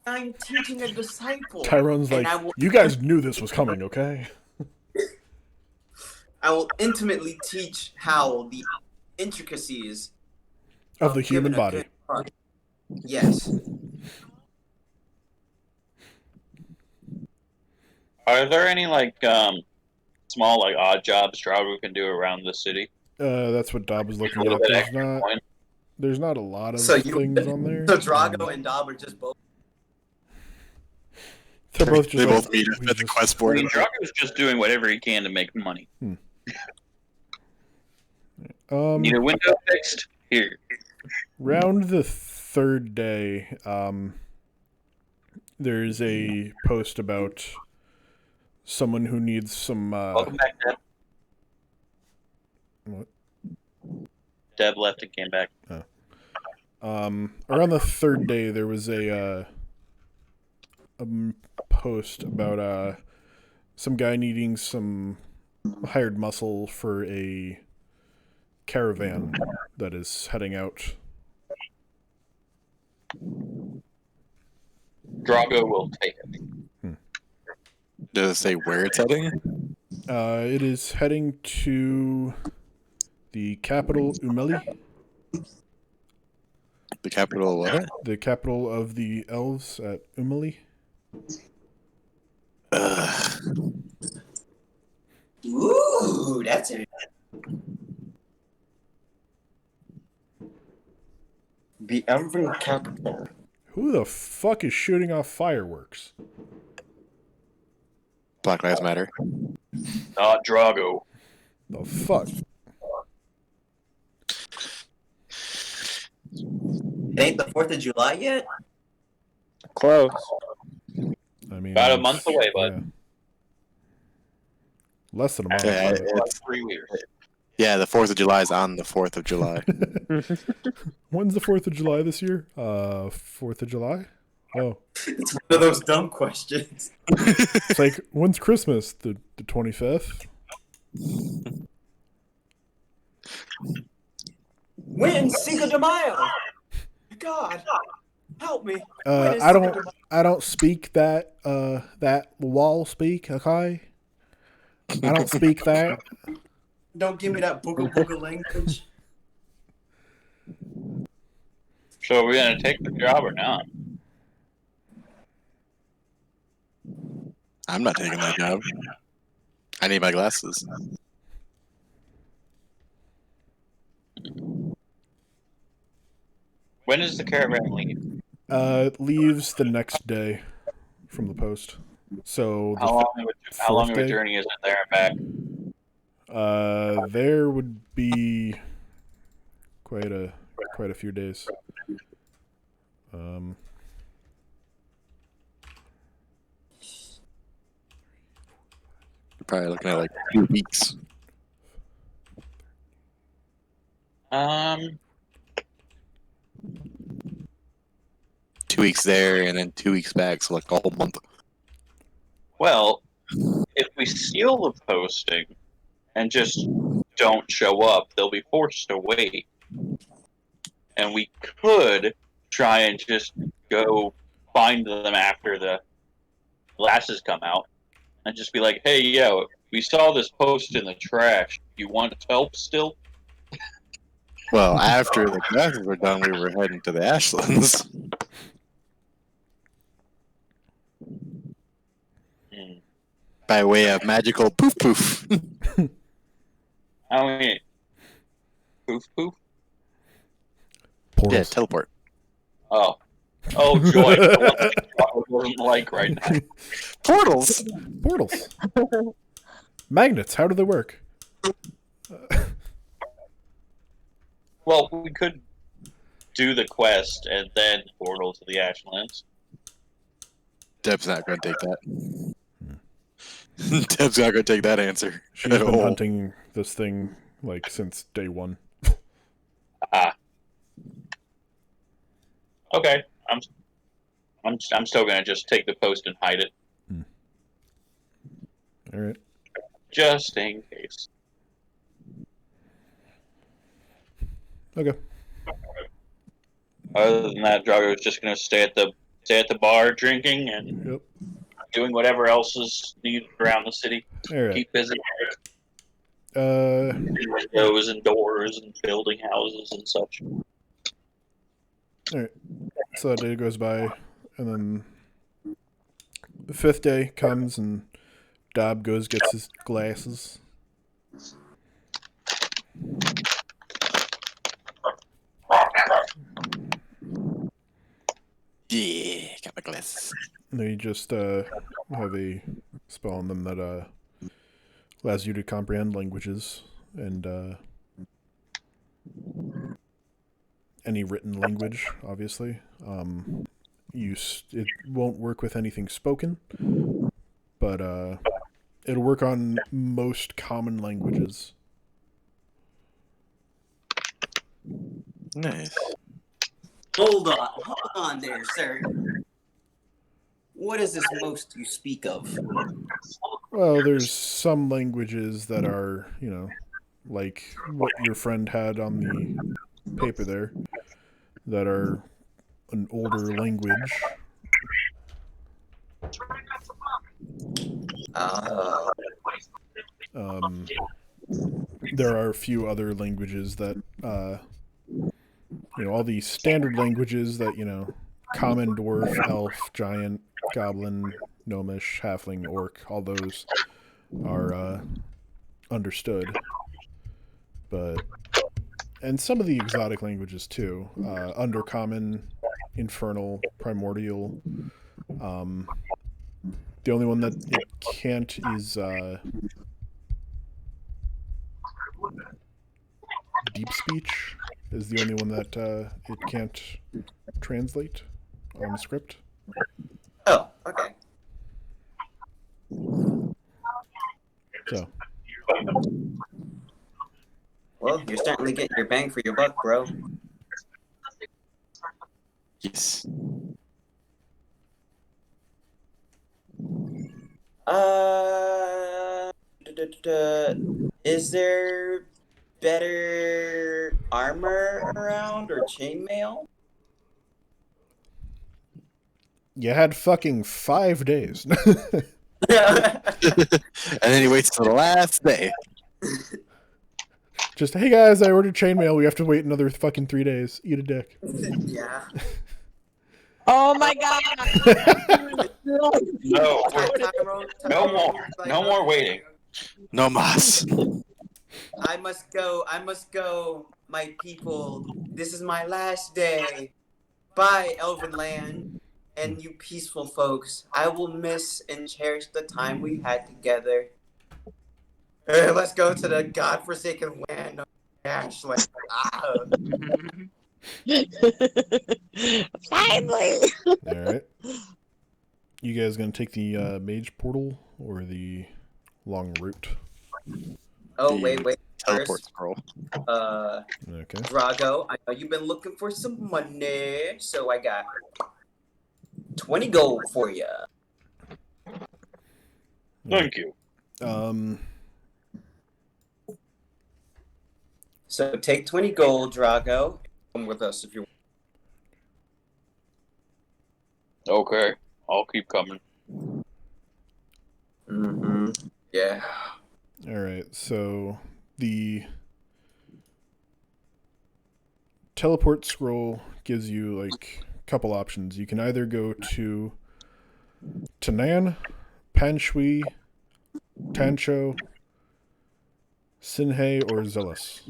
I'm teaching a disciple. Tyrone's like, you guys knew this was coming, okay? I will intimately teach Howl the intricacies Of the human giving a body. good fuck. Yes. Are there any like small like odd jobs Drago can do around the city? That's what Dob was A looking little up. bit extra coin. There's not a lot of So things on there. So Drago and Dob are just both. They're both just They like, both meet we at the just- quest I board. mean, Drago's just doing whatever he can to make money. Need a window fixed? Here. Round the 3rd day, there's a post about someone who needs some. Welcome back, Deb. What? Deb left and came back. Around the 3rd day, there was a post about some guy needing some hired muscle for a caravan that is heading out. Drago will take it. Does it say where it's heading? It is heading to the capital, Umeli, The capital what? the capital of the elves at Umeli. Ooh, that's it. The Elven capital. Who the fuck is shooting off fireworks? Black Lives Matter. Not Drago. The fuck? It ain't the 4th of July yet? Close. I mean, About a month away, bud. yeah. Less than a month. Yeah, but- About 3 weeks. Yeah, the 4th of July is on the 4th of July. When's the 4th of July this year? 4th of July? Oh. It's one of those dumb questions. It's like, when's Christmas? The 25th? When's Cinco de Mayo? God, help me. When is I Cinco de Mayo? don't speak that wall speak, okay? I don't speak that. Don't give me that booga booga language. So are we gonna take the job or not? I'm not taking that job. I need my glasses. When does the caravan leave? It leaves the next day from the post. So the How long fourth of a day, journey is it there and back? there would be quite a few days. You're probably looking at like 2 weeks. 2 weeks there and then 2 weeks back, so like a whole month. Well, if we steal the posting and just don't show up, they'll be forced to wait. And we could try and just go find them after the glasses come out and just be like, hey, yeah, we saw this post in the trash. You want help still? Well, after the glasses were done, we were heading to the ashlands. By way of magical poof poof. I mean, poof poof? Portals. Yeah, teleport. Oh, joy. The one that I wasn't like right now. Portals! Portals. Magnets. How do they work? Well, we could do the quest and then portal to the ashlands. Deb's not going to take that. Deb's not going to take that answer. She's at been all. hunting this thing like since day one. Okay, I'm still gonna just take the post and hide it, All right. just in case. Okay. Other than that, Drago's just gonna stay at the bar drinking and Yep. doing whatever else is needed around the city. All right. Keep busy. Uh, Windows and doors and building houses and such. all right. So that day goes by, and then the fifth day comes, and Dob gets his glasses. Yeah, got my glasses. They just have a spell on them that allows you to comprehend languages and any written language, obviously. It won't work with anything spoken, but it'll work on most common languages. Nice. Hold on there, sir. What is this most you speak of? Well, there's some languages that are, like what your friend had on the paper there, that are an older language. There are a few other languages that, all the standard languages that, common, dwarf, elf, giant, goblin, gnomish, halfling, orc, all those are understood. And some of the exotic languages too, undercommon, infernal, primordial. The only one that it can't is deep speech is the only one that it can't translate on script. Oh, okay. So, Well, you're certainly getting your bang for your buck, bro. Yes. Is there better armor around or chainmail? you had fucking 5 days. And then he waits till the last day. Just, hey guys, I ordered chainmail. We have to wait another fucking 3 days. Eat a dick. Yeah. Oh my god. No, no more. No more waiting. No mas. I must go, my people. This is my last day. Bye, Elven Land. And you peaceful folks, I will miss and cherish the time we had together. Let's go to the godforsaken land of Ashland. Ah. Finally. All right. You guys gonna take the mage portal or the long route? Oh, The wait. Teleport First, scroll. Okay. Drago, I know you've been looking for some money, so I got 20 gold for you. Thank you. So take 20 gold, Drago. Come with us if you want. Okay, I'll keep coming. Mm-hmm. Yeah. All right. So the teleport scroll gives you like a couple options. You can either go to Tanan, Panshui, Tancho, Sinhei, or Zealous.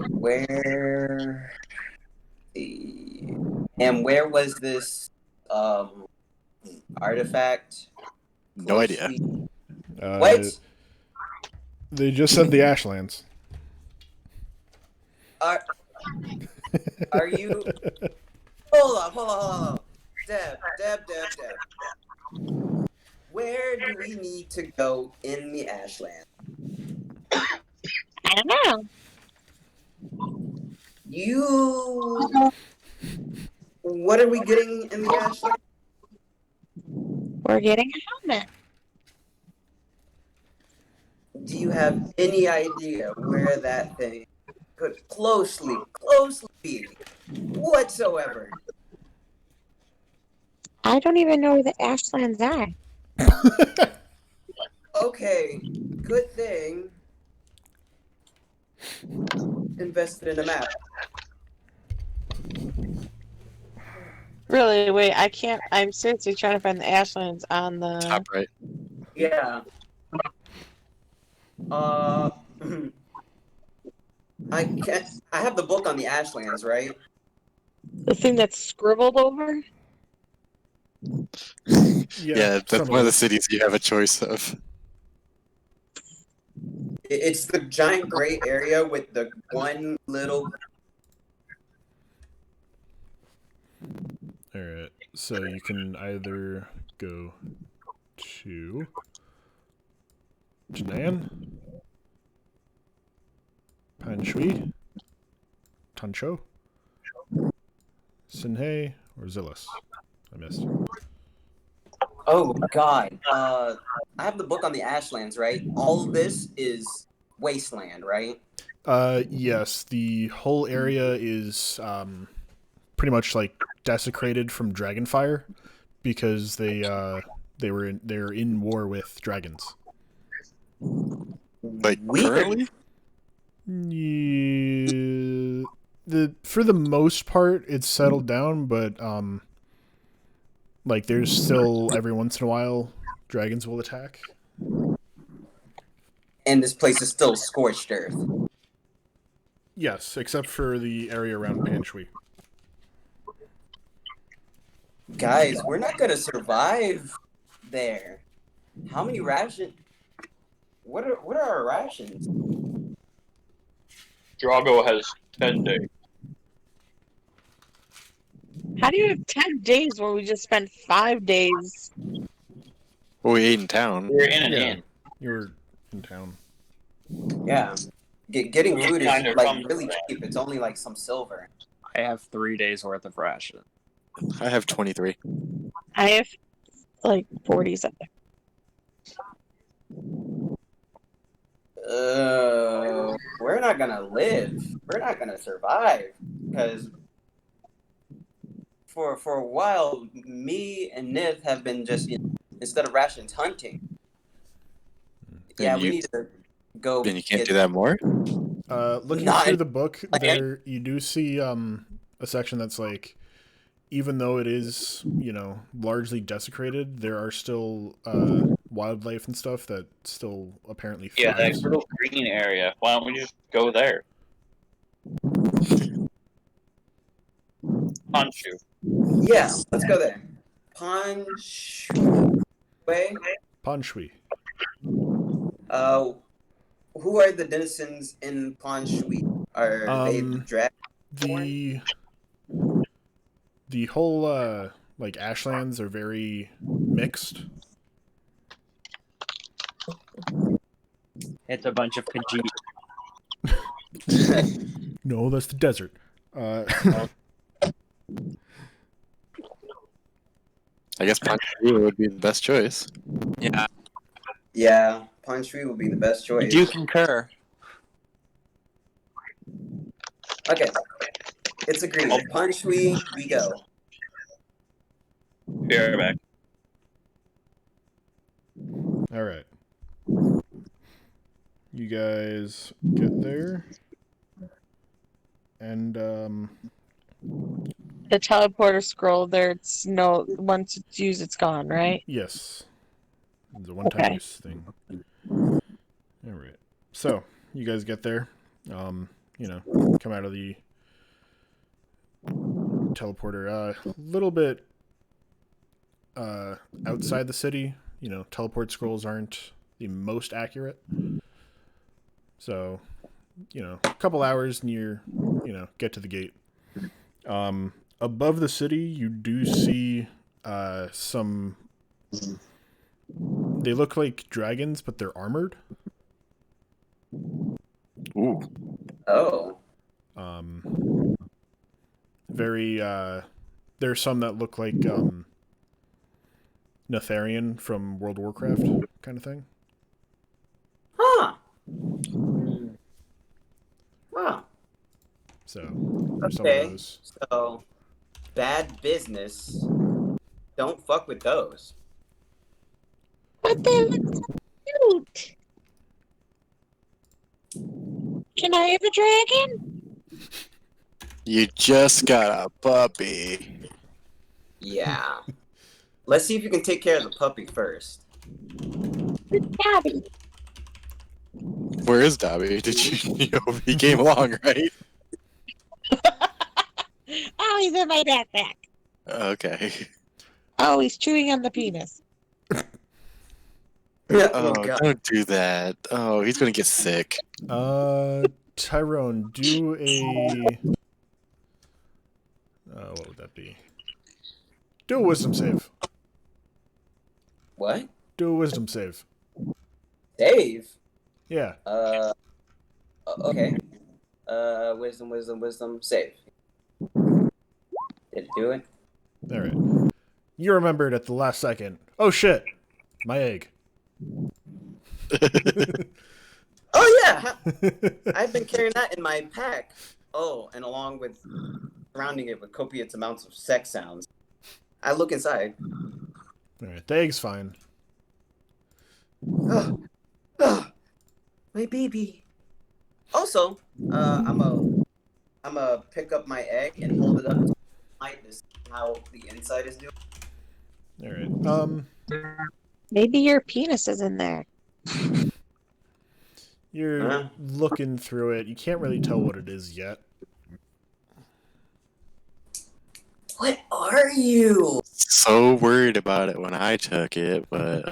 Where? And where was this artifact? No idea. What? They just said the Ashlands. Are you? Hold on. Deb. Where do we need to go in the Ashland? I don't know. What are we getting in the Ashland? We're getting a helmet. Do you have any idea where that thing could closely be whatsoever? I don't even know where the Ashlands are. Okay, good thing. Invested in a map. Really? Wait, I can't. I'm seriously trying to find the Ashlands on the. Top right. Yeah. I can't. I have the book on the Ashlands, right? The thing that's scribbled over? Yeah, that's one of the cities you have a choice of. It's the giant gray area with the one little. All right. So you can either go to Janan, Panshui, Tancho, Sinhei, or Zillus. I missed. Oh God. I have the book on the Ashlands, right? All of this is wasteland, right? Yes. The whole area is pretty much like desecrated from Dragonfire because they're in war with dragons. Like currently? Yeah, for the most part it's settled down, but like there's still every once in a while dragons will attack. And this place is still scorched earth. Yes, except for the area around Panshui. Guys, we're not gonna survive there. How many rations? What are our rations? Drago has 10 days. How do you have 10 days when we just spent 5 days? Well, we ate in town. We're in an Yeah. inn. You're in town. Yeah. Getting food is Kind of like comes really with cheap. It's only like some silver. I have 3 days worth of ration. I have 23. I have like 40 something. We're not gonna live. We're not gonna survive because for a while, me and Nith have been just instead of rations hunting. Yeah, And we you need to go. and you can't get- do that more? Looking Not through in the book, land. there you do see a section that's like, even though it is, you know, largely desecrated, there are still wildlife and stuff that still apparently Yeah, that thrives. little green area. Why don't we just go there? Honshu. Yeah, let's go there. Punch way. Panshui. Uh, who are the denizens in Panshui? Are they Um, dragon? the whole like ashlands are very mixed. It's a bunch of Khajiit. No, that's the desert. I guess Pontaru would be the best choice. Yeah, Yeah, Panshui will be the best I choice. do concur. Okay, it's agreed. Panshui, we go. Be right back. All right. You guys get there, and The teleporter scroll there, it's no, once it's used, it's gone, right? yes, it's a one-time Okay. use thing. All right. So you guys get there. You know, come out of the teleporter. A little bit outside the city. You know, teleport scrolls aren't the most accurate. So, you know, a couple hours and you're, you know, get to the gate. Above the city, you do see some. They look like dragons, but they're armored. Ooh. Oh, Very. There's some that look like Netharian from World of Warcraft kind of thing. huh. Wow. So there's some of Okay. those. So, bad business. Don't fuck with those. But they look so cute. Can I have a dragon? You just got a puppy. Yeah. Let's see if you can take care of the puppy first. It's Gabby. Where is Dobby? Did you know he came along, right? Oh, he's in my backpack. Okay. Oh, he's chewing on the penis. Oh, don't do that. Oh, he's gonna get sick. Tyrone, do a. What would that be? Do a wisdom save. What? Do a wisdom save. Dave? Yeah. Okay. Wisdom, save. Did it do it? All right. You remembered at the last second. Oh shit! My egg. Oh yeah! I've been carrying that in my pack. Oh, and along with surrounding it with copious amounts of sex sounds. I look inside. All right. The egg's fine. Oh, my baby. Also, I'm a pick up my egg and hold it up to the light to see how the inside is doing. All right. Maybe your penis is in there. You're Huh? looking through it. You can't really tell what it is yet. What are you? So worried about it when I took it, but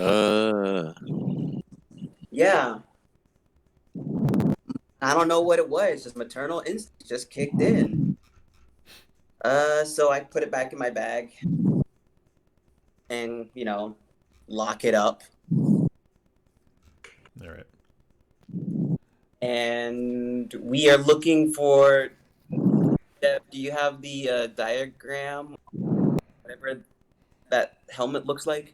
Yeah. I don't know what it was. Just maternal instinct just kicked in. So I put it back in my bag and, you know, lock it up. All right. And we are looking for. Deb, do you have the diagram? Whatever that helmet looks like?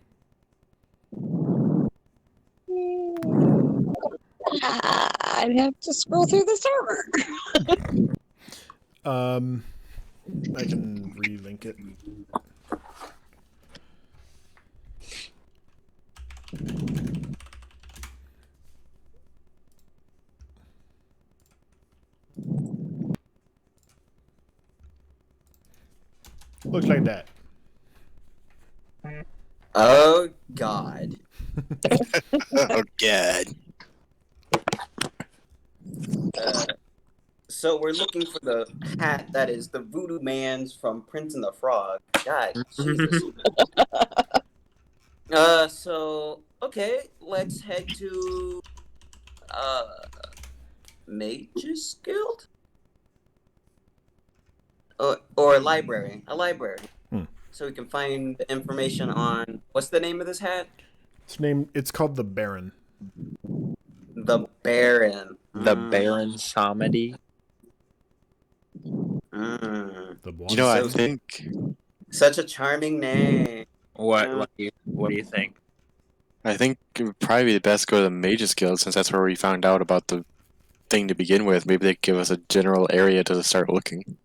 I'd have to scroll through the server. I can relink it. Looks like that. Oh God. Oh god. So we're looking for the hat that is the Voodoo Man's from Prince and the Frog. God, Jesus. So okay, let's head to Mage's Guild or library, a library, so we can find information on what's the name of this hat? It's called the Baron. The Baron. The Baron Samedi. The one. You know, I So- think Such a charming name. What do you think? it would probably be the best to go to the Mages Guild since that's where we found out about the thing to begin with. Maybe they could give us a general area to start looking.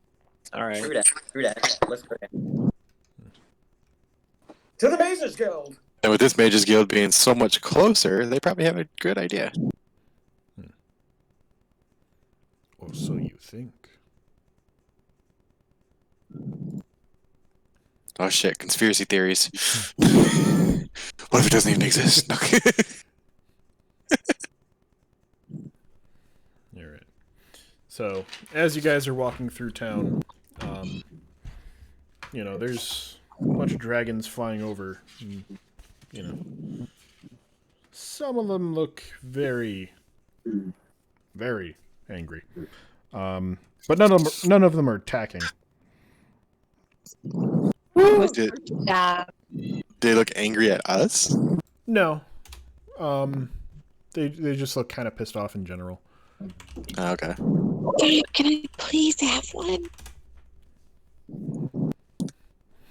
All right. Screw that. Let's go. To the Mage's Guild. And with this Mages Guild being so much closer, they probably have a good idea. Or so you think. Oh shit, conspiracy theories. What if it doesn't even exist? No. All right. So, as you guys are walking through town, you know, there's a bunch of dragons flying over. And, you know, some of them look very, very angry. But none of them are attacking. Did Yeah. they look angry at us? No. They just look kind of pissed off in general. Oh, okay. Can I please have one?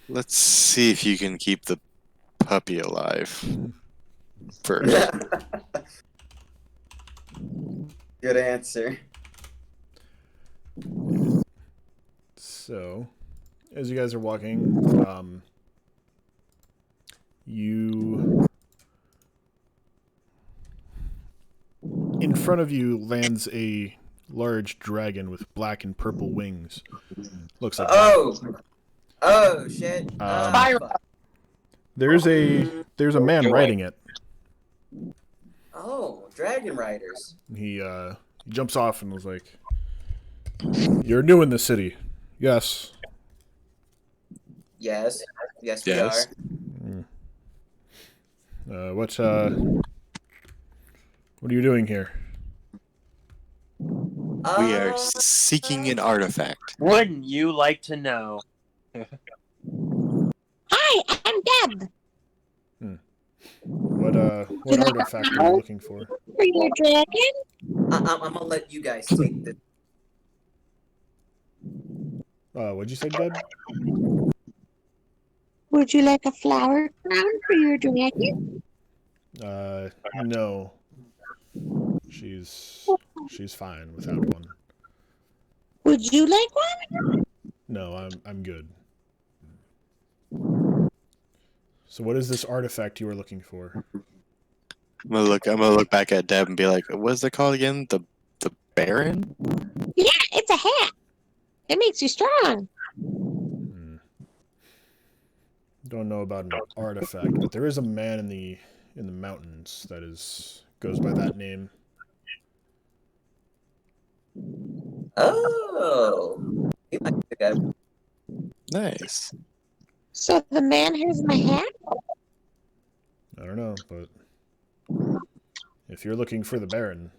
Let's see if you can keep the puppy alive first. Good answer. So, as you guys are walking, in front of you lands a large dragon with black and purple wings. Looks like Oh shit. Fuck. There's a man riding it. Oh, Dragon Riders. He jumps off and was like, "You're new in the city." Yes. Yes, Yes. we are. What are you doing here? We are seeking an artifact. Wouldn't you like to know? Hi, I'm Deb. What artifact are you looking for? For your dragon? I'm gonna let you guys take this. What'd you say, Deb? Would you like a flower crown for your dragon? No. She's fine without one. Would you like one? No, I'm good. So what is this artifact you are looking for? I'm gonna look back at Deb and be like, "What's it called again? The Baron?" Yeah, it's a hat. It makes you strong. Don't know about an artifact, but there is a man in the mountains that goes by that name. Oh. You might be the guy. Nice. So the man has my hat? I don't know, but if you're looking for the Baron,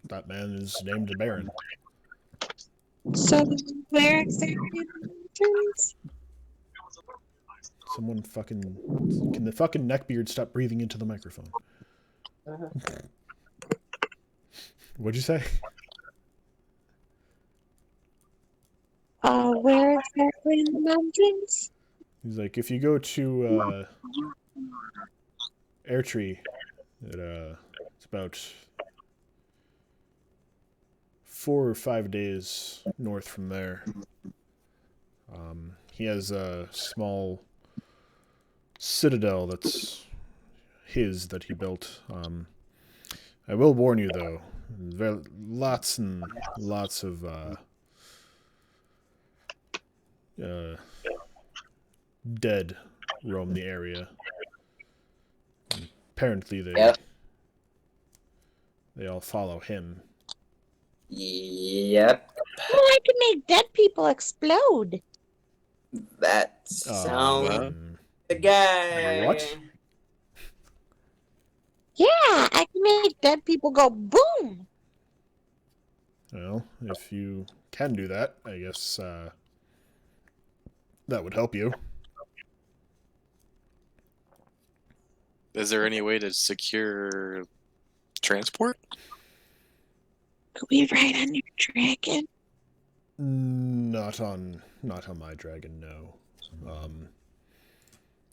that man is named the Baron. So where exactly in the mountains? Someone can the fucking neckbeard stop breathing into the microphone? What'd you say? Where exactly in the mountains? He's like, if you go to Airtree, it's about 4 or 5 days north from there. He has a small citadel that's his that he built. I will warn you though, lots and lots of dead roam the area. Apparently, Yep. they all follow him. Yep. Oh, I can make dead people explode. That sounds the guy. What? Yeah, I can make dead people go boom. Well, if you can do that, I guess that would help you. Is there any way to secure transport? Could we ride on your dragon? Not on my dragon, no.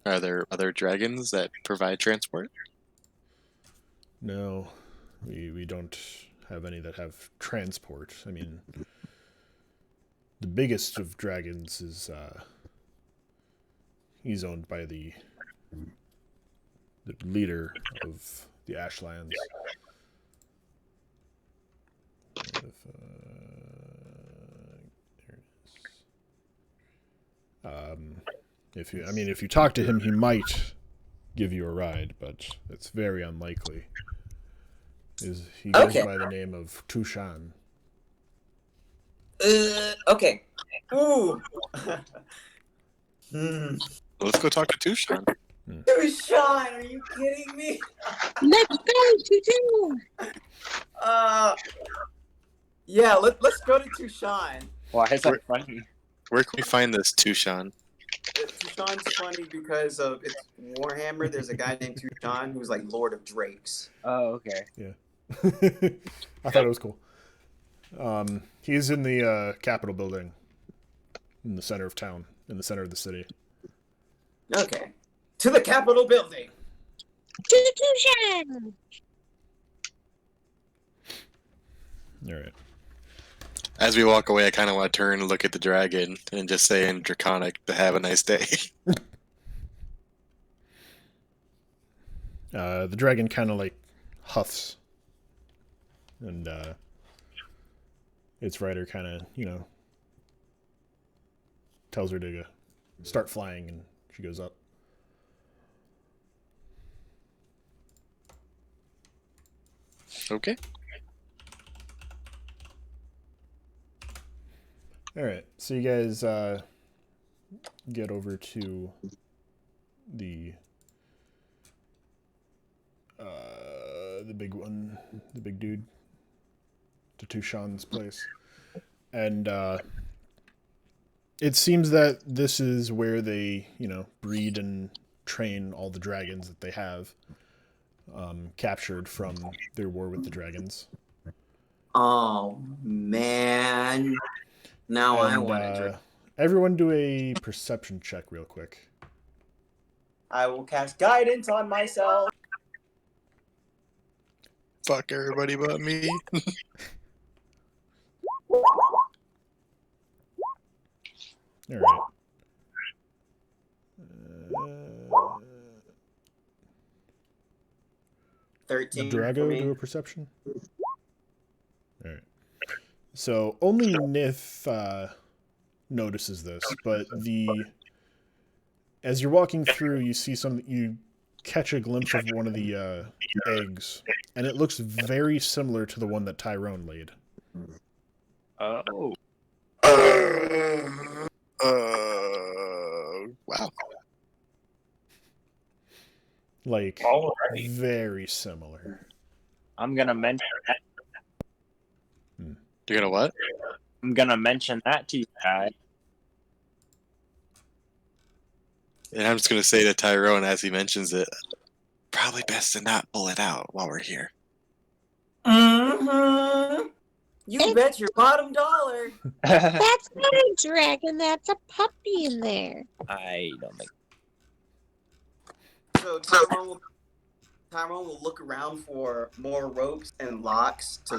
Are there other dragons that provide transport? No, we don't have any that have transport. I mean, the biggest of dragons is he's owned by the leader of the ashlands. There it is. If you talk to him, he might give you a ride, but it's very unlikely. He goes by the name of Tushan. Okay. Ooh. Let's go talk to Tushan. Tushan, are you kidding me? Let's go, Tutu. Yeah, let's go to Tushan. Why is that funny? Where can we find this Tushan? Tushan's funny because of it's Warhammer. There's a guy named Tushan who's like Lord of Drakes. Oh, okay. Yeah. I thought it was cool. He's in the Capitol building in the center of town, in the center of the city. Okay. To the Capitol building. Tutu. All right. As we walk away, I kind of want to turn and look at the dragon and just say in Draconic to have a nice day. The dragon kind of like huffs, and its rider kind of, tells her to start flying, and she goes up. Okay. All right, so you guys get over to the big one, the big dude, to Tushan's place, and it seems that this is where they, breed and train all the dragons that they have captured from their war with the dragons. Oh man. Now I want to drink. Everyone do a perception check real quick. I will cast guidance on myself. Fuck everybody but me. All right. 13 for Drago me. do a perception? All right. So only Nith notices this, but as you're walking through, you catch a glimpse of one of the eggs, and it looks very similar to the one that Tyrone laid. Oh. Wow. Like, Alrighty. very similar. I'm gonna mention that. You're gonna what? I'm gonna mention that to you guys. And I'm just gonna say to Tyrone as he mentions it, probably best to not pull it out while we're here. Mm-hmm. You bet your bottom dollar. That's not a dragon. That's a puppy in there. I don't think. So Tyrone will look around for more ropes and locks to,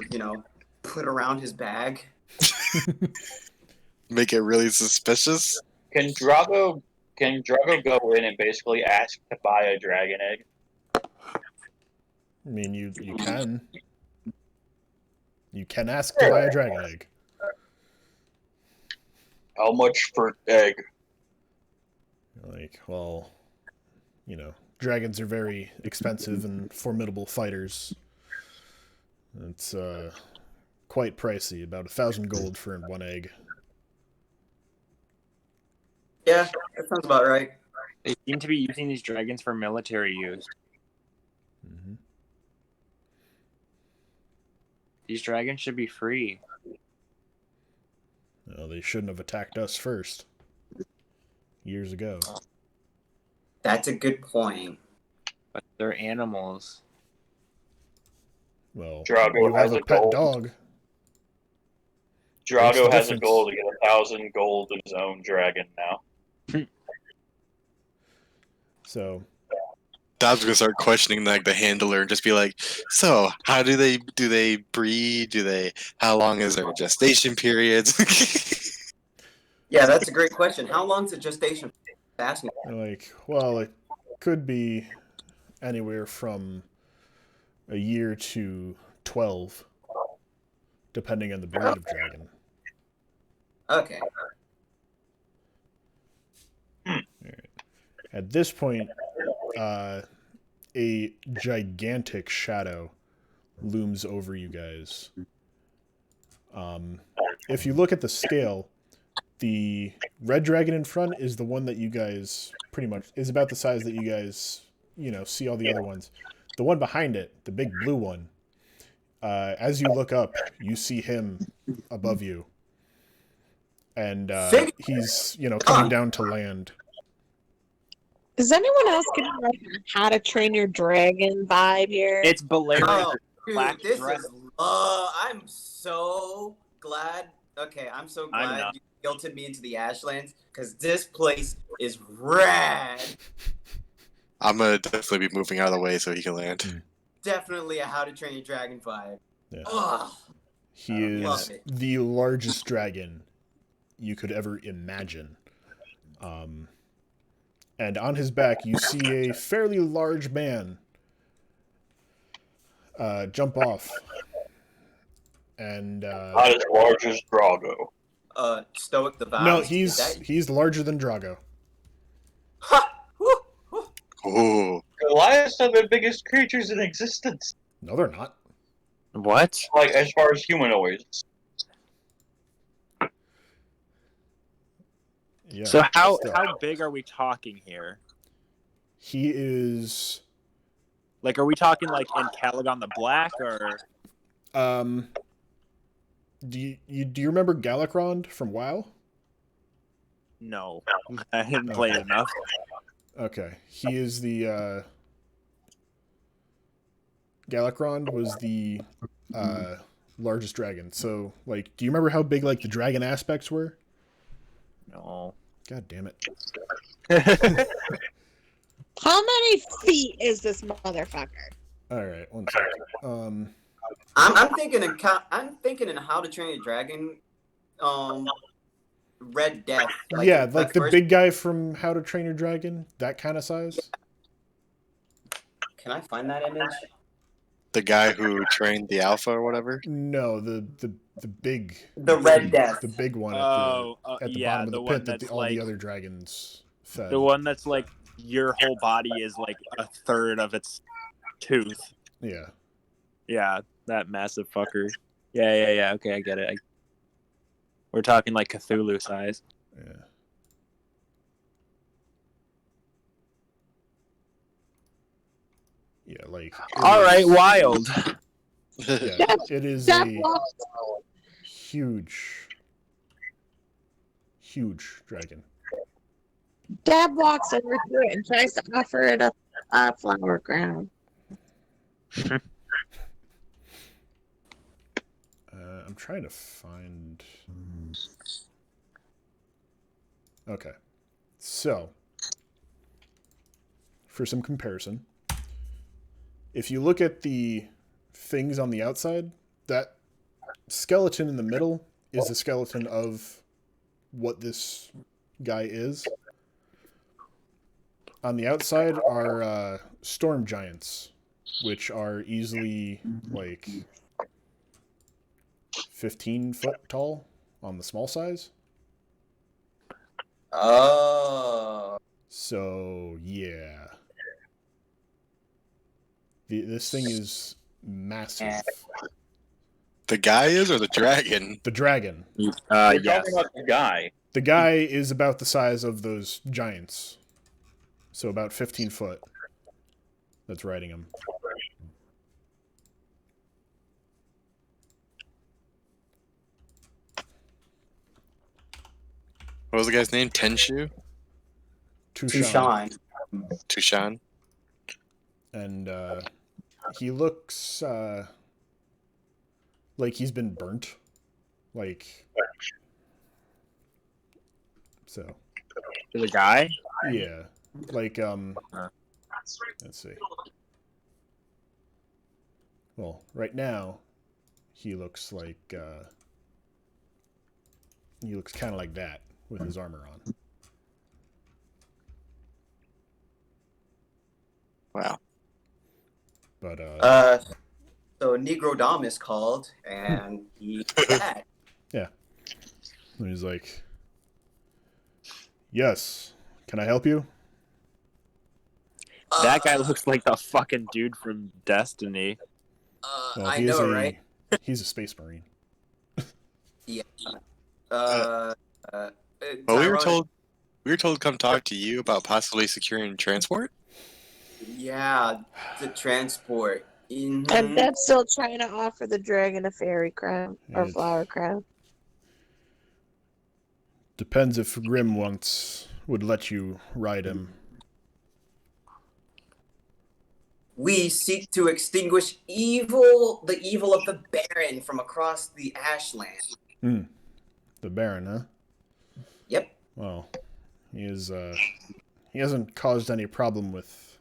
put around his bag. Make it really suspicious. Can Drago go in and basically ask to buy a dragon egg? I mean, you can. You can ask to buy a dragon egg. How much per egg? Like, well, dragons are very expensive and formidable fighters. It's quite pricey, about 1,000 gold for one egg. Yeah, that sounds about right. They seem to be using these dragons for military use. Mm-hmm. These dragons should be free. Well, they shouldn't have attacked us first. Years ago. That's a good point. But they're animals. Well, Drago you have has a a pet gold. dog. Drago has a difference. goal to get 1,000 gold in his own dragon now. So, Dobbs gonna start questioning like the handler and just be like, "So, how do they breed? How long is their gestation periods?" Yeah, that's a great question. How long's a gestation? Asking. like, well, it could be anywhere from a year to 12, depending on the breed of dragon. Okay. At this point, a gigantic shadow looms over you guys. If you look at the scale, the red dragon in front is the one that you guys pretty much is about the size that you guys, see all the other ones. The one behind it, the big blue one, as you look up, you see him above you. And he's, coming down to land. Is anyone else getting like a How to Train Your Dragon vibe here? It's Balerion. Oh, dude, Black this dress. is. I'm so glad. Okay, I'm so I'm glad not. you guilted me into the Ashlands because this place is rad. I'm gonna definitely be moving out of the way so he can land. Definitely a How to Train Your Dragon vibe. Yeah. Ugh. He Love is it. the largest dragon you could ever imagine. And on his back, you see a fairly large man jump off. And Not as large as Drago. Stoic the Vows. no, Is that- he's larger than Drago. Ha! Woo! Woo! Ooh, Goliaths are the biggest creatures in existence. No, they're not. What? Like, as far as humanoids. Yeah. So how still. big are we talking here? He is. Like, are we talking like in Calagon the Black or? Do you remember Galakrond from WoW? No, I didn't play it enough. Okay, he is the. Galakrond was the largest dragon. So, like, do you remember how big like the dragon aspects were? No. God damn it! How many feet is this motherfucker? All right, one second. I'm thinking in How to Train Your Dragon, Red Death. Yeah, like the first- big guy from How to Train Your Dragon, that kind of size. Can I find that image? the guy who trained the alpha or whatever. No, the big. The Red Death. The big one at the yeah, bottom of the the one pit that that's all the like other dragons fed. the one that's like your whole body is like a third of its tooth. Yeah. Yeah, that massive fucker. Yeah. Okay, I get it. We're talking like Cthulhu size. Yeah. Yeah, like. All right, wild. Yeah, it is That a walks, huge dragon. Dad walks over to it and tries to offer it a flower crown. I'm trying to find. Okay, so for some comparison, if you look at the things on the outside, that skeleton in the middle is the skeleton of what this guy is. On the outside are storm giants, which are easily like 15 foot tall on the small size. Oh. So yeah, this thing is massive. The guy is, or the dragon? The dragon. We're Yes. talking about the guy. The guy is about the size of those giants, so about 15 foot. That's riding him. What was the guy's name? Tenshu? Tushan. Tushan? And he looks like he's been burnt. Like, so. The guy? Yeah. Like, let's see. Well, right now, he looks like, he looks kind of like that with his armor on. Wow. But, So Negro Dom is called, and he's back. and he's like, yes, can I help you? That guy looks like the fucking dude from Destiny. Well, I he is know, right? He's a space marine. Yeah. Well, we were Tyrone- told to come talk to you about possibly securing transport. Yeah, the transport. And Mhm. Dad's still trying to offer the dragon a fairy crown or It's- flower crown. Depends if Grim would let you ride him. We seek to extinguish the evil of the Baron from across the ashlands. The Baron, huh? Yep. Well, he hasn't caused any problem with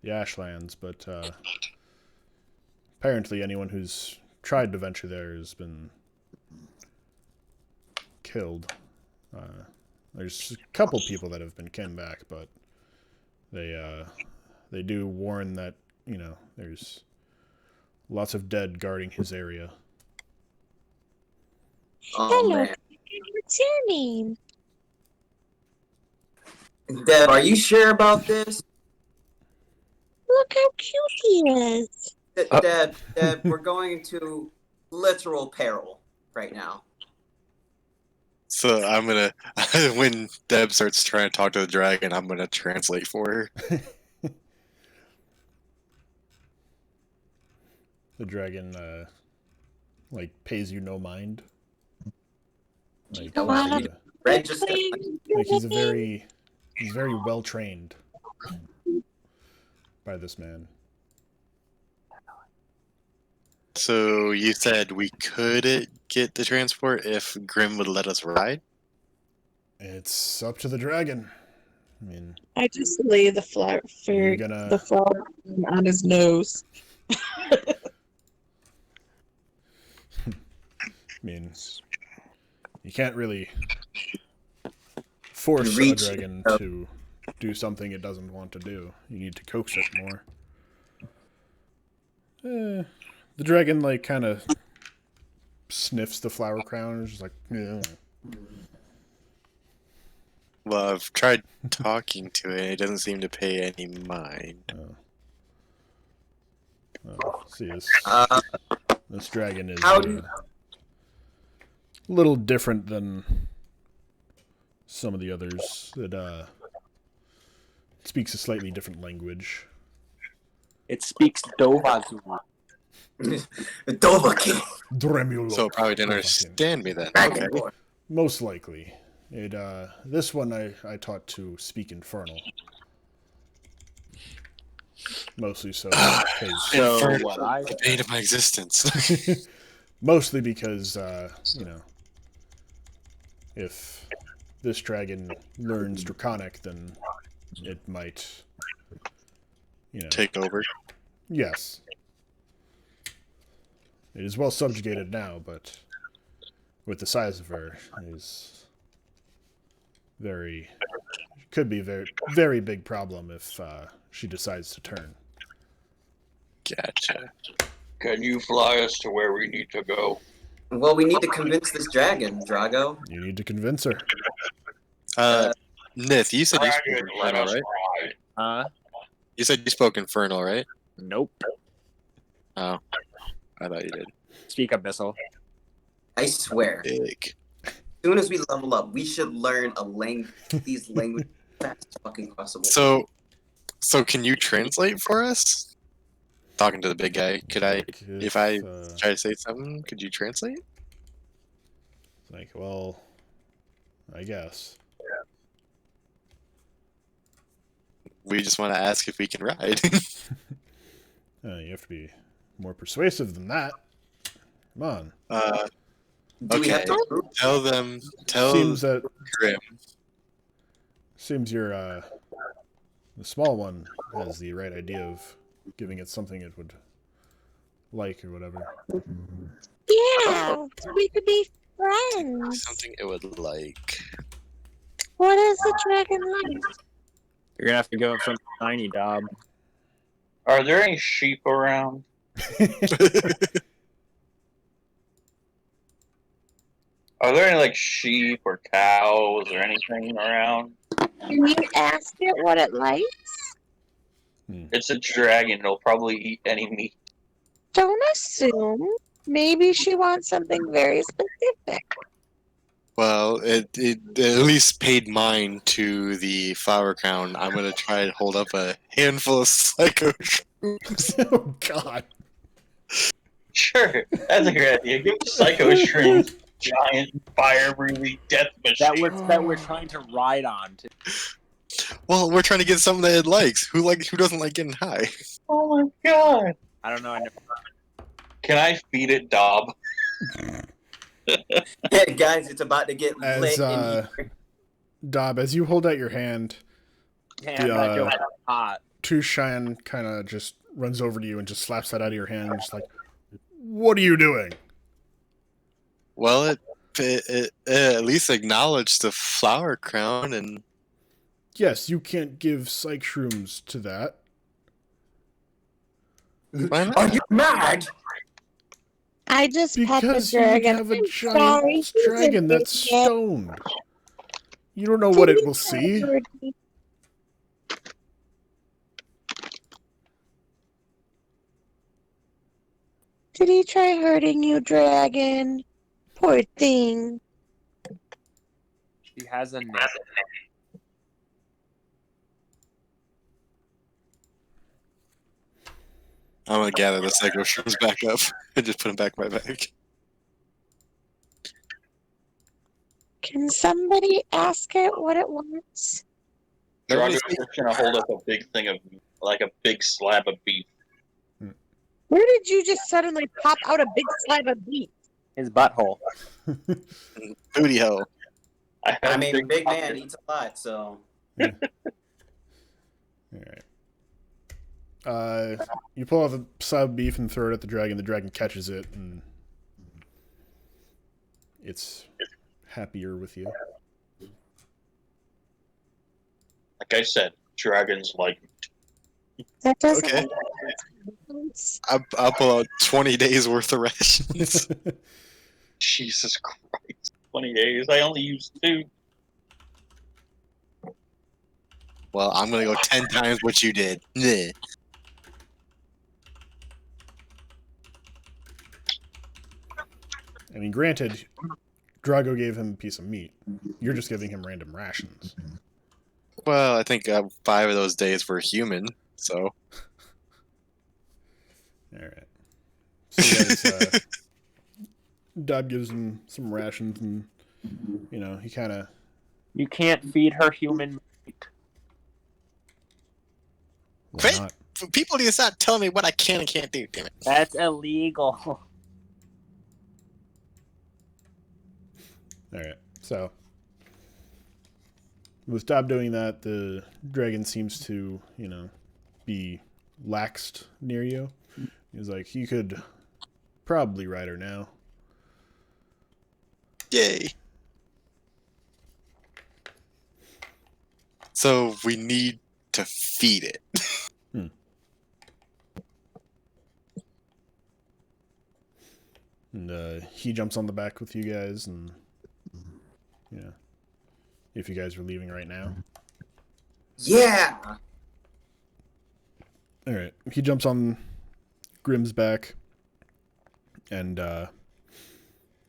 the Ashlands, but apparently anyone who's tried to venture there has been killed. There's a couple people that have been came back, but they do warn that, you know, there's lots of dead guarding his area. Oh, Hello, man. what's your name? Deb, are you sure about this? Look how cute he is. Deb, we're going into literal peril right now. So I'm gonna, when Deb starts trying to talk to the dragon, I'm gonna translate for her. The dragon, like, pays you no mind. Like, Come on, Red just like he's very well trained by this man. So you said we could get the transport if Grim would let us ride? It's up to the dragon. I mean, I just lay the flower you're gonna the flower on his nose. I mean, you can't really force a Reach dragon to do something it doesn't want to do. You need to coax it more. The dragon, like, kind of sniffs the flower crown and is just like, yeah. Well, I've tried talking to it. It doesn't seem to pay any mind. See, Uh, this dragon is How do- a little different than some of the others. It speaks a slightly different language. It speaks Dovazu. Dovahkiin. Dremulo. So it probably didn't understand me then. Dragon Okay. Boy. Most likely. It this one I taught to speak Infernal. Mostly so because So Infernal, what I the bane of my existence. mostly because you know, if this dragon learns Draconic, then it might, you know, Take over. yes. It is well subjugated now, but with the size of her, is could be a very big problem if she decides to turn. Gotcha. Can you fly us to where we need to go? Well, we need to convince this dragon, Drago. You need to convince her. Nith, you said you spoke Dragon, let Infernal, us right? ride. You said you spoke Infernal, right? Nope. Oh, I thought you did. Speak Abyssal. I swear. Big. As soon as we level up, we should learn these languages as fast as fucking possible. So can you translate for us? Talking to the big guy, could I, if I try to say something, could you translate? Like, well, I guess. We just want to ask if we can ride. You have to be more persuasive than that. Come on. Do we have Okay. to Tell Seems that Grim. seems you're the small one has the right idea of giving it something it would like or whatever. Yeah, we could be friends. Something it would like. What is the dragon like? You're gonna have to go with something tiny, Dob. Are there any sheep around? Are there any like sheep or cows or anything around? Can you ask it what it likes? It's a dragon. It'll probably eat any meat. Don't assume. Maybe she wants something very specific. Well, it at least paid mine to the flower crown. I'm gonna try and hold up a handful of psycho shrooms. Oh God. Sure, that's a great idea. Give Psycho Shrooms giant fire-breathing death machine. That we're trying to ride on. Well, we're trying to get something that it likes. Who doesn't like getting high? Oh my god! I don't know. I never. Can I feed it Dob? Hey guys, it's about to get lit in As here. Dob, as you hold out your hand, Yeah, The, I'm not doing hot. Tushan kind of just runs over to you and just slaps that out of your hand, just like, "What are you doing?" Well, it at least acknowledged the flower crown, and Yes, you can't give psych shrooms to that. why not? Are you mad? I just pet the Because you dragon. have a I'm giant sorry, he's an dragon that's idiot. stoned. You don't know what it will see. Did he try hurting you, dragon? Poor thing. She has a net. I'm gonna gather the psycho shrooms back up and just put them back in my bag. Can somebody ask it what it wants? Drago's just gonna hold up a big thing of, like a big slab of beef. Where did you just suddenly pop out a big slab of beef? His butthole. Booty hole. I mean, big man eats a lot, so. All right. You pull off a slab of beef and throw it at the dragon. The dragon catches it, and it's happier with you. Like I said, dragons like meat. That doesn't Okay. make sense. I'll pull out 20 days worth of rations. Jesus Christ. 20 days. I only used 2. Well, I'm gonna go 10 times what you did. Nah. I mean, granted, Drago gave him a piece of meat. You're just giving him random rations. Well, I think 5 of those days were human, so. All right. So you guys, Dob gives him some rations, and he kind of. You can't feed her human meat. Quit. Not. People need to stop telling me what I can and can't do, damn it. That's illegal. All right. So with Dob doing that, the dragon seems to, be laxed near you. He's like, you could probably ride her now. Yay. So we need to feed it. And he jumps on the back with you guys, and if you guys were leaving right now. Yeah. All right. He jumps on Grimm's back, and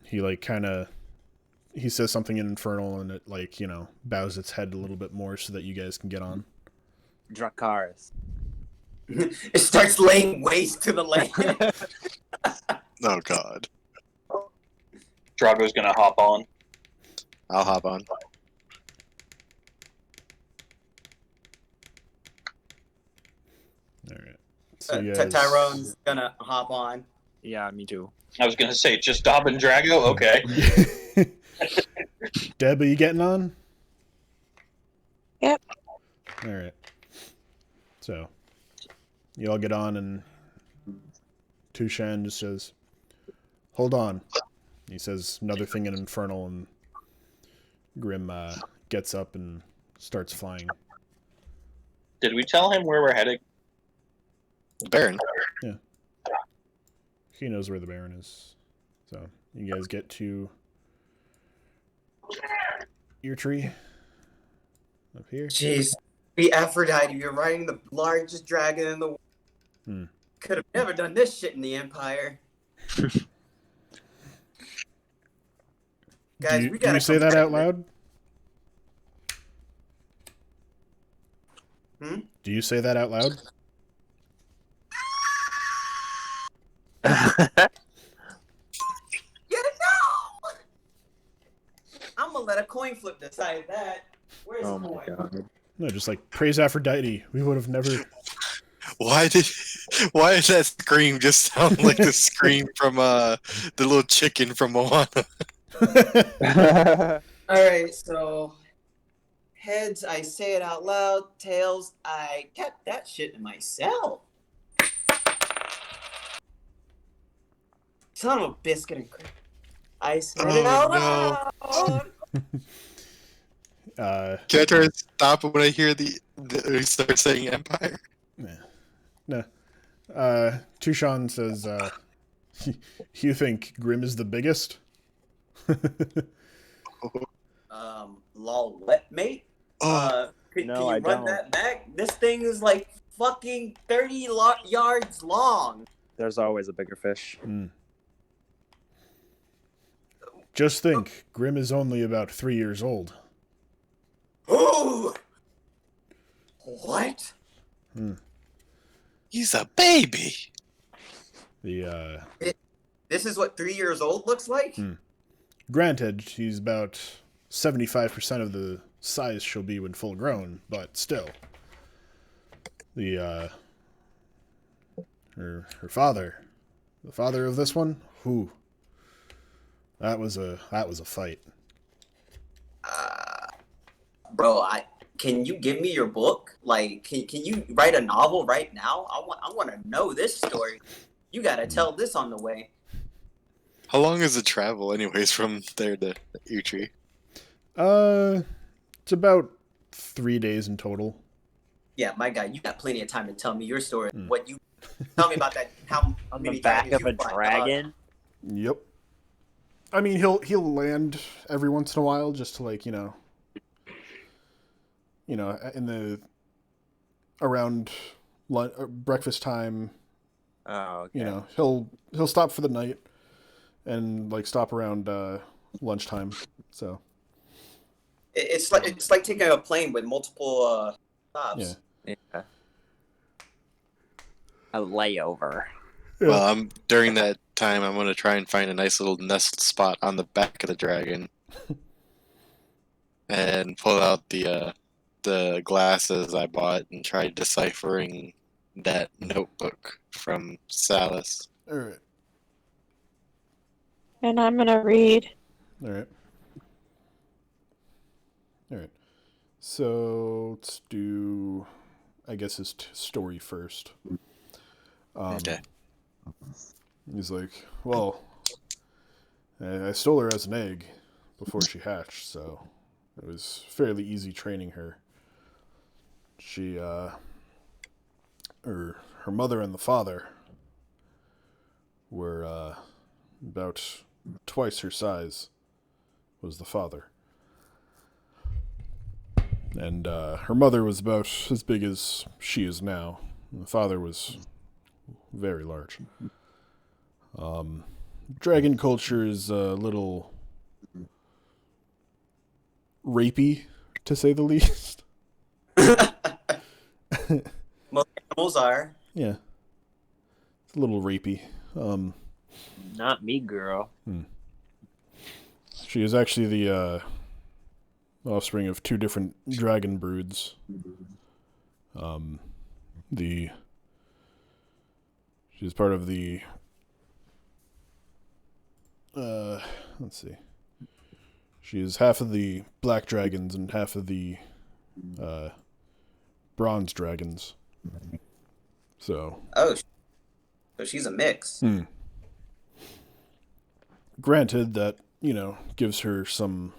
he like kind of he says something in Infernal, and it like bows its head a little bit more so that you guys can get on. Dracaris. It starts laying waste to the land. Oh God. Drago's gonna hop on. I'll hop on. All right. So you guys... Tyrone's gonna hop on. Yeah, me too. I was gonna say just Dob and Drago. Okay. Deb, are you getting on? Yep. All right. So you all get on, and Tushan just says, "Hold on." He says another thing in Infernal, and Grim gets up and starts flying. Did we tell him where we're heading? The Baron. Yeah. He knows where the Baron is. So you guys get to your tree up here. Jeez. Be Aphrodite, you're riding the largest dragon in the world. Could have never done this shit in the Empire. Guys, we do gotta you say that out loud? Do you say that out loud? Yeah, no! I'm gonna let a coin flip decide that. Where's Oh the my coin? God. No, just like praise Aphrodite. We would have never. Why did that scream just sound like the scream from the little chicken from Moana? Alright, so heads, I say it out loud. Tails, I kept that shit to myself. Son of a biscuit and cream. I said it out loud. Can I try to stop when I hear we start saying Empire? No. Tushan says, "You think Grim is the biggest?" Lol, what, mate? Can No, you I run don't. that back? This thing is like fucking 30 yards long. There's always a bigger fish. Just think, Grim is only about 3 years old. Ooh! What? He's a baby. This is what 3 years old looks like? Granted, he's about 75% of the size she'll be when full grown, but still. Her father, the father of this one, that was a fight. Bro, can you give me your book? Like, can you write a novel right now? I want to know this story. You gotta tell this on the way. How long is the travel, anyways, from there to Utri? It's about 3 days in total. Yeah, my guy, you got plenty of time to tell me your story. What you tell me about that? How On many the back dragons of a you fought, dragon? Yep. I mean, he'll land every once in a while just to like, in the around breakfast time. Oh, okay. He'll stop for the night and like stop around lunchtime. So It's like taking a plane with multiple stops. yeah. Yeah. A layover. Well, during that time, I'm gonna try and find a nice little nestled spot on the back of the dragon, and pull out the glasses I bought and try deciphering that notebook from Salas. All right. And I'm gonna read. All right. All right. So let's do, I guess, his story first. Okay. He's like, well, I stole her as an egg before she hatched, so it was fairly easy training her. She, her mother and the father were about twice her size, was the father. And her mother was about as big as she is now. The father was very large. Dragon culture is a little rapey, to say the least. Most animals are. Yeah. It's a little rapey. Not me, girl. She is actually the offspring of two different dragon broods. She's part of the let's see. She is half of the black dragons and half of the bronze dragons. So. Oh, so she's a mix. Granted that, gives her some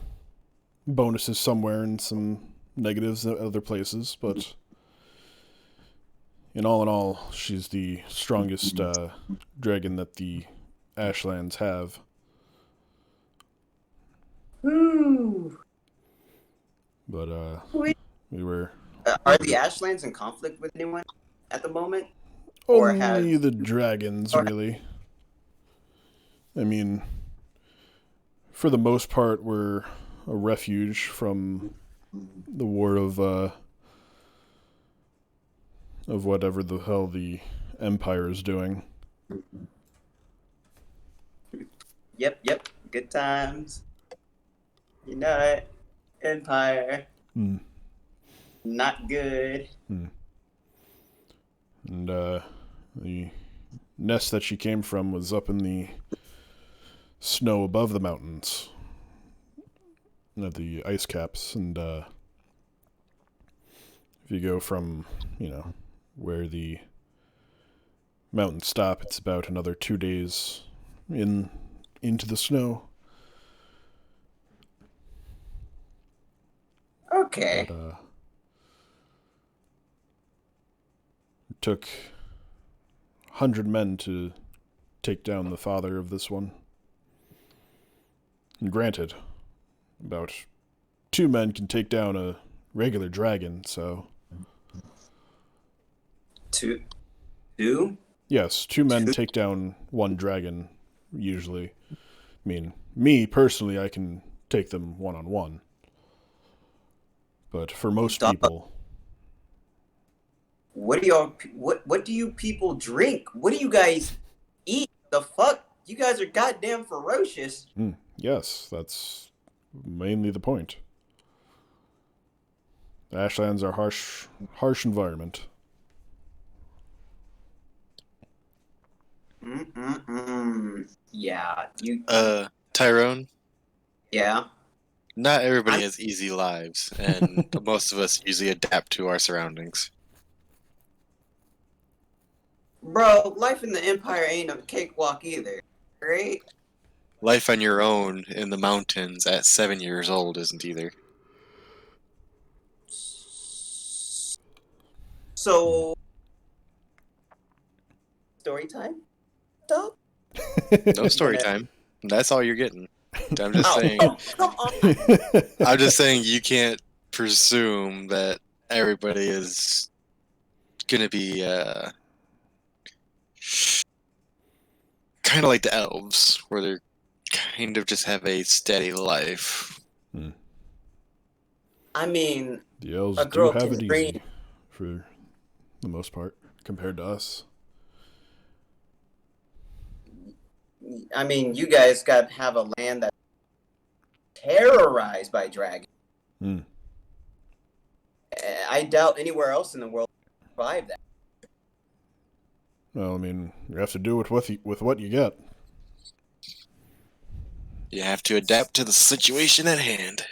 bonuses somewhere and some negatives at other places, but in all, she's the strongest dragon that the ashlands have. Ooh. But we were Are the ashlands in conflict with anyone at the moment? Or only the dragons, really. I mean, for the most part, we're a refuge from the war of whatever the hell the Empire is doing. Yep. Good times. You know it. Empire. Not good. And the nest that she came from was up in the snow above the mountains. At the ice caps. And if you go from, where the mountains stop, it's about another 2 days into the snow. Okay. But, it took 100 men to take down the father of this one. And granted, about 2 men can take down a regular dragon, so... Two? Yes, 2 men take down 1 dragon, usually. I mean, me, personally, I can take them one-on-one. But for most people... What do you people drink? What do you guys eat? The fuck? You guys are goddamn ferocious. Yes, that's mainly the point. The ashlands are harsh environment. Yeah, you. Tyrone, Yeah. not everybody has easy lives, and most of us usually adapt to our surroundings. Bro, life in the Empire ain't a cakewalk either, right? Life on your own in the mountains at 7 years old isn't either. So, story time? Stop. No story time. That's all you're getting. I'm just saying. Oh, come on. I'm just saying you can't presume that everybody is gonna be kind of like the elves, where they're kind of just have a steady life. I mean, The elves a do girl have can it easy, dream. for the most part, compared to us. I mean, you guys have a land that's terrorized by dragons. I doubt anywhere else in the world can survive that. Well, I mean, you have to do it with what you get. You have to adapt to the situation at hand.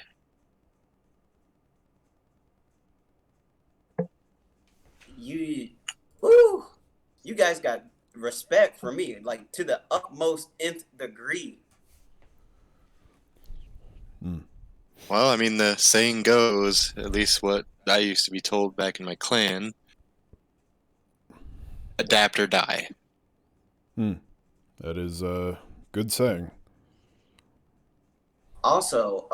You guys got respect for me, like to the utmost nth degree. Well, I mean, the saying goes, at least what I used to be told back in my clan, adapt or die. That is a good saying. Also,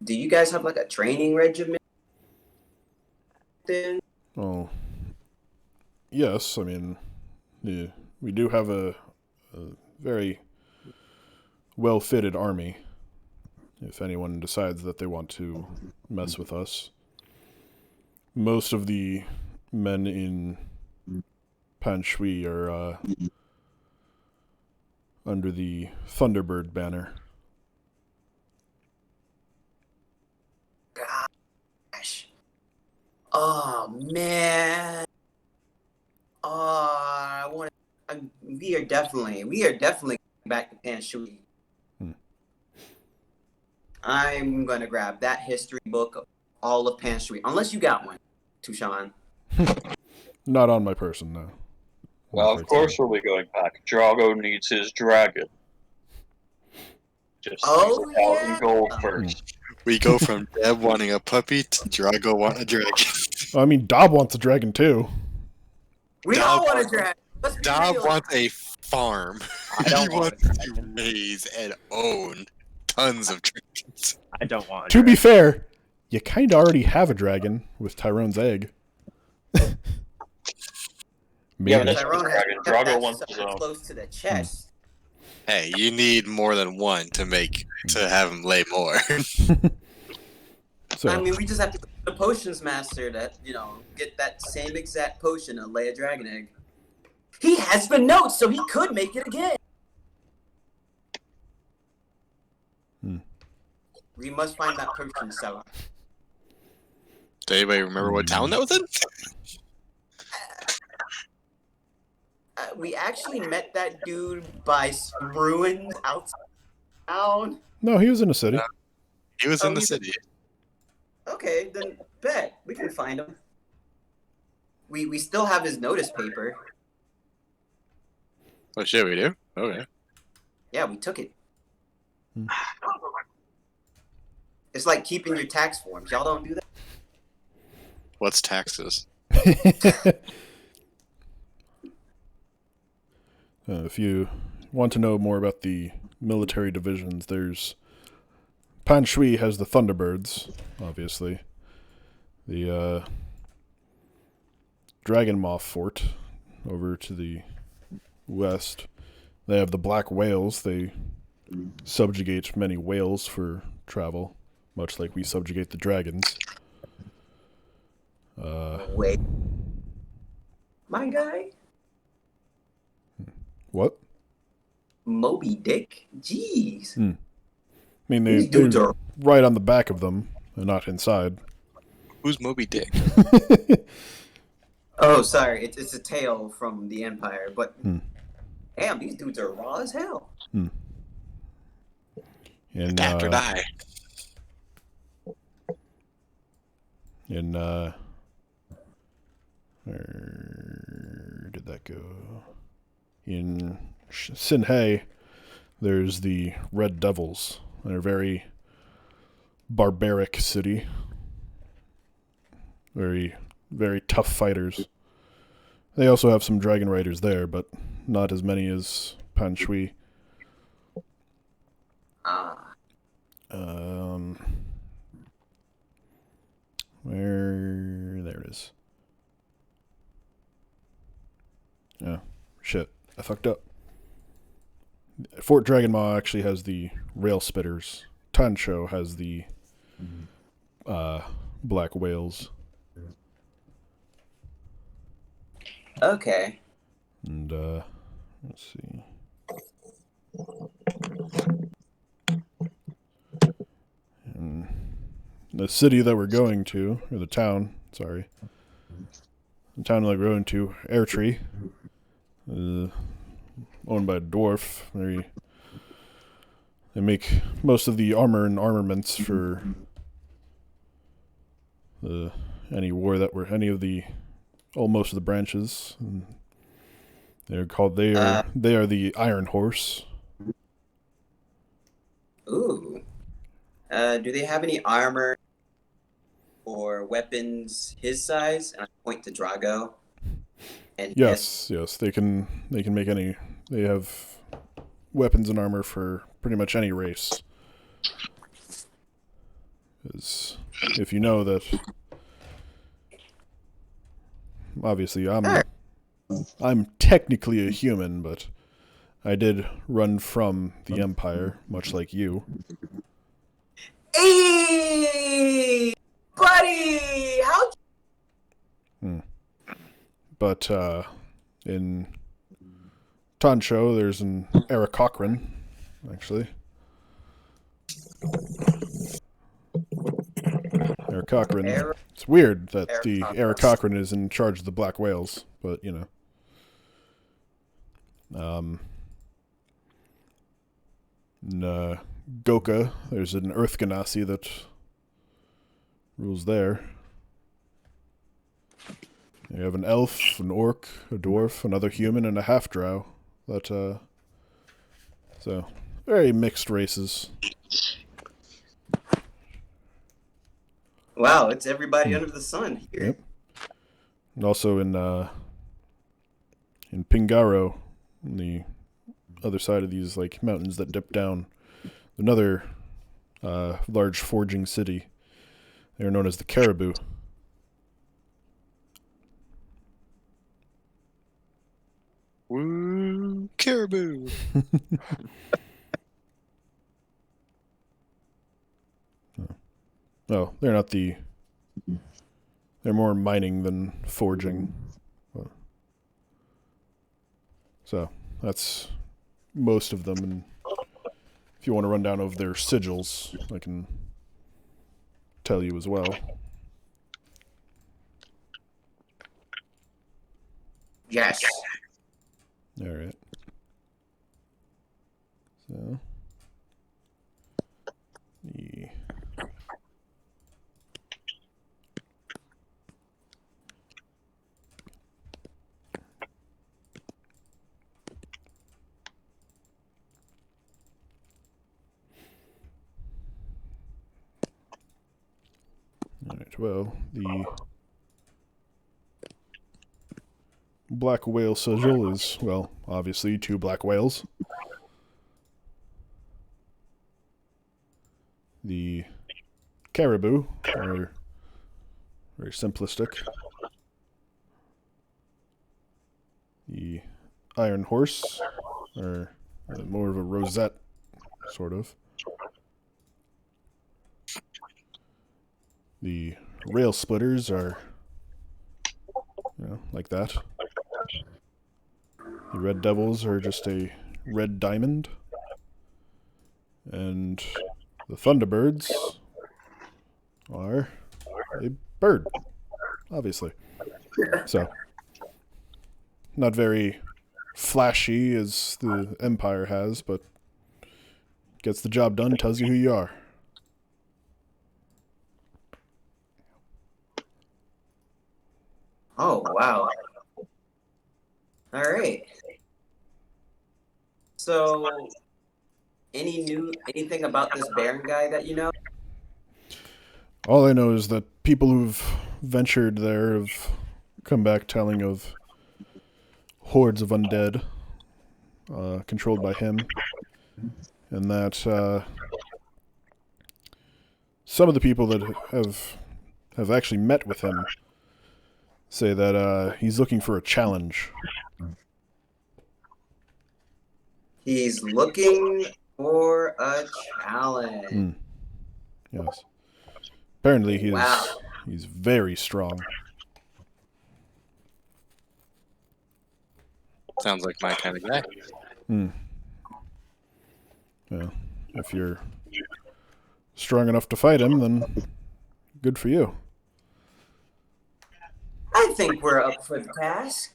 Do you guys have like a training regimen? Then Well, yes. I mean, yeah, we do have a very well-fitted army. If anyone decides that they want to mess with us, most of the men in Panshui are under the Thunderbird banner. gosh. Oh man. Oh, I want. We are definitely going back to Panshui. Hmm. I'm gonna grab that history book of all of Panshui, unless you got one, Tushan. Not on my person, no. Well, of course we'll be going back. Drago needs his dragon. Just Oh, needs 1,000 yeah. gold first. We go from Deb wanting a puppy to Drago wanting a dragon. I mean, Dob wants a dragon too. We Dog all want wants- a dragon. Let's be Dob real. wants a farm. I don't He want wants a to dragon. raise and own tons of dragons. I don't want. To be fair, you kind of already have a dragon with Tyrone's egg. Yeah, Maybe. but that's Tyrone the has dragon. kept Drago that wants sucker his own. close to the chest. Hey, you need more than one to have him lay more. So, I mean, we just have to go to the potions master to, get that same exact potion to lay a dragon egg. He has the notes, so he could make it again. Hmm. We must find that potion seller. Does anybody remember what town that was in? We actually met that dude by some ruins outside town. no, he was in a city. He was Oh, in the he's- city. Okay, then bet we can find him. We still have his notice paper. Oh shit, we do? Okay. Yeah, we took it. Hmm. It's like keeping your tax forms. Y'all don't do that. What's taxes? If you want to know more about the military divisions, there's Panshui has the Thunderbirds, obviously. The Dragon Moth Fort over to the west. They have the Black Whales. They subjugate many whales for travel, much like we subjugate the dragons. Wait. My guy? What? Moby Dick? Jeez. I mean, These dudes they're are. right on the back of them and not inside. Who's Moby Dick? Oh, sorry. It's a tale from the Empire, but. Hmm. Damn, these dudes are raw as hell. And Adapt or die. in where did that go? In Sinhei, there's the Red Devils. They're a very barbaric city. Very, very tough fighters. They also have some dragon riders there, but not as many as Panshui. Where there it is. Oh, shit. I fucked up. Fort Dragonmaw actually has the rail spitters. Tansho has the black whales. Okay. And let's see. And the city that we're going to, or the town, sorry. The town that we're going to, Airtree, owned by a dwarf. They make most of the armor and armaments for any war that were most of the branches. And they're called they are the Iron Horse. Ooh. Do they have any armor or weapons his size? And I point to Drago. And Yes, they can make any. They have weapons and armor for pretty much any race. As if you know that, obviously I'm technically a human, but I did run from the Empire, much like you. Hey, buddy, how? But in Tancho, there's an Eric Cochran, actually. Eric Cochran. It's weird that the Eric Cochran is in charge of the Black Whales, but you know. In Goka, there's an Earth Ganassi that rules there. You have an elf, an orc, a dwarf, another human, and a half-drow. So, very mixed races. Wow, it's everybody under the sun here. Yep. And also in Pingaro, on the other side of these like mountains that dip down, another large forging city. They are known as the Caribou. Woo, caribou. Oh, they're not the... They're more mining than forging. So, that's most of them. And if you want to run down over their sigils, I can tell you as well. Yes. Alright. So... The... Alright, well, the black whale sigil is, well, obviously 2 black whales. The caribou are very simplistic. The iron horse are more of a rosette, sort of. The rail splitters are, like that. The red devils are just a red diamond. And the thunderbirds are a bird, obviously. So, not very flashy as the Empire has, but gets the job done, tells you who you are. Oh, wow. All right. So, anything about this Baron guy that you know? All I know is that people who've ventured there have come back telling of hordes of undead controlled by him, and that some of the people that have actually met with him say that he's looking for a challenge. He's looking for a challenge. Yes. Apparently he's very strong. Sounds like my kind of guy. Well, if you're strong enough to fight him, then good for you. I think we're up for the task.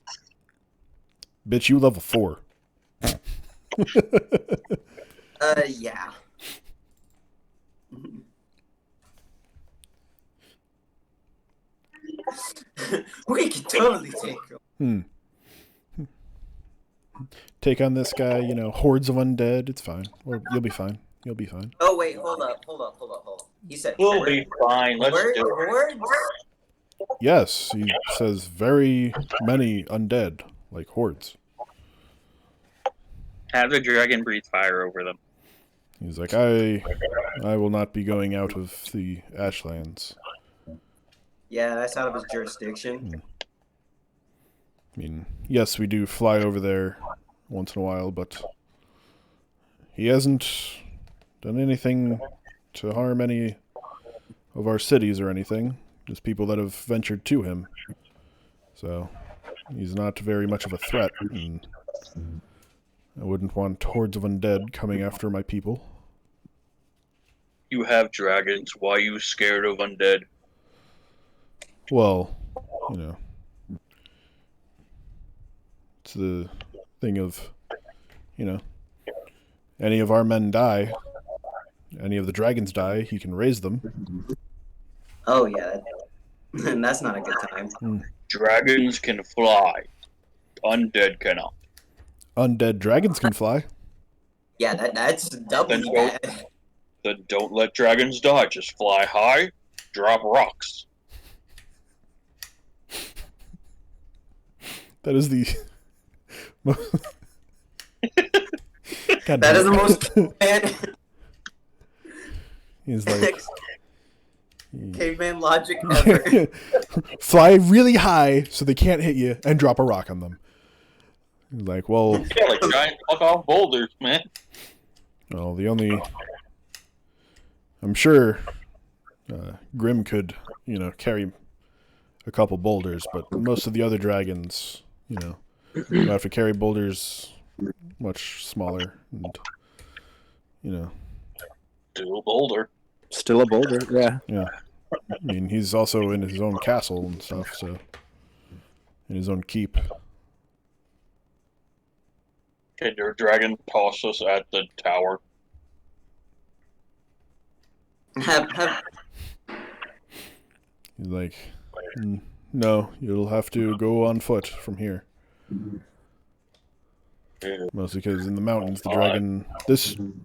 Bitch, you level 4. Yeah. We can totally take him. Take on this guy, hordes of undead, it's fine. Or you'll be fine. You'll be fine. Oh, wait, hold up. He said We'll be fine. Let's do it. hordes? Yes, he says very many undead, like hordes. Have the dragon breathe fire over them. He's like, I will not be going out of the ashlands. Yeah, that's out of his jurisdiction. I mean, yes, we do fly over there once in a while, but he hasn't done anything to harm any of our cities or anything. Just people that have ventured to him. So, he's not very much of a threat, and I wouldn't want hordes of undead coming after my people. You have dragons. Why are you scared of undead? Well, you know, it's the thing of, you know, any of our men die, any of the dragons die, he can raise them. Oh yeah, that's not a good time. Dragons can fly. Undead cannot. Undead dragons can fly. Yeah, that's doubly Then don't- bad. Then don't let dragons die. Just fly high, drop rocks. That is the... God That damn is the it. most bad He's like... caveman logic ever. Fly really high so they can't hit you and drop a rock on them. He's like, well, Yeah, like giant fuck off boulders, man. well, the only... I'm sure Grim could, you know, carry a couple boulders, but most of the other dragons, you know, would have to carry boulders much smaller and, you know, Still boulder. Still a boulder, yeah. yeah. I mean, he's also in his own castle and stuff, so... in his own keep. Can your dragon toss us at the tower? have He's like, no, you'll have to go on foot from here. Yeah. Mostly because in the mountains, the dragon... in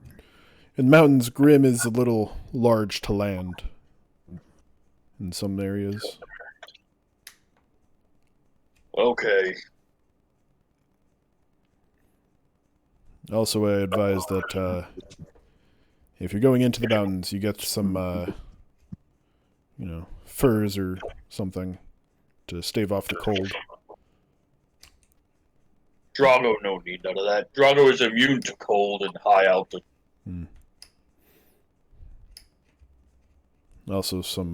the mountains, Grim is a little large to land. In some areas. Okay. Also, I advise that if you're going into the mountains, you get some, you know, furs or something to stave off the cold. Drago no need none of that. Drago is immune to cold and high altitude. Also, some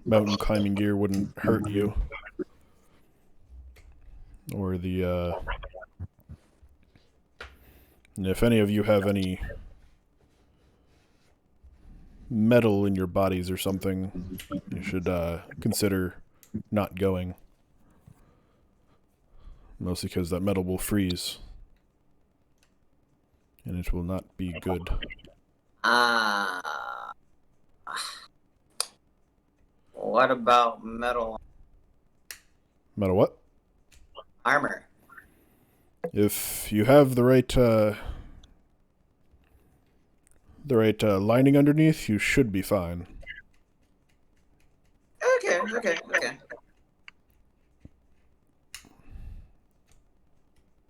mountain climbing gear wouldn't hurt you. Or the, and if any of you have any metal in your bodies or something, you should consider not going. Mostly because that metal will freeze. And it will not be good. what about metal Metal what? armor? If you have the right lining underneath, you should be fine. Okay.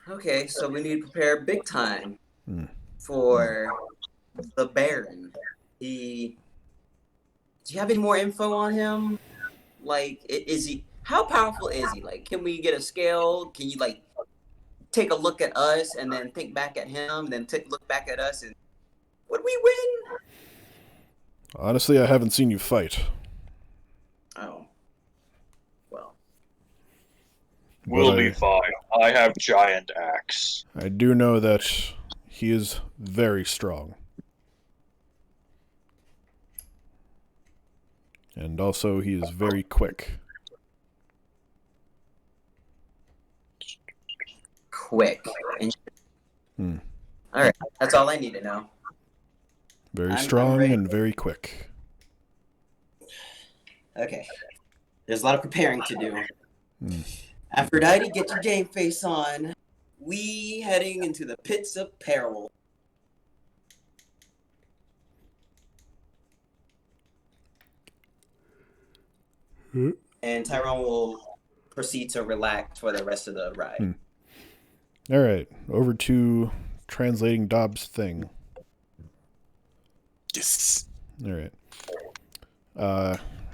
Okay, so we need to prepare big time for the Baron. Do you have any more info on him? Like, how powerful is he? Like, can we get a scale? Can you, like, take a look at us and then think back at him, and then look back at us, and would we win? Honestly, I haven't seen you fight. Oh. Well. We'll But be fine. I have giant axe. I do know that he is very strong. And also, he is very quick. Quick. Alright, that's all I need to know. Very I'm strong ready. and very quick. Okay. There's a lot of preparing to do. Aphrodite, get your game face on. We heading into the pits of peril. And Tyrone will proceed to relax for the rest of the ride. Alright, over to translating Dobbs' thing. Yes. All right.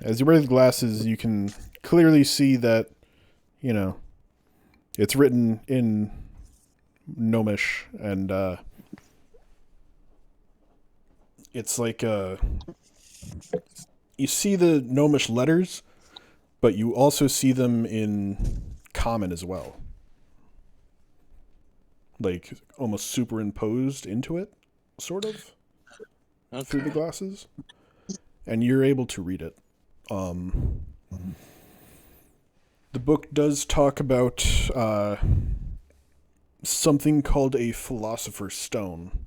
As you wear the glasses, you can clearly see that, you know, it's written in Gnomish, and it's like you see the Gnomish letters, but you also see them in Common as well, like almost superimposed into it, sort of, through the Okay. glasses, and you're able to read it. The book does talk about something called a Philosopher's Stone,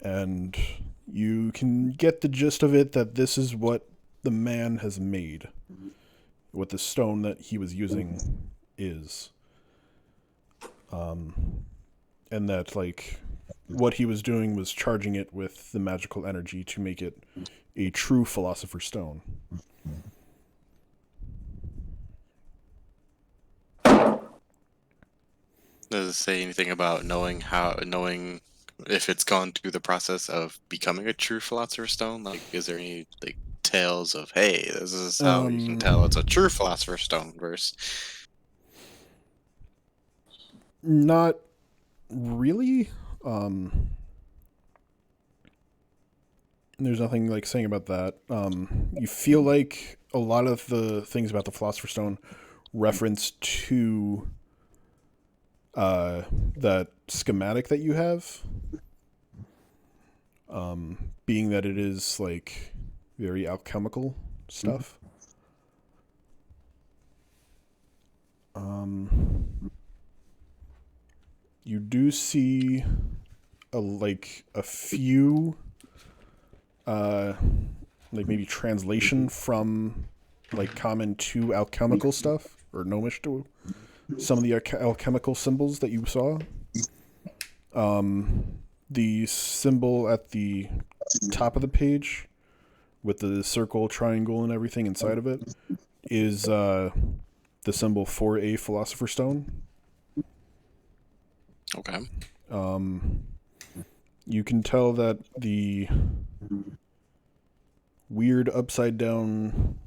and you can get the gist of it that this is what the man has made, what the stone that he was using is. And that, like, what he was doing was charging it with the magical energy to make it a true Philosopher's Stone. Does it say anything about knowing if it's gone through the process of becoming a true philosopher's stone? Like, is there any like tales of, hey, this is how you can tell it's a true philosopher's stone versus? Not really. There's nothing like saying about that. You feel like a lot of the things about the Philosopher's Stone reference to that schematic that you have. Being that it is like very alchemical stuff. You do see a few like maybe translation from like Common to alchemical stuff, or Gnomish to some of the alchemical symbols that you saw. The symbol at the top of the page with the circle, triangle, and everything inside of it is the symbol for a Philosopher's Stone. Okay. You can tell that the weird upside down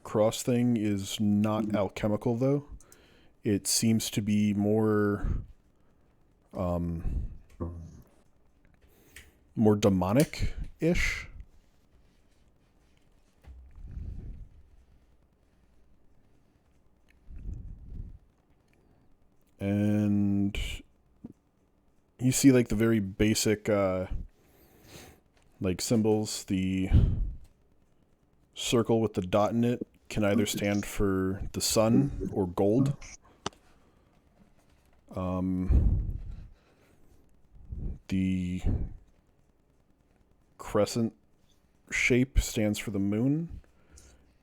cross thing is not alchemical, though. It seems to be more more demonic-ish. And you see like the very basic like symbols. The circle with the dot in it can either stand for the sun or gold. The crescent shape stands for the moon,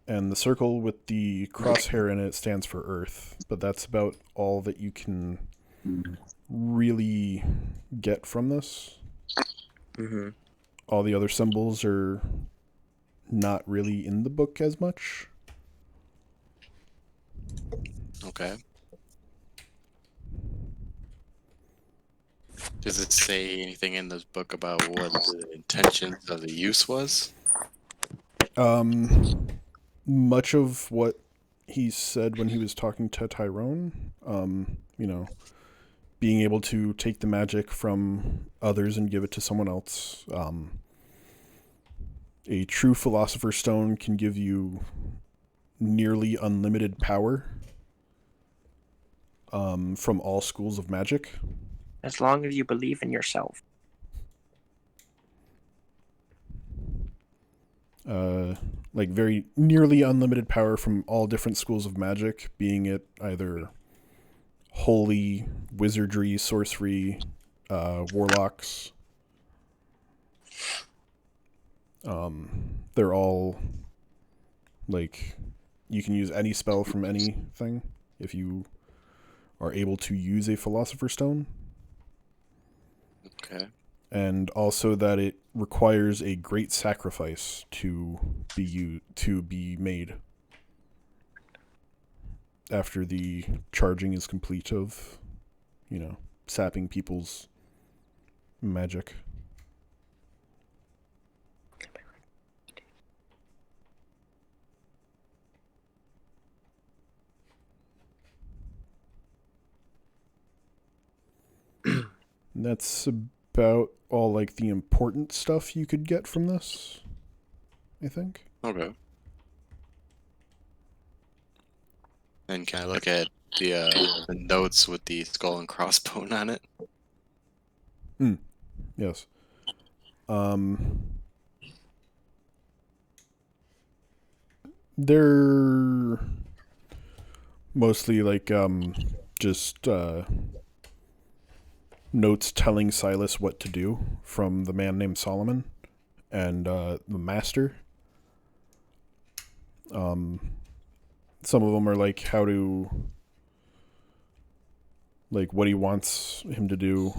and the circle with the crosshair in it stands for Earth. But that's about all that you can really get from this. Mm-hmm. All the other symbols are not really in the book as much. Okay. Does it say anything in this book about what the intentions of the use was? Much of what he said when he was talking to Tyrone, you know, being able to take the magic from others and give it to someone else. A true Philosopher's Stone can give you nearly unlimited power from all schools of magic. As long as you believe in yourself. Like very nearly unlimited power from all different schools of magic, being it either holy, wizardry, sorcery, warlocks. They're all like, you can use any spell from anything if you are able to use a Philosopher's Stone. Okay. And also that it requires a great sacrifice to be made after the charging is complete of, you know, sapping people's magic. And that's about all like the important stuff you could get from this, I think. Okay. And can I look at the notes with the skull and crossbone on it? Yes. They're mostly like just notes telling Silas what to do from the man named Solomon and the master. Some of them are like how to, like what he wants him to do.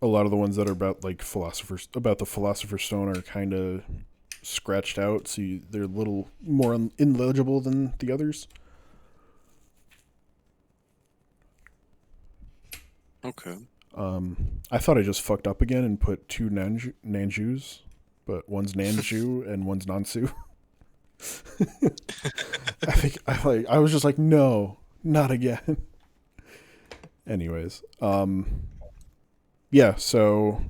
A lot of the ones that are about like about the Philosopher's Stone are kind of scratched out, so they're a little more illegible than the others. Okay. I thought I just fucked up again and put two Nanjus, but one's Nanju and one's Nansu. I was just like, no, not again. Anyways, yeah, so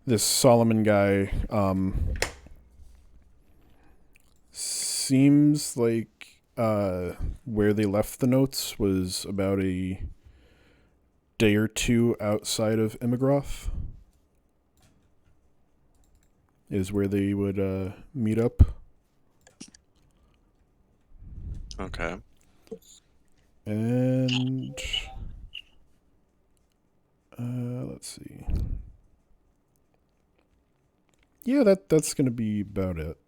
this Solomon guy seems like where they left the notes was about a day or two outside of Immigroth is where they would meet up. Okay. And let's see. Yeah, that's gonna be about it.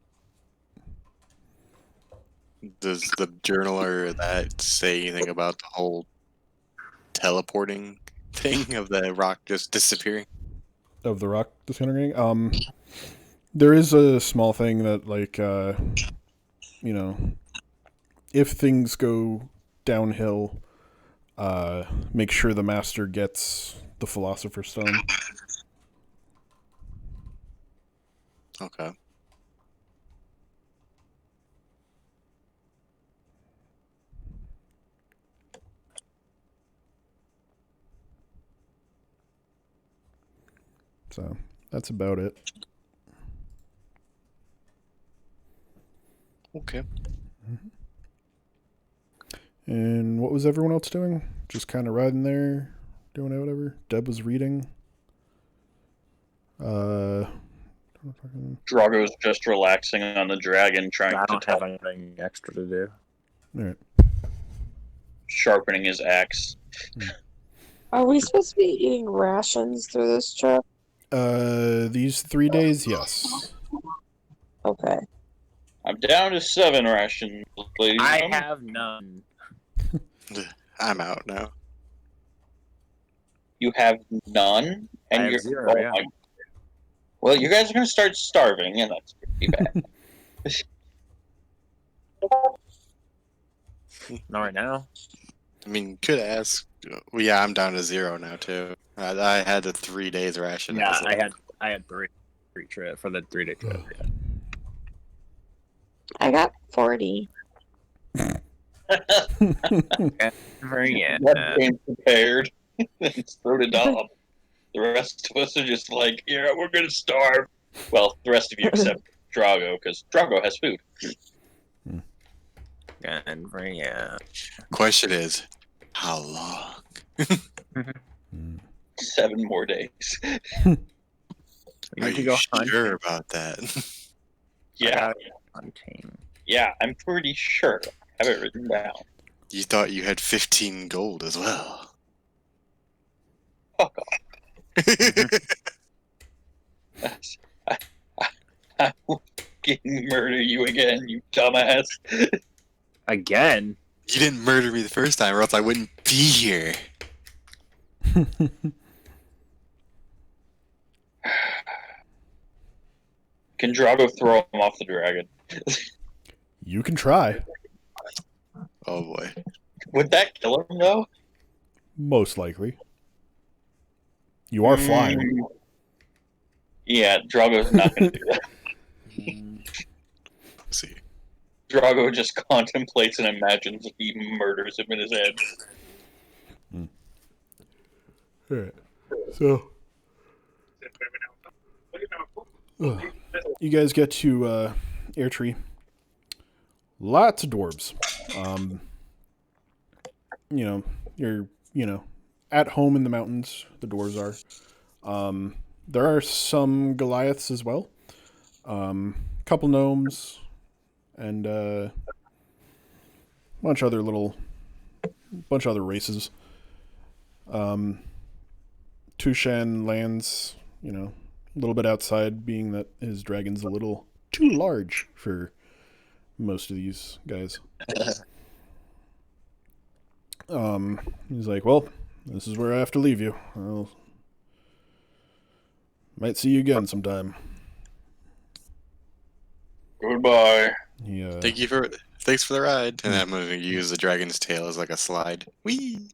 Does the journaler that say anything about the whole teleporting thing of the rock just disappearing? Of the rock disintegrating. There is a small thing that like you know, if things go downhill, make sure the master gets the Philosopher's Stone. Okay. So that's about it. Okay. And what was everyone else doing? Just kind of riding there, doing whatever. Deb was reading. Drago's just relaxing on the dragon, trying I to don't have anything extra to do. All right. sharpening his axe. Are we supposed to be eating rations through this trip? These 3 days, yes. Okay. I'm down to 7 rations, ladies and I gentlemen. have none. I'm out now. You have none, and I have you're 0, yeah. my- Well, you guys are gonna start starving, and that's pretty bad. Not right now. I mean, could ask. Well, yeah, I'm down to 0 now too. I had a 3 days ration. Yeah, As well. I had three trip for the 3-day trip. Yeah. I got 40. Yeah. That came prepared. It's thrown it off. The rest of us are just like, yeah, we're gonna starve. Well, the rest of you except Drago, because Drago has food. Question is, how long? 7 more days. We Are need to you go sure hunting. about that? Yeah, Hunting. yeah, I'm pretty sure. I have it written down. You thought you had 15 gold as well. Fuck off. I will fucking murder you again, you dumbass. Again? You didn't murder me the first time, or else I wouldn't be here. Can Drago throw him off the dragon? You can try. Oh boy. Would that kill him, though? Most likely. You are flying. Yeah, Drago's not going to do that. Let's see. Drago just contemplates and imagines he murders him in his head. Alright. So you guys get to Air Tree. Lots of dwarves. You're at home in the mountains, the dwarves are. There are some Goliaths as well. Couple gnomes and bunch of other races. Tushan lands, a little bit outside, being that his dragon's a little too large for most of these guys. He's like, well, this is where I have to leave you. I'll might see you again sometime. Goodbye. Yeah. Thanks for the ride. And I'm gonna use the dragon's tail as like a slide. Whee!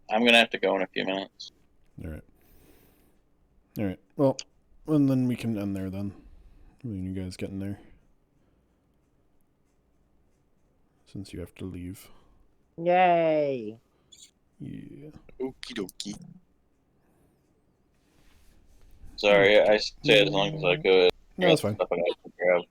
I'm gonna have to go in a few minutes. All right. Well, and then we can end there then. When you guys get in there, since you have to leave. Yay! Yeah. Okie dokie. Sorry, I stayed as long as I could. No, that's fine. Stuff I got to grab.